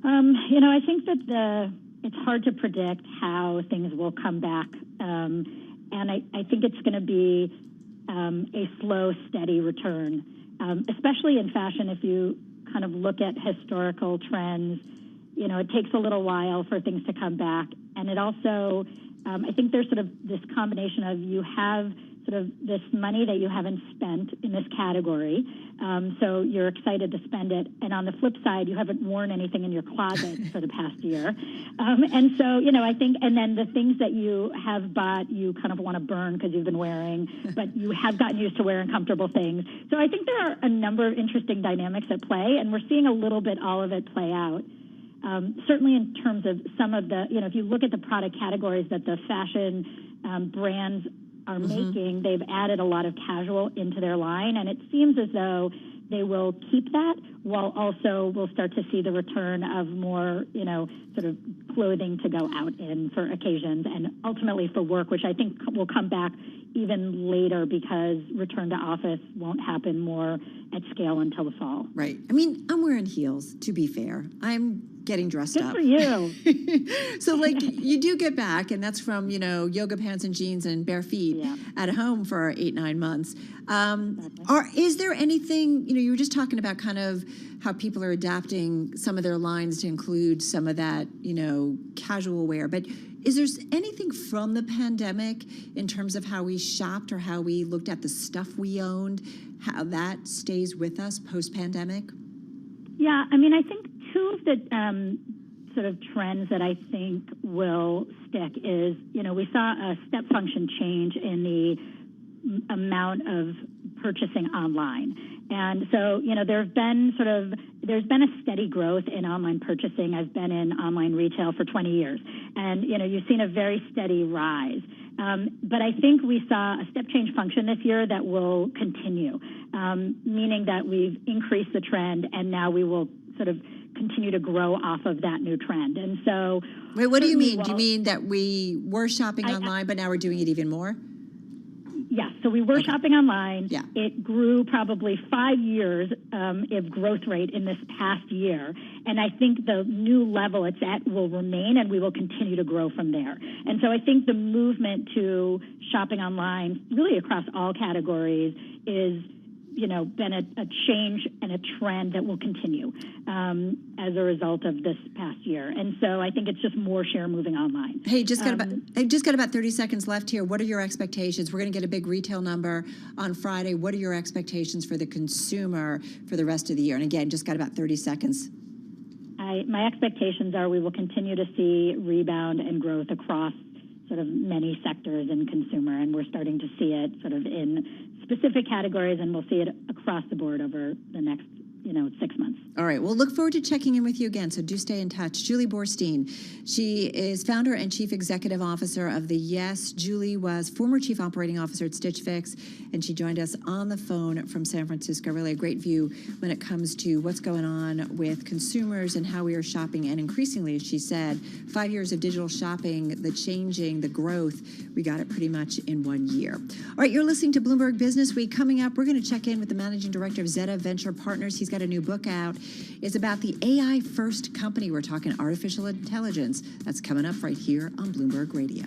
You know, I think that it's hard to predict how things will come back. And I think it's going to be a slow, steady return, especially in fashion. If you kind of look at historical trends, you know, it takes a little while for things to come back. And it also, I think there's sort of this combination of you have sort of this money that you haven't spent in this category. So you're excited to spend it. And on the flip side, you haven't worn anything in your closet for the past year. And so, you know, I think, and then the things that you have bought, you kind of want to burn because you've been wearing, but you have gotten used to wearing comfortable things. So I think there are a number of interesting dynamics at play, and we're seeing a little bit all of it play out. Certainly in terms of some of the, you know, if you look at the product categories that the fashion brands are making, they've added a lot of casual into their line, and it seems as though they will keep that, while also we'll start to see the return of more, sort of clothing to go out in for occasions and ultimately for work, which I think will come back even later because return to office won't happen more at scale until the fall. Right. I mean, I'm wearing heels, to be fair. I'm getting dressed up. Good for you. So, like, you do get back, and that's from, yoga pants and jeans and bare feet at home for 8-9 months. Is there anything, you were just talking about kind of how people are adapting some of their lines to include some of that, casual wear, but is there anything from the pandemic in terms of how we shopped or how we looked at the stuff we owned, how that stays with us post-pandemic? Yeah, I mean, I think two of the sort of trends that I think will stick is, we saw a step function change in the amount of purchasing online. And so, there's been a steady growth in online purchasing. I've been in online retail for 20 years, and, you've seen a very steady rise. But I think we saw a step change function this year that will continue, meaning that we've increased the trend, and now we will sort of continue to grow off of that new trend. And so... Wait, what do you mean? Do you mean that we were shopping online, but now we're doing it even more? Yes, so we were shopping online. Yeah. It grew probably 5 years of growth rate in this past year. And I think the new level it's at will remain, and we will continue to grow from there. And so I think the movement to shopping online, really across all categories, is been a change and a trend that will continue as a result of this past year. And so I think it's just more share moving online. Hey, just got about 30 seconds left here. What are your expectations? We're going to get a big retail number on Friday. What are your expectations for the consumer for the rest of the year? And again, just got about 30 seconds. My expectations are we will continue to see rebound and growth across sort of many sectors in consumer, and we're starting to see it sort of in specific categories, and we'll see it across the board over the next 6 months. All right. We'll look forward to checking in with you again, so do stay in touch. Julie Borstein, she is founder and chief executive officer of the Yes. Julie was former chief operating officer at Stitch Fix, and she joined us on the phone from San Francisco. Really a great view when it comes to what's going on with consumers and how we are shopping. And increasingly, as she said, 5 years of digital shopping, the changing, the growth, we got it pretty much in 1 year. All right. You're listening to Bloomberg Business Week. Coming up, we're going to check in with the managing director of Zeta Venture Partners. He's got a new book out. It's about the AI first company. We're talking artificial intelligence. That's coming up right here on Bloomberg Radio.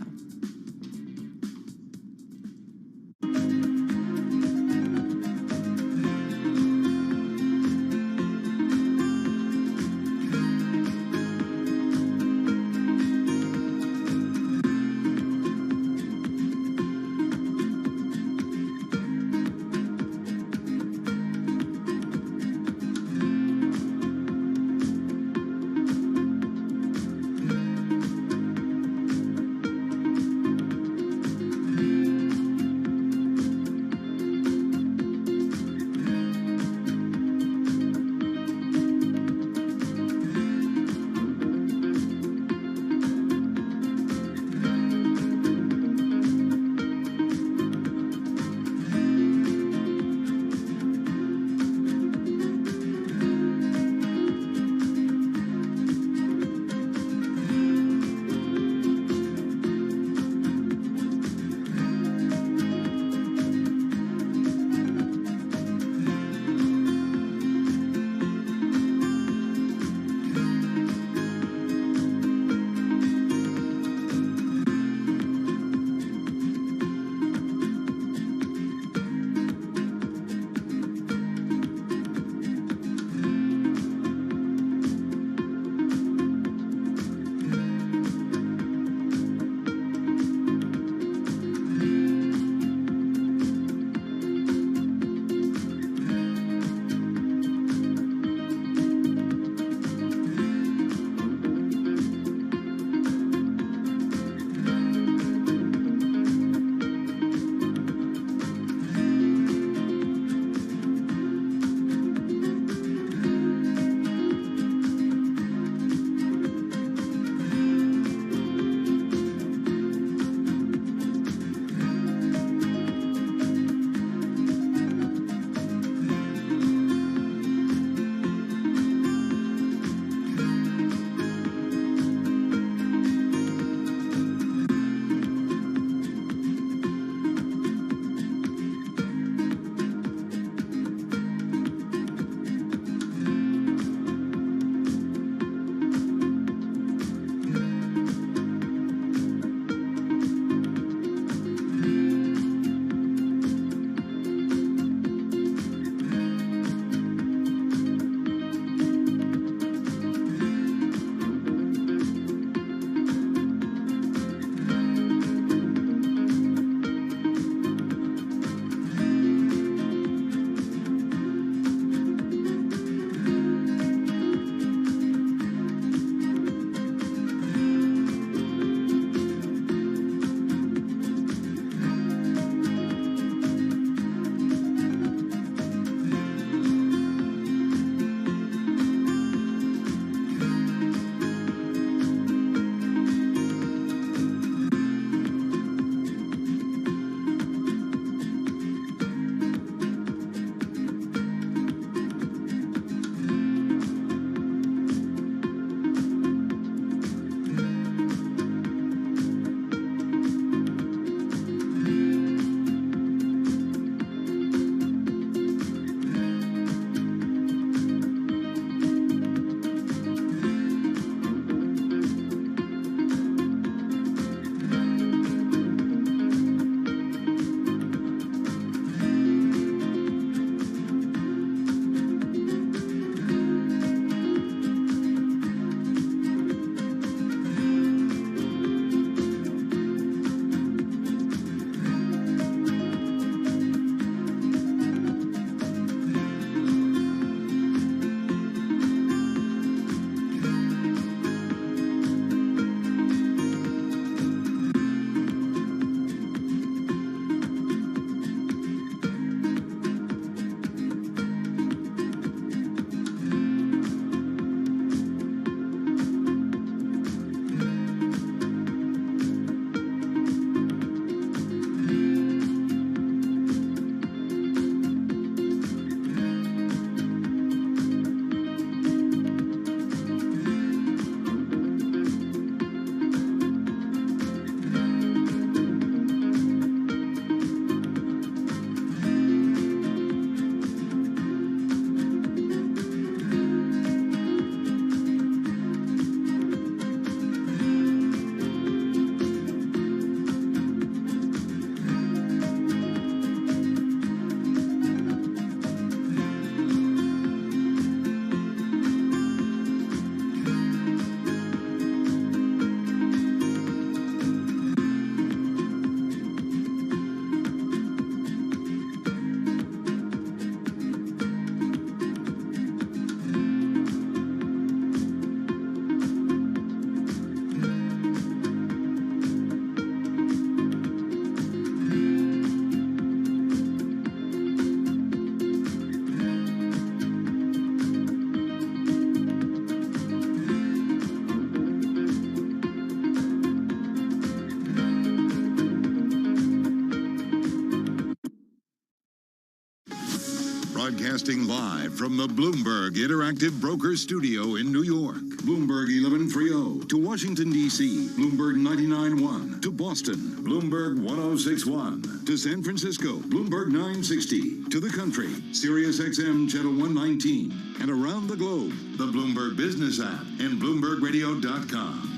Broadcasting live from the Bloomberg Interactive Broker Studio in New York. Bloomberg 1130 to Washington, D.C. Bloomberg 99.1 to Boston. Bloomberg 106.1 to San Francisco. Bloomberg 960 to the country. Sirius XM Channel 119. And around the globe, the Bloomberg Business app and BloombergRadio.com.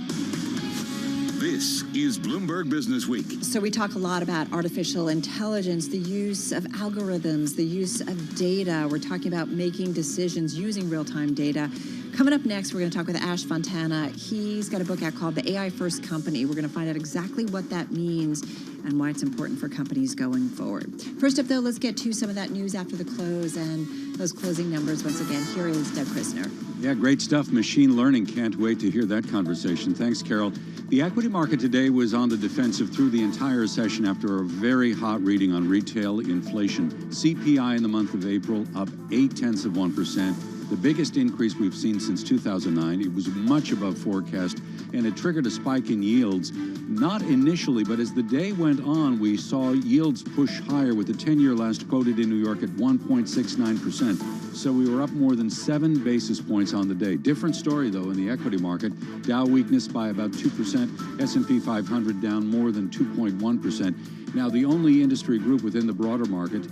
This is Bloomberg Business Week. So we talk a lot about artificial intelligence, the use of algorithms, the use of data. We're talking about making decisions using real-time data. Coming up next, we're going to talk with Ash Fontana. He's got a book out called The AI First Company. We're going to find out exactly what that means and why it's important for companies going forward. First up, though, let's get to some of that news after the close and those closing numbers. Once again, here is Doug Krisner. Yeah, great stuff. Machine learning. Can't wait to hear that conversation. Thanks, Carol. The equity market today was on the defensive through the entire session after a very hot reading on retail inflation. CPI in the month of April up 0.8%. The biggest increase we've seen since 2009. It was much above forecast, and it triggered a spike in yields. Not initially, but as the day went on, we saw yields push higher, with the 10-year last quoted in New York at 1.69%. So we were up more than 7 basis points on the day. Different story, though, in the equity market. Dow weakness by about 2%, S&P 500 down more than 2.1%. Now, the only industry group within the broader market,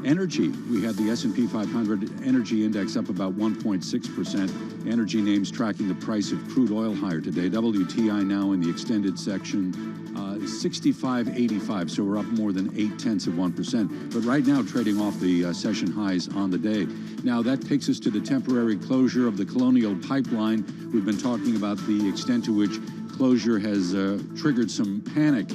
energy. We had the S&P 500 energy index up about 1.6%. Energy names tracking the price of crude oil higher today. WTI now in the extended section, 65.85, so we're up more than 0.8%. But right now trading off the session highs on the day. Now that takes us to the temporary closure of the Colonial Pipeline. We've been talking about the extent to which closure has triggered some panic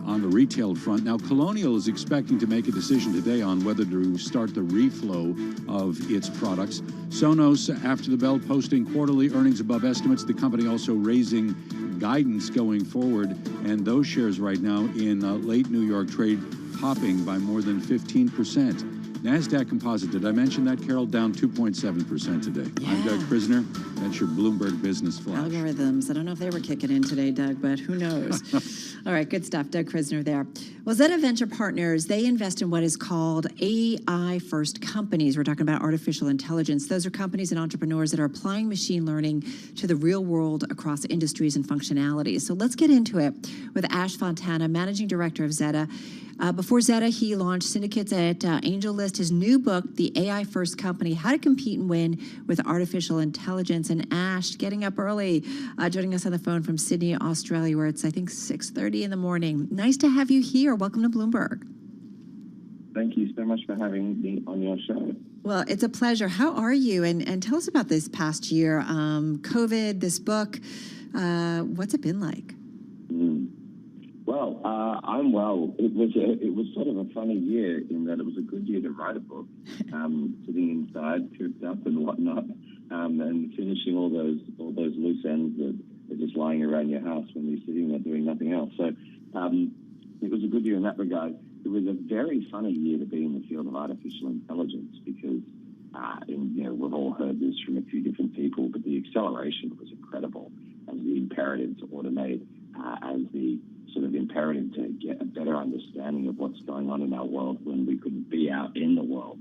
on the retail front. Now, Colonial is expecting to make a decision today on whether to start the reflow of its products. Sonos, after the bell, posting quarterly earnings above estimates. The company also raising guidance going forward, and those shares right now in late New York trade popping by more than 15%. NASDAQ Composite, did I mention that, Carol? Down 2.7% today. Yeah. I'm Doug Krisner. That's your Bloomberg Business Flash. Algorithms. I don't know if they were kicking in today, Doug, but who knows? All right, good stuff. Doug Krisner there. Well, Zeta Venture Partners, they invest in what is called AI-first companies. We're talking about artificial intelligence. Those are companies and entrepreneurs that are applying machine learning to the real world across industries and functionalities. So let's get into it with Ash Fontana, Managing Director of Zeta. Before Zeta, he launched syndicates at AngelList. His new book, The AI First Company, How to Compete and Win with Artificial Intelligence. And Ash, getting up early, joining us on the phone from Sydney, Australia, where it's, I think, 6:30 in the morning. Nice to have you here. Welcome to Bloomberg. Thank you so much for having me on your show. Well, it's a pleasure. How are you? And tell us about this past year. COVID, this book, what's it been like? Well, I'm well. It was sort of a funny year in that it was a good year to write a book, sitting inside, cooped up and whatnot, and finishing all those loose ends that are just lying around your house when you're sitting there doing nothing else. So it was a good year in that regard. It was a very funny year to be in the field of artificial intelligence because, we've all heard this from a few different people, but the acceleration was incredible as the imperative to automate, as the sort of imperative to get a better understanding of what's going on in our world when we couldn't be out in the world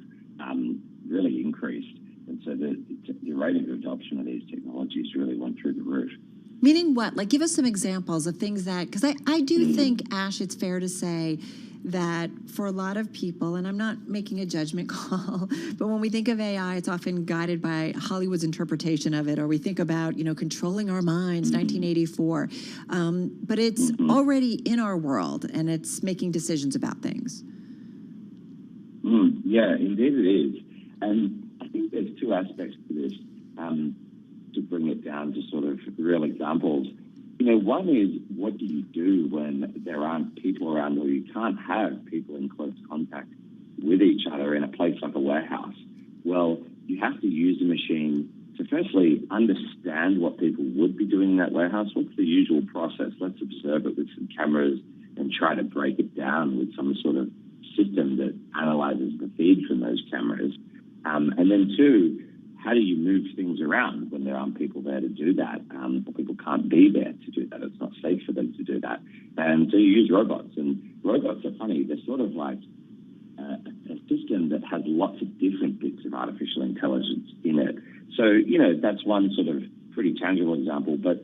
really increased. And so the rate of adoption of these technologies really went through the roof. Meaning what? Like, give us some examples of things that, because I do think, Ash, it's fair to say that for a lot of people, and I'm not making a judgment call, but when we think of AI, it's often guided by Hollywood's interpretation of it, or we think about, controlling our minds, 1984. But it's already in our world, and it's making decisions about things. Yeah, indeed it is. And I think there's two aspects to this, to bring it down to sort of real examples. One is, what do you do when there aren't people around, or you can't have people in close contact with each other in a place like a warehouse? Well, you have to use a machine to firstly understand what people would be doing in that warehouse. What's the usual process? Let's observe it with some cameras and try to break it down with some sort of system that analyzes the feed from those cameras. And then two, how do you move things around when there aren't people there to do that? Or people can't be there to do that. It's not safe for them to do that. And so you use robots. And robots are funny. They're sort of like a system that has lots of different bits of artificial intelligence in it. So, that's one sort of pretty tangible example. But,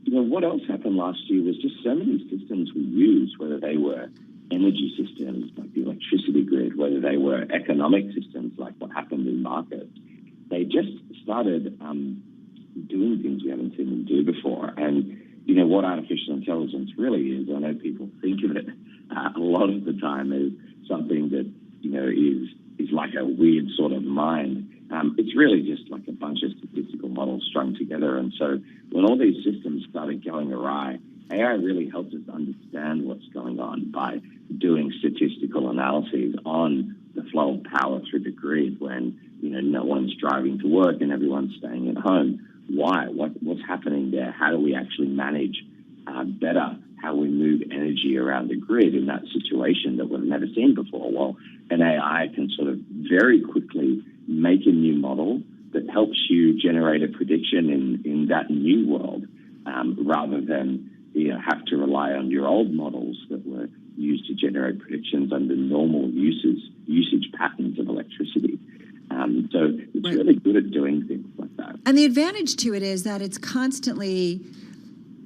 what else happened last year was just so many systems we used, whether they were energy systems like the electricity grid, whether they were economic systems like what happened in markets, they just started doing things we haven't seen them do before. And, what artificial intelligence really is, I know people think of it a lot of the time as something that, is like a weird sort of mind. It's really just like a bunch of statistical models strung together. And so when all these systems started going awry, AI really helped us understand what's going on by doing statistical analyses on the flow of power through the grid when, no one's driving to work and everyone's staying at home. Why? What's happening there? How do we actually manage better how we move energy around the grid in that situation that we've never seen before? Well, an AI can sort of very quickly make a new model that helps you generate a prediction in that new world, rather than have to rely on your old models that were used to generate predictions under normal usage patterns of electricity. So it's really good at doing things like that. And the advantage to it is that it's constantly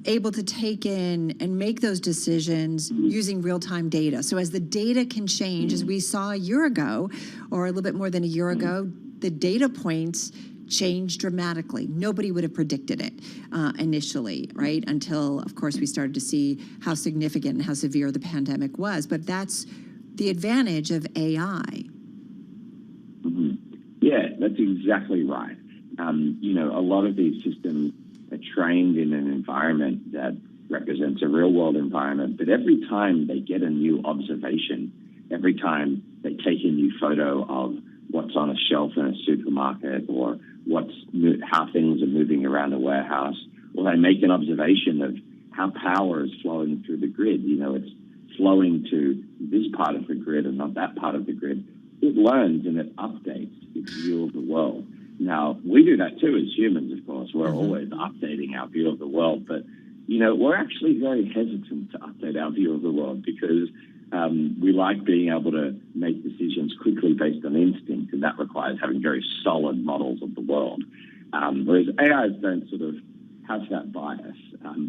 able to take in and make those decisions using real-time data. So as the data can change, as we saw a year ago, or a little bit more than a year ago, the data points changed dramatically. Nobody would have predicted it initially, right? Until, of course, we started to see how significant and how severe the pandemic was. But that's the advantage of AI. Mm-hmm. Yeah, that's exactly right. A lot of these systems are trained in an environment that represents a real-world environment, but every time they get a new observation, every time they take a new photo of what's on a shelf in a supermarket or how things are moving around a warehouse, or they make an observation of how power is flowing through the grid. It's flowing to this part of the grid and not that part of the grid. It learns and it updates its view of the world. Now, we do that too as humans, of course. We're always updating our view of the world, but, we're actually very hesitant to update our view of the world because we like being able to make decisions quickly based on instinct, and that requires having very solid models of the world. Whereas AIs don't sort of have that bias.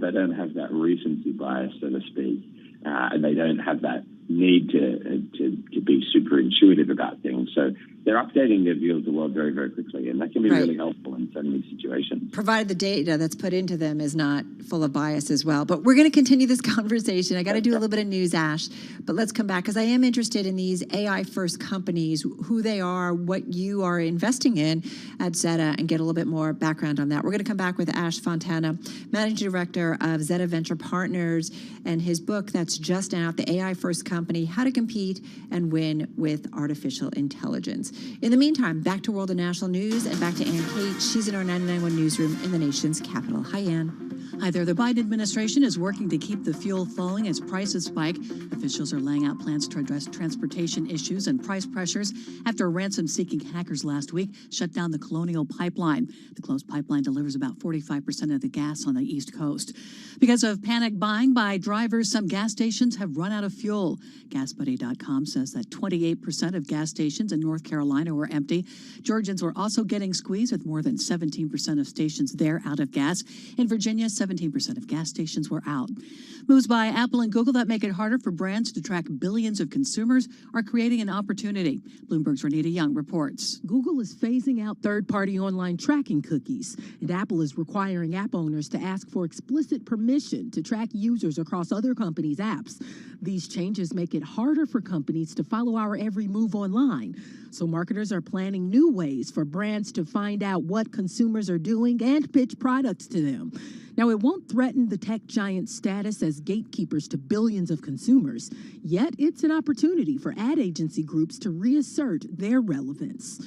They don't have that recency bias, so to speak, and they don't have that need to be super intuitive about things. So they're updating their view of the world very, very quickly, and that can be really helpful in so many situations. Provided the data that's put into them is not full of bias as well. But we're going to continue this conversation. I got to do a little bit of news, Ash, but let's come back because I am interested in these AI-first companies, who they are, what you are investing in at Zeta, and get a little bit more background on that. We're going to come back with Ash Fontana, Managing Director of Zeta Venture Partners, and his book that's just out, The AI-First Company, How to Compete and Win with Artificial Intelligence. In the meantime, back to World and National News and back to Ann Kate. She's in our 99.1 newsroom in the nation's capital. Hi, Ann. Hi there. The Biden administration is working to keep the fuel flowing as prices spike. Officials are laying out plans to address transportation issues and price pressures after ransom-seeking hackers last week shut down the Colonial Pipeline. The closed pipeline delivers about 45% of the gas on the East Coast. Because of panic buying by drivers, some gas stations have run out of fuel. GasBuddy.com says that 28% of gas stations in North Carolina were empty. Georgians were also getting squeezed, with more than 17% of stations there out of gas. In Virginia, 17% of gas stations were out. Moves by Apple and Google that make it harder for brands to track billions of consumers are creating an opportunity. Bloomberg's Renita Young reports. Google is phasing out third-party online tracking cookies, and Apple is requiring app owners to ask for explicit permission to track users across other companies' apps. These changes make it harder for companies to follow our every move online. So marketers are planning new ways for brands to find out what consumers are doing and pitch products to them. Now, it won't threaten the tech giant's status as gatekeepers to billions of consumers, yet it's an opportunity for ad agency groups to reassert their relevance.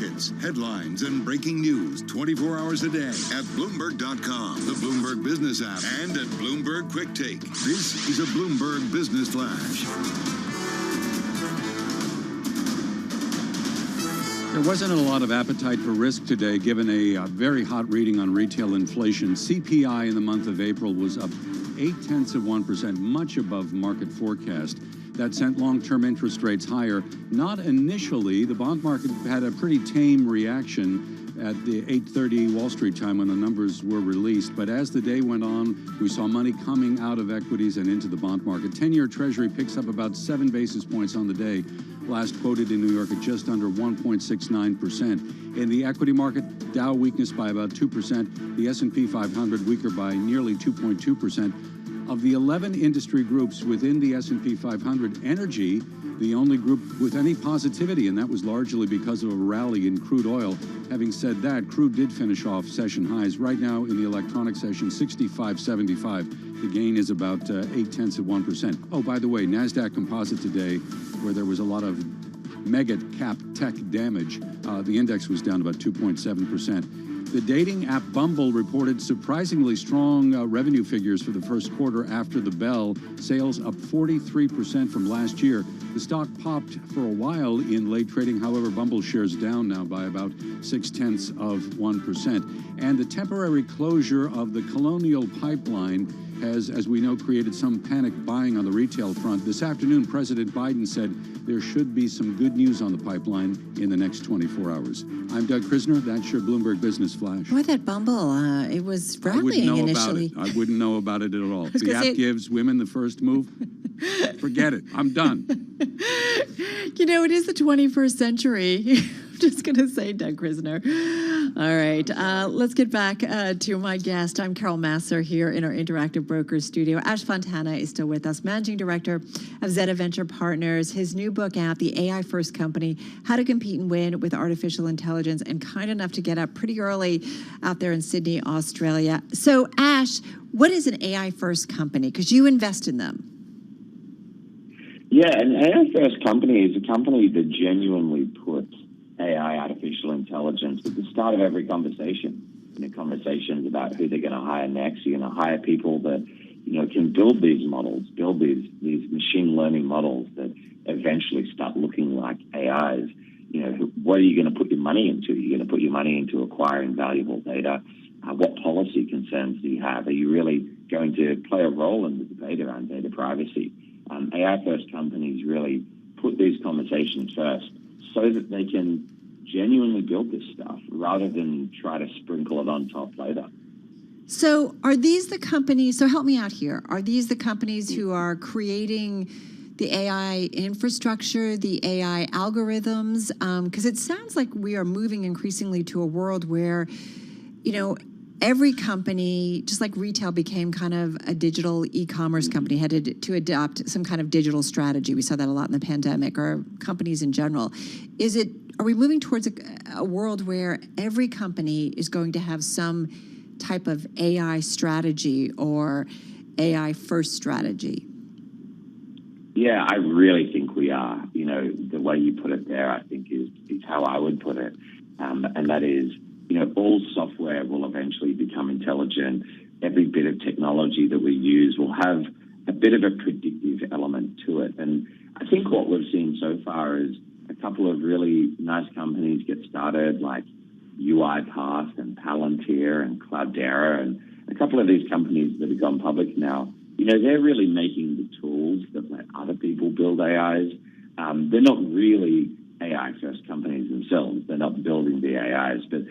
markets, headlines, and breaking news 24 hours a day at Bloomberg.com, the Bloomberg Business app, and at Bloomberg Quick Take. This is a Bloomberg Business Flash. There wasn't a lot of appetite for risk today, given a very hot reading on retail inflation. CPI in the month of April was up 0.8%, much above market forecast. That sent long-term interest rates higher. Not initially. The bond market had a pretty tame reaction at the 8:30 Wall Street time when the numbers were released. But as the day went on, we saw money coming out of equities and into the bond market. 10-year Treasury picks up about 7 basis points on the day. Last quoted in New York at just under 1.69%. In the equity market, Dow weakness by about 2%. The S&P 500 weaker by nearly 2.2%. Of the 11 industry groups within the S&P 500, energy, the only group with any positivity, and that was largely because of a rally in crude oil. Having said that, crude did finish off session highs. Right now in the electronic session, 65.75. The gain is about 0.8%. Oh, by the way, NASDAQ Composite today, where there was a lot of mega cap tech damage, the index was down about 2.7%. The dating app Bumble reported surprisingly strong revenue figures for the first quarter after the bell. Sales up 43% from last year. The stock popped for a while in late trading. However, Bumble shares down now by about 0.6%. And the temporary closure of the Colonial Pipeline has, as we know, created some panic buying on the retail front. This afternoon, President Biden said there should be some good news on the pipeline in the next 24 hours. I'm Doug Krisner. That's your Bloomberg Business Flash. Boy, that Bumble, it was rallying initially. I wouldn't know about it at all. The app gives women the first move. Forget it. I'm done. You know, it is the 21st century. I'm just going to say, Doug Krisner. All right. Let's get back to my guest. I'm Carol Masser here in our Interactive Brokers studio. Ash Fontana is still with us, Managing Director of Zeta Venture Partners. His new book out, The AI First Company, How to Compete and Win with Artificial Intelligence, and kind enough to get up pretty early out there in Sydney, Australia. So, Ash, what is an AI First company? Because you invest in them. Yeah, an AI First company is a company that genuinely puts AI, artificial intelligence, at the start of every conversation. Conversations about who they're going to hire next. You're going to hire people that, can build these models, build these machine learning models that eventually start looking like AIs. What are you going to put your money into? You're going to put your money into acquiring valuable data. What policy concerns do you have? Are you really going to play a role in the debate around data privacy? AI First companies really put these conversations first so that they can genuinely build this stuff rather than try to sprinkle it on top later. So are these the companies, so help me out here, are these the companies who are creating the AI infrastructure, the AI algorithms? Because it sounds like we are moving increasingly to a world where, every company, just like retail became kind of a digital e-commerce company, had to adopt some kind of digital strategy. We saw that a lot in the pandemic, or companies in general. Are we moving towards a world where every company is going to have some type of AI strategy or AI first strategy? Yeah, I really think we are. The way you put it there, I think is how I would put it. And that is, all software will eventually become intelligent. Every bit of technology that we use will have a bit of a predictive element to it. And I think what we've seen so far is a couple of really nice companies get started, like UiPath and Palantir and Cloudera, and a couple of these companies that have gone public now. They're really making the tools that let other people build AIs. They're not really AI first companies themselves. They're not building the AIs, but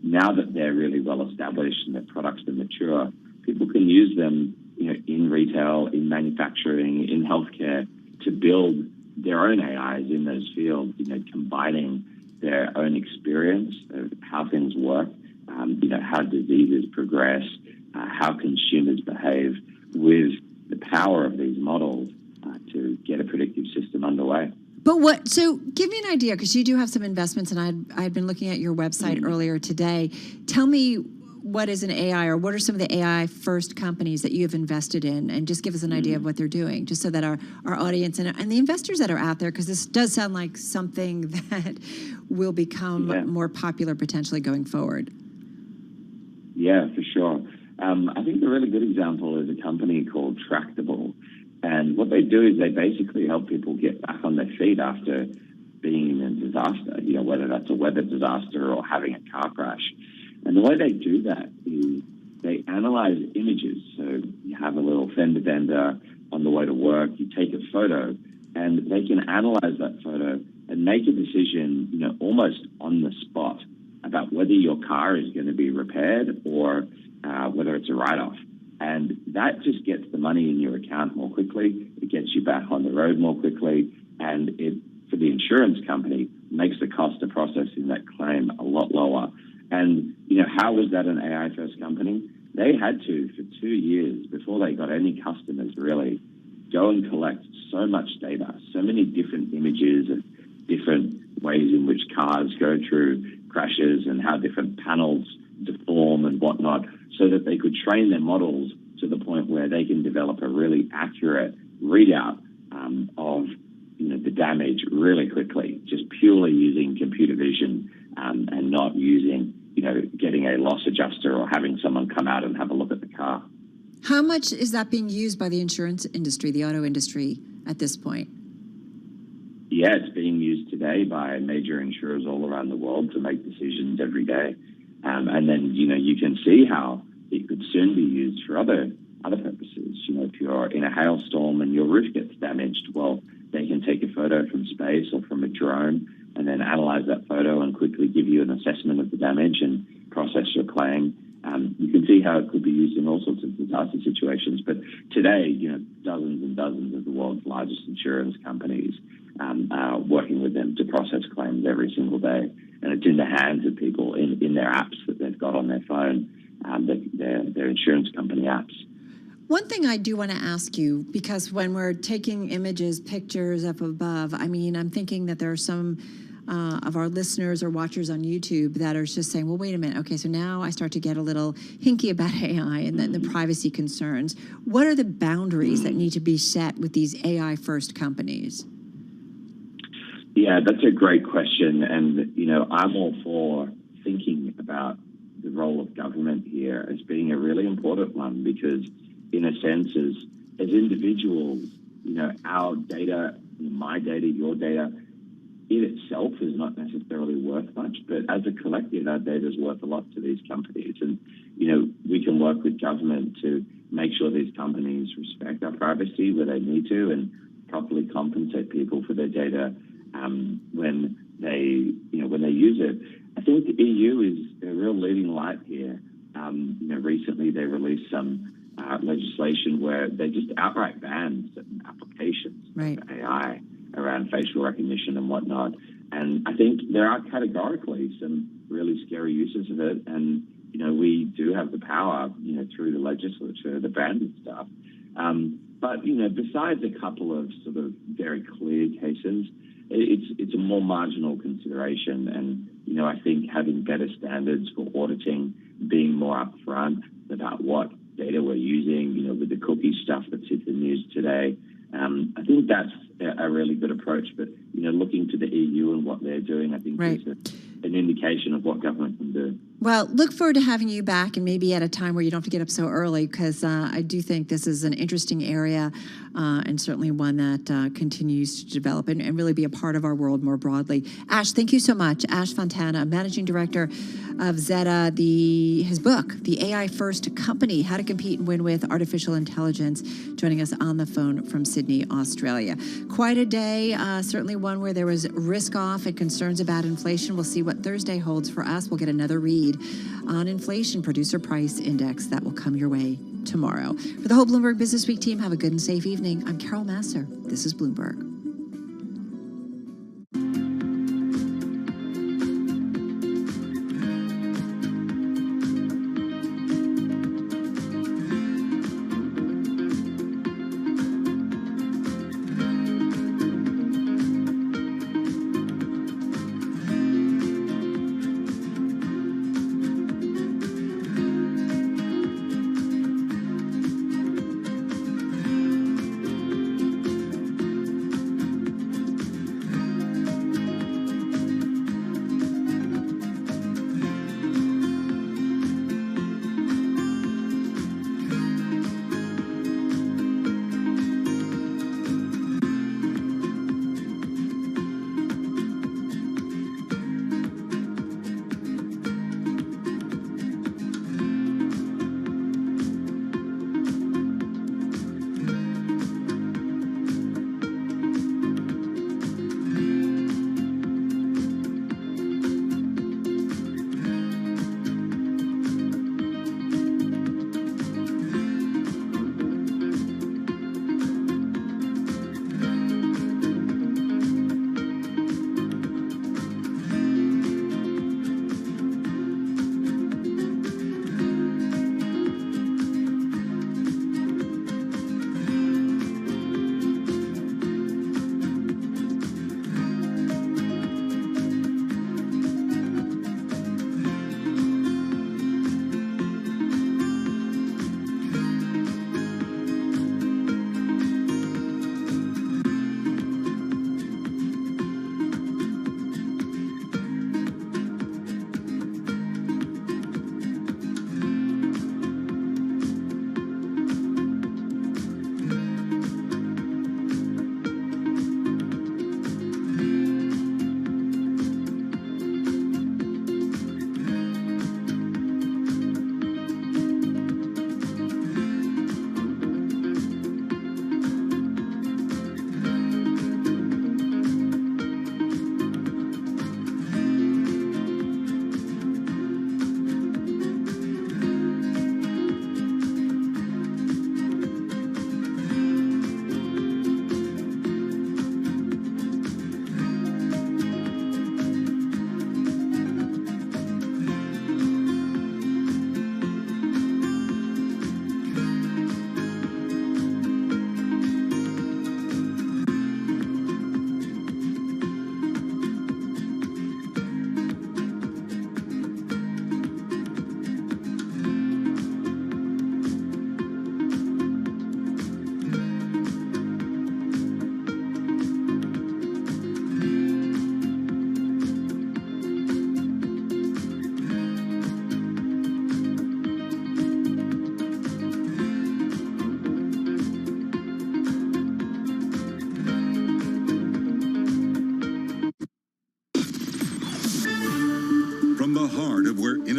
now that they're really well established and their products are mature, people can use them, in retail, in manufacturing, in healthcare, to build their own AIs in those fields. Combining their own experience of how things work, how diseases progress, how consumers behave, with the power of these models to get a predictive system underway. But so give me an idea, because you do have some investments, and I had been looking at your website earlier today. Tell me, what is an AI, or what are some of the AI first companies that you have invested in, and just give us an idea of what they're doing, just so that our audience and the investors that are out there, because this does sound like something that will become more popular potentially going forward. Yeah, for sure. I think a really good example is a company called Tractable. And what they do is they basically help people get back on their feet after being in a disaster, whether that's a weather disaster or having a car crash. And the way they do that is they analyze images. So you have a little fender bender on the way to work, you take a photo, and they can analyze that photo and make a decision, almost on the spot about whether your car is going to be repaired or whether it's a write-off. And that just gets the money in your account more quickly. It gets you back on the road more quickly. And it, for the insurance company, makes the cost of processing that claim a lot lower. And, how was that an AI-first company? They had to, for 2 years, before they got any customers really, go and collect so much data, so many different images and different ways in which cars go through crashes and how different panels deform and whatnot, so that they could train their models to the point where they can develop a really accurate readout of the damage really quickly, just purely using computer vision and not using getting a loss adjuster or having someone come out and have a look at the car. How much is that being used by the insurance industry, the auto industry, at this point? Yeah, it's being used today by major insurers all around the world to make decisions every day. And then, you can see how it could soon be used for other purposes. If you're in a hailstorm and your roof gets damaged, well, they can take a photo from space or from a drone and then analyze that photo and quickly give you an assessment of the damage and process your claim. You can see how it could be used in all sorts of disaster situations. But today, dozens and dozens of the world's largest insurance companies are working with them to process claims every single day. And it's in the hands of people in their apps that they've got on their phone, their insurance company apps. One thing I do want to ask you, because when we're taking images, pictures up above, I'm thinking that there are some of our listeners or watchers on YouTube that are just saying, well, wait a minute. Okay, so now I start to get a little hinky about AI and then the privacy concerns. What are the boundaries that need to be set with these AI-first companies? Yeah, that's a great question. And, I'm all for thinking about the role of government here as being a really important one, because in a sense, as individuals, our data, my data, your data, in itself is not necessarily worth much, but as a collective, our data is worth a lot to these companies. And, we can work with government to make sure these companies respect our privacy where they need to and properly compensate people for their data when they use it. I think the EU is a real leading light here. Recently they released some legislation where they just outright banned certain applications of AI around facial recognition and whatnot. And I think there are categorically some really scary uses of it. And, we do have the power, through the legislature to ban this stuff. But, besides a couple of sort of very clear cases, it's a more marginal consideration. And, I think having better standards for auditing, being more upfront about what data we're using, with the cookie stuff that's hit the news today, I think that's a really good approach. But, looking to the EU and what they're doing, I think is an indication of what government can do. Well, look forward to having you back, and maybe at a time where you don't have to get up so early, because I do think this is an interesting area and certainly one that continues to develop and really be a part of our world more broadly. Ash, thank you so much. Ash Fontana, Managing Director of Zeta, his book, The AI First Company, How to Compete and Win with Artificial Intelligence, joining us on the phone from Sydney, Australia. Quite a day, certainly one where there was risk off and concerns about inflation. We'll see what Thursday holds for us. We'll get another read on inflation, producer price index, that will come your way tomorrow. For the whole Bloomberg Business Week team, have a good and safe evening. I'm Carol Masser. This is Bloomberg.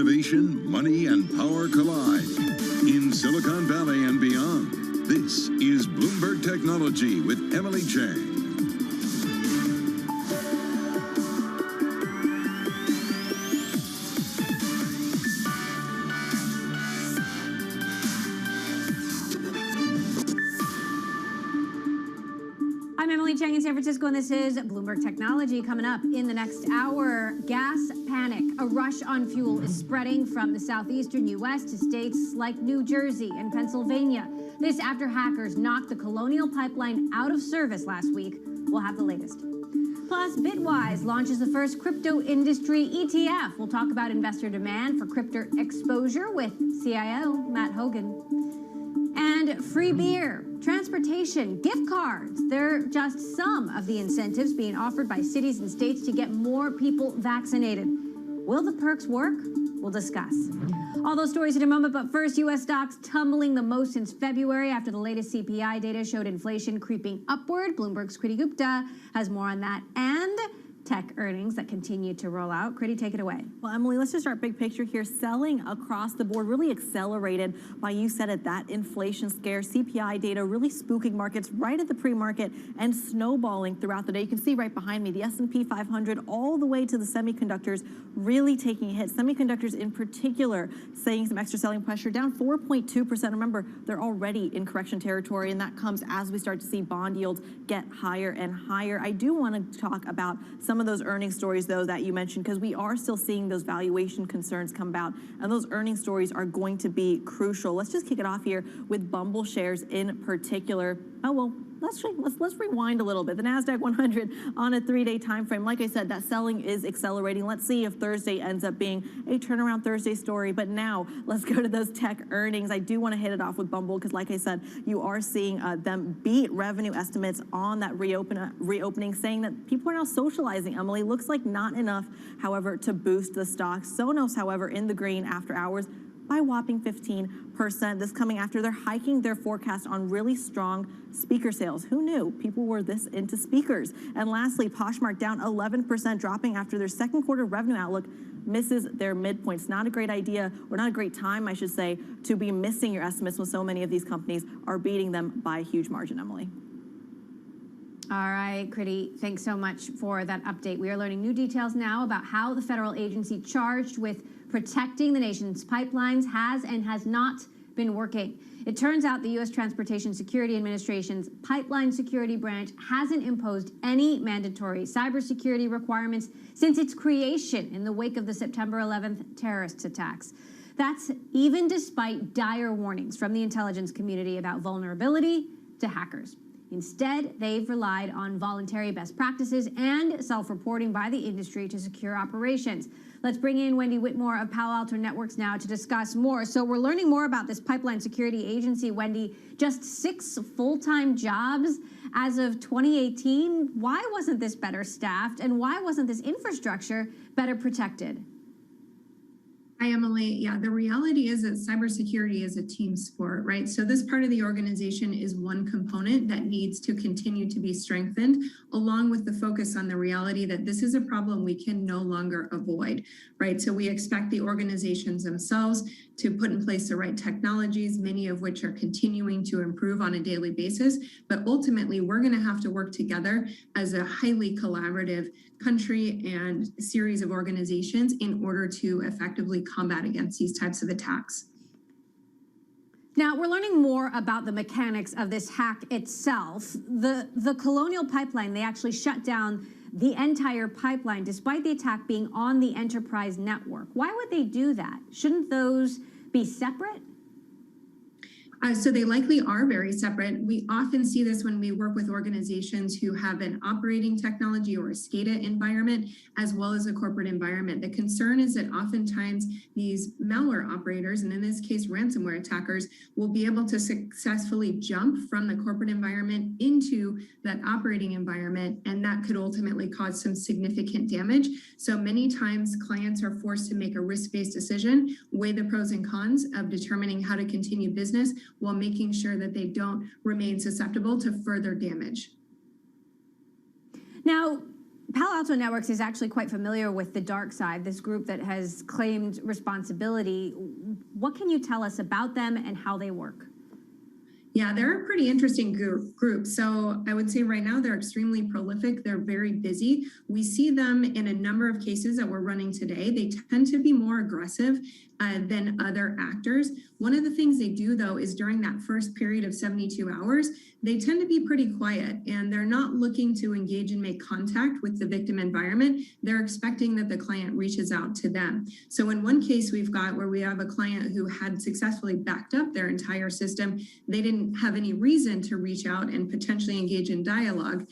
innovation, money, and power collide in Silicon Valley and beyond. This is Bloomberg Technology with Emily Chang. I'm Emily Chang in San Francisco, and this is Bloomberg Technology. Coming up in the next hour, gas panic. A rush on fuel is spreading from the southeastern U.S. to states like New Jersey and Pennsylvania. This after hackers knocked the Colonial Pipeline out of service last week. We'll have the latest. Plus, Bitwise launches the first crypto industry ETF. We'll talk about investor demand for crypto exposure with CIO Matt Hogan. And free beer, transportation, gift cards. They're just some of the incentives being offered by cities and states to get more people vaccinated. Will the perks work? We'll discuss. All those stories in a moment, but first, U.S. stocks tumbling the most since February after the latest CPI data showed inflation creeping upward. Bloomberg's Kriti Gupta has more on that and tech earnings that continue to roll out. Kriti, take it away. Well, Emily, let's just start big picture here. Selling across the board really accelerated by, you said it, that inflation scare. CPI data really spooking markets right at the pre-market and snowballing throughout the day. You can see right behind me the S&P 500 all the way to the semiconductors really taking hits. Semiconductors in particular saying some extra selling pressure, down 4.2%. Remember, they're already in correction territory, and that comes as we start to see bond yields get higher and higher. I do want to talk about some of those earnings stories, though, that you mentioned, because we are still seeing those valuation concerns come about, and those earnings stories are going to be crucial. Let's just kick it off here with Bumble shares in particular. Oh, well, let's rewind a little bit. The NASDAQ 100 on a 3-day time frame. Like I said, that selling is accelerating. Let's see if Thursday ends up being a turnaround Thursday story. But now let's go to those tech earnings. I do want to hit it off with Bumble because, like I said, you are seeing them beat revenue estimates on that reopening, saying that people are now socializing. Emily, looks like not enough, however, to boost the stock. Sonos, however, in the green after hours by a whopping 15%. This coming after they're hiking their forecast on really strong speaker sales. Who knew people were this into speakers? And lastly, Poshmark down 11%, dropping after their second quarter revenue outlook misses their midpoints. Not a great idea, or not a great time, I should say, to be missing your estimates when so many of these companies are beating them by a huge margin, Emily. All right, Kriti, thanks so much for that update. We are learning new details now about how the federal agency charged with protecting the nation's pipelines has and has not been working. It turns out the U.S. Transportation Security Administration's Pipeline Security Branch hasn't imposed any mandatory cybersecurity requirements since its creation in the wake of the September 11th terrorist attacks. That's even despite dire warnings from the intelligence community about vulnerability to hackers. Instead, they've relied on voluntary best practices and self-reporting by the industry to secure operations. Let's bring in Wendy Whitmore of Palo Alto Networks now to discuss more. So we're learning more about this Pipeline Security Agency. Wendy, just 6 full-time jobs as of 2018. Why wasn't this better staffed, and why wasn't this infrastructure better protected? Hi, Emily. Yeah, the reality is that cybersecurity is a team sport, right? So this part of the organization is one component that needs to continue to be strengthened, along with the focus on the reality that this is a problem we can no longer avoid, right? So we expect the organizations themselves to put in place the right technologies, many of which are continuing to improve on a daily basis. But ultimately, we're going to have to work together as a highly collaborative country and series of organizations in order to effectively combat against these types of attacks. Now, we're learning more about the mechanics of this hack itself. The Colonial Pipeline, they actually shut down the entire pipeline despite the attack being on the enterprise network. Why would they do that? Shouldn't those be separate? So they likely are very separate. We often see this when we work with organizations who have an operating technology or a SCADA environment, as well as a corporate environment. The concern is that oftentimes these malware operators, and in this case, ransomware attackers, will be able to successfully jump from the corporate environment into that operating environment, and that could ultimately cause some significant damage. So many times clients are forced to make a risk-based decision, weigh the pros and cons of determining how to continue business, while making sure that they don't remain susceptible to further damage. Now, Palo Alto Networks is actually quite familiar with the dark side, this group that has claimed responsibility. What can you tell us about them and how they work? Yeah, they're a pretty interesting group. So I would say right now they're extremely prolific. They're very busy. We see them in a number of cases that we're running today. They tend to be more aggressive than other actors. One of the things they do, though, is during that first period of 72 hours, they tend to be pretty quiet and they're not looking to engage and make contact with the victim environment. They're expecting that the client reaches out to them. So in one case we've got where we have a client who had successfully backed up their entire system. They didn't have any reason to reach out and potentially engage in dialogue.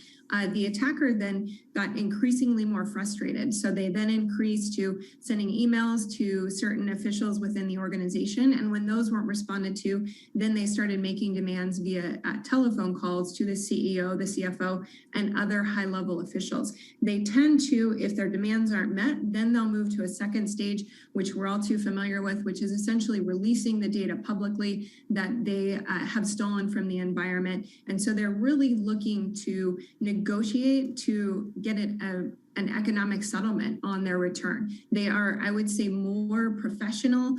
The attacker then got increasingly more frustrated. So they then increased to sending emails to certain officials within the organization. And when those weren't responded to, then they started making demands via telephone calls to the CEO, the CFO, and other high-level officials. They tend to, if their demands aren't met, then they'll move to a second stage, which we're all too familiar with, which is essentially releasing the data publicly that they have stolen from the environment. And so they're really looking to negotiate to get an economic settlement on their return. They are, I would say, more professional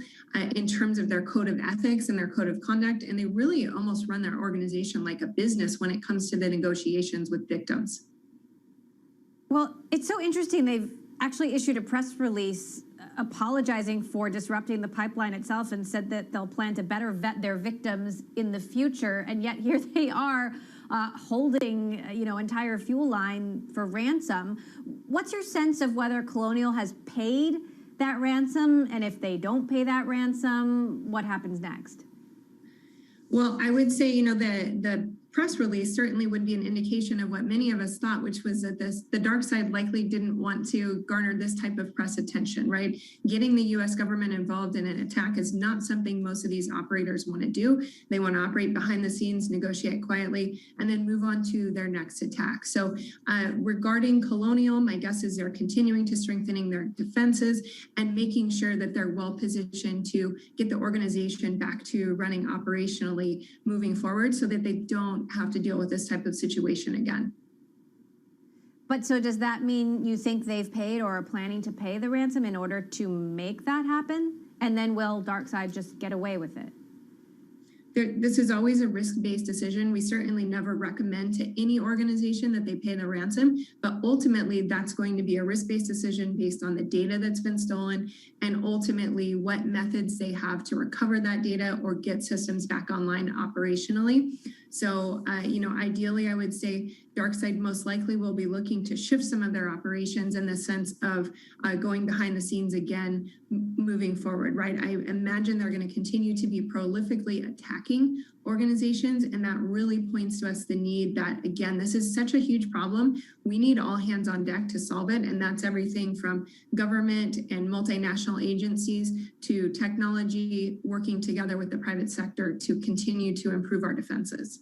in terms of their code of ethics and their code of conduct, and they really almost run their organization like a business when it comes to the negotiations with victims. Well, it's so interesting. They've actually issued a press release apologizing for disrupting the pipeline itself and said that they'll plan to better vet their victims in the future. And yet here they are holding, entire fuel line for ransom. What's your sense of whether Colonial has paid that ransom? And if they don't pay that ransom, what happens next? Well, I would say, the press release certainly would be an indication of what many of us thought, which was that the dark side likely didn't want to garner this type of press attention, right? Getting the U.S. government involved in an attack is not something most of these operators want to do. They want to operate behind the scenes, negotiate quietly, and then move on to their next attack. So regarding Colonial, my guess is they're continuing to strengthening their defenses and making sure that they're well positioned to get the organization back to running operationally moving forward so that they don't have to deal with this type of situation again. But so does that mean you think they've paid or are planning to pay the ransom in order to make that happen? And then will DarkSide just get away with it? This is always a risk-based decision. We certainly never recommend to any organization that they pay the ransom, but ultimately that's going to be a risk-based decision based on the data that's been stolen and ultimately what methods they have to recover that data or get systems back online operationally. So, ideally, I would say DarkSide most likely will be looking to shift some of their operations in the sense of going behind the scenes again, moving forward, right? I imagine they're going to continue to be prolifically attacking organizations, and that really points to us the need that, again, this is such a huge problem. We need all hands on deck to solve it, and that's everything from government and multinational agencies to technology working together with the private sector to continue to improve our defenses.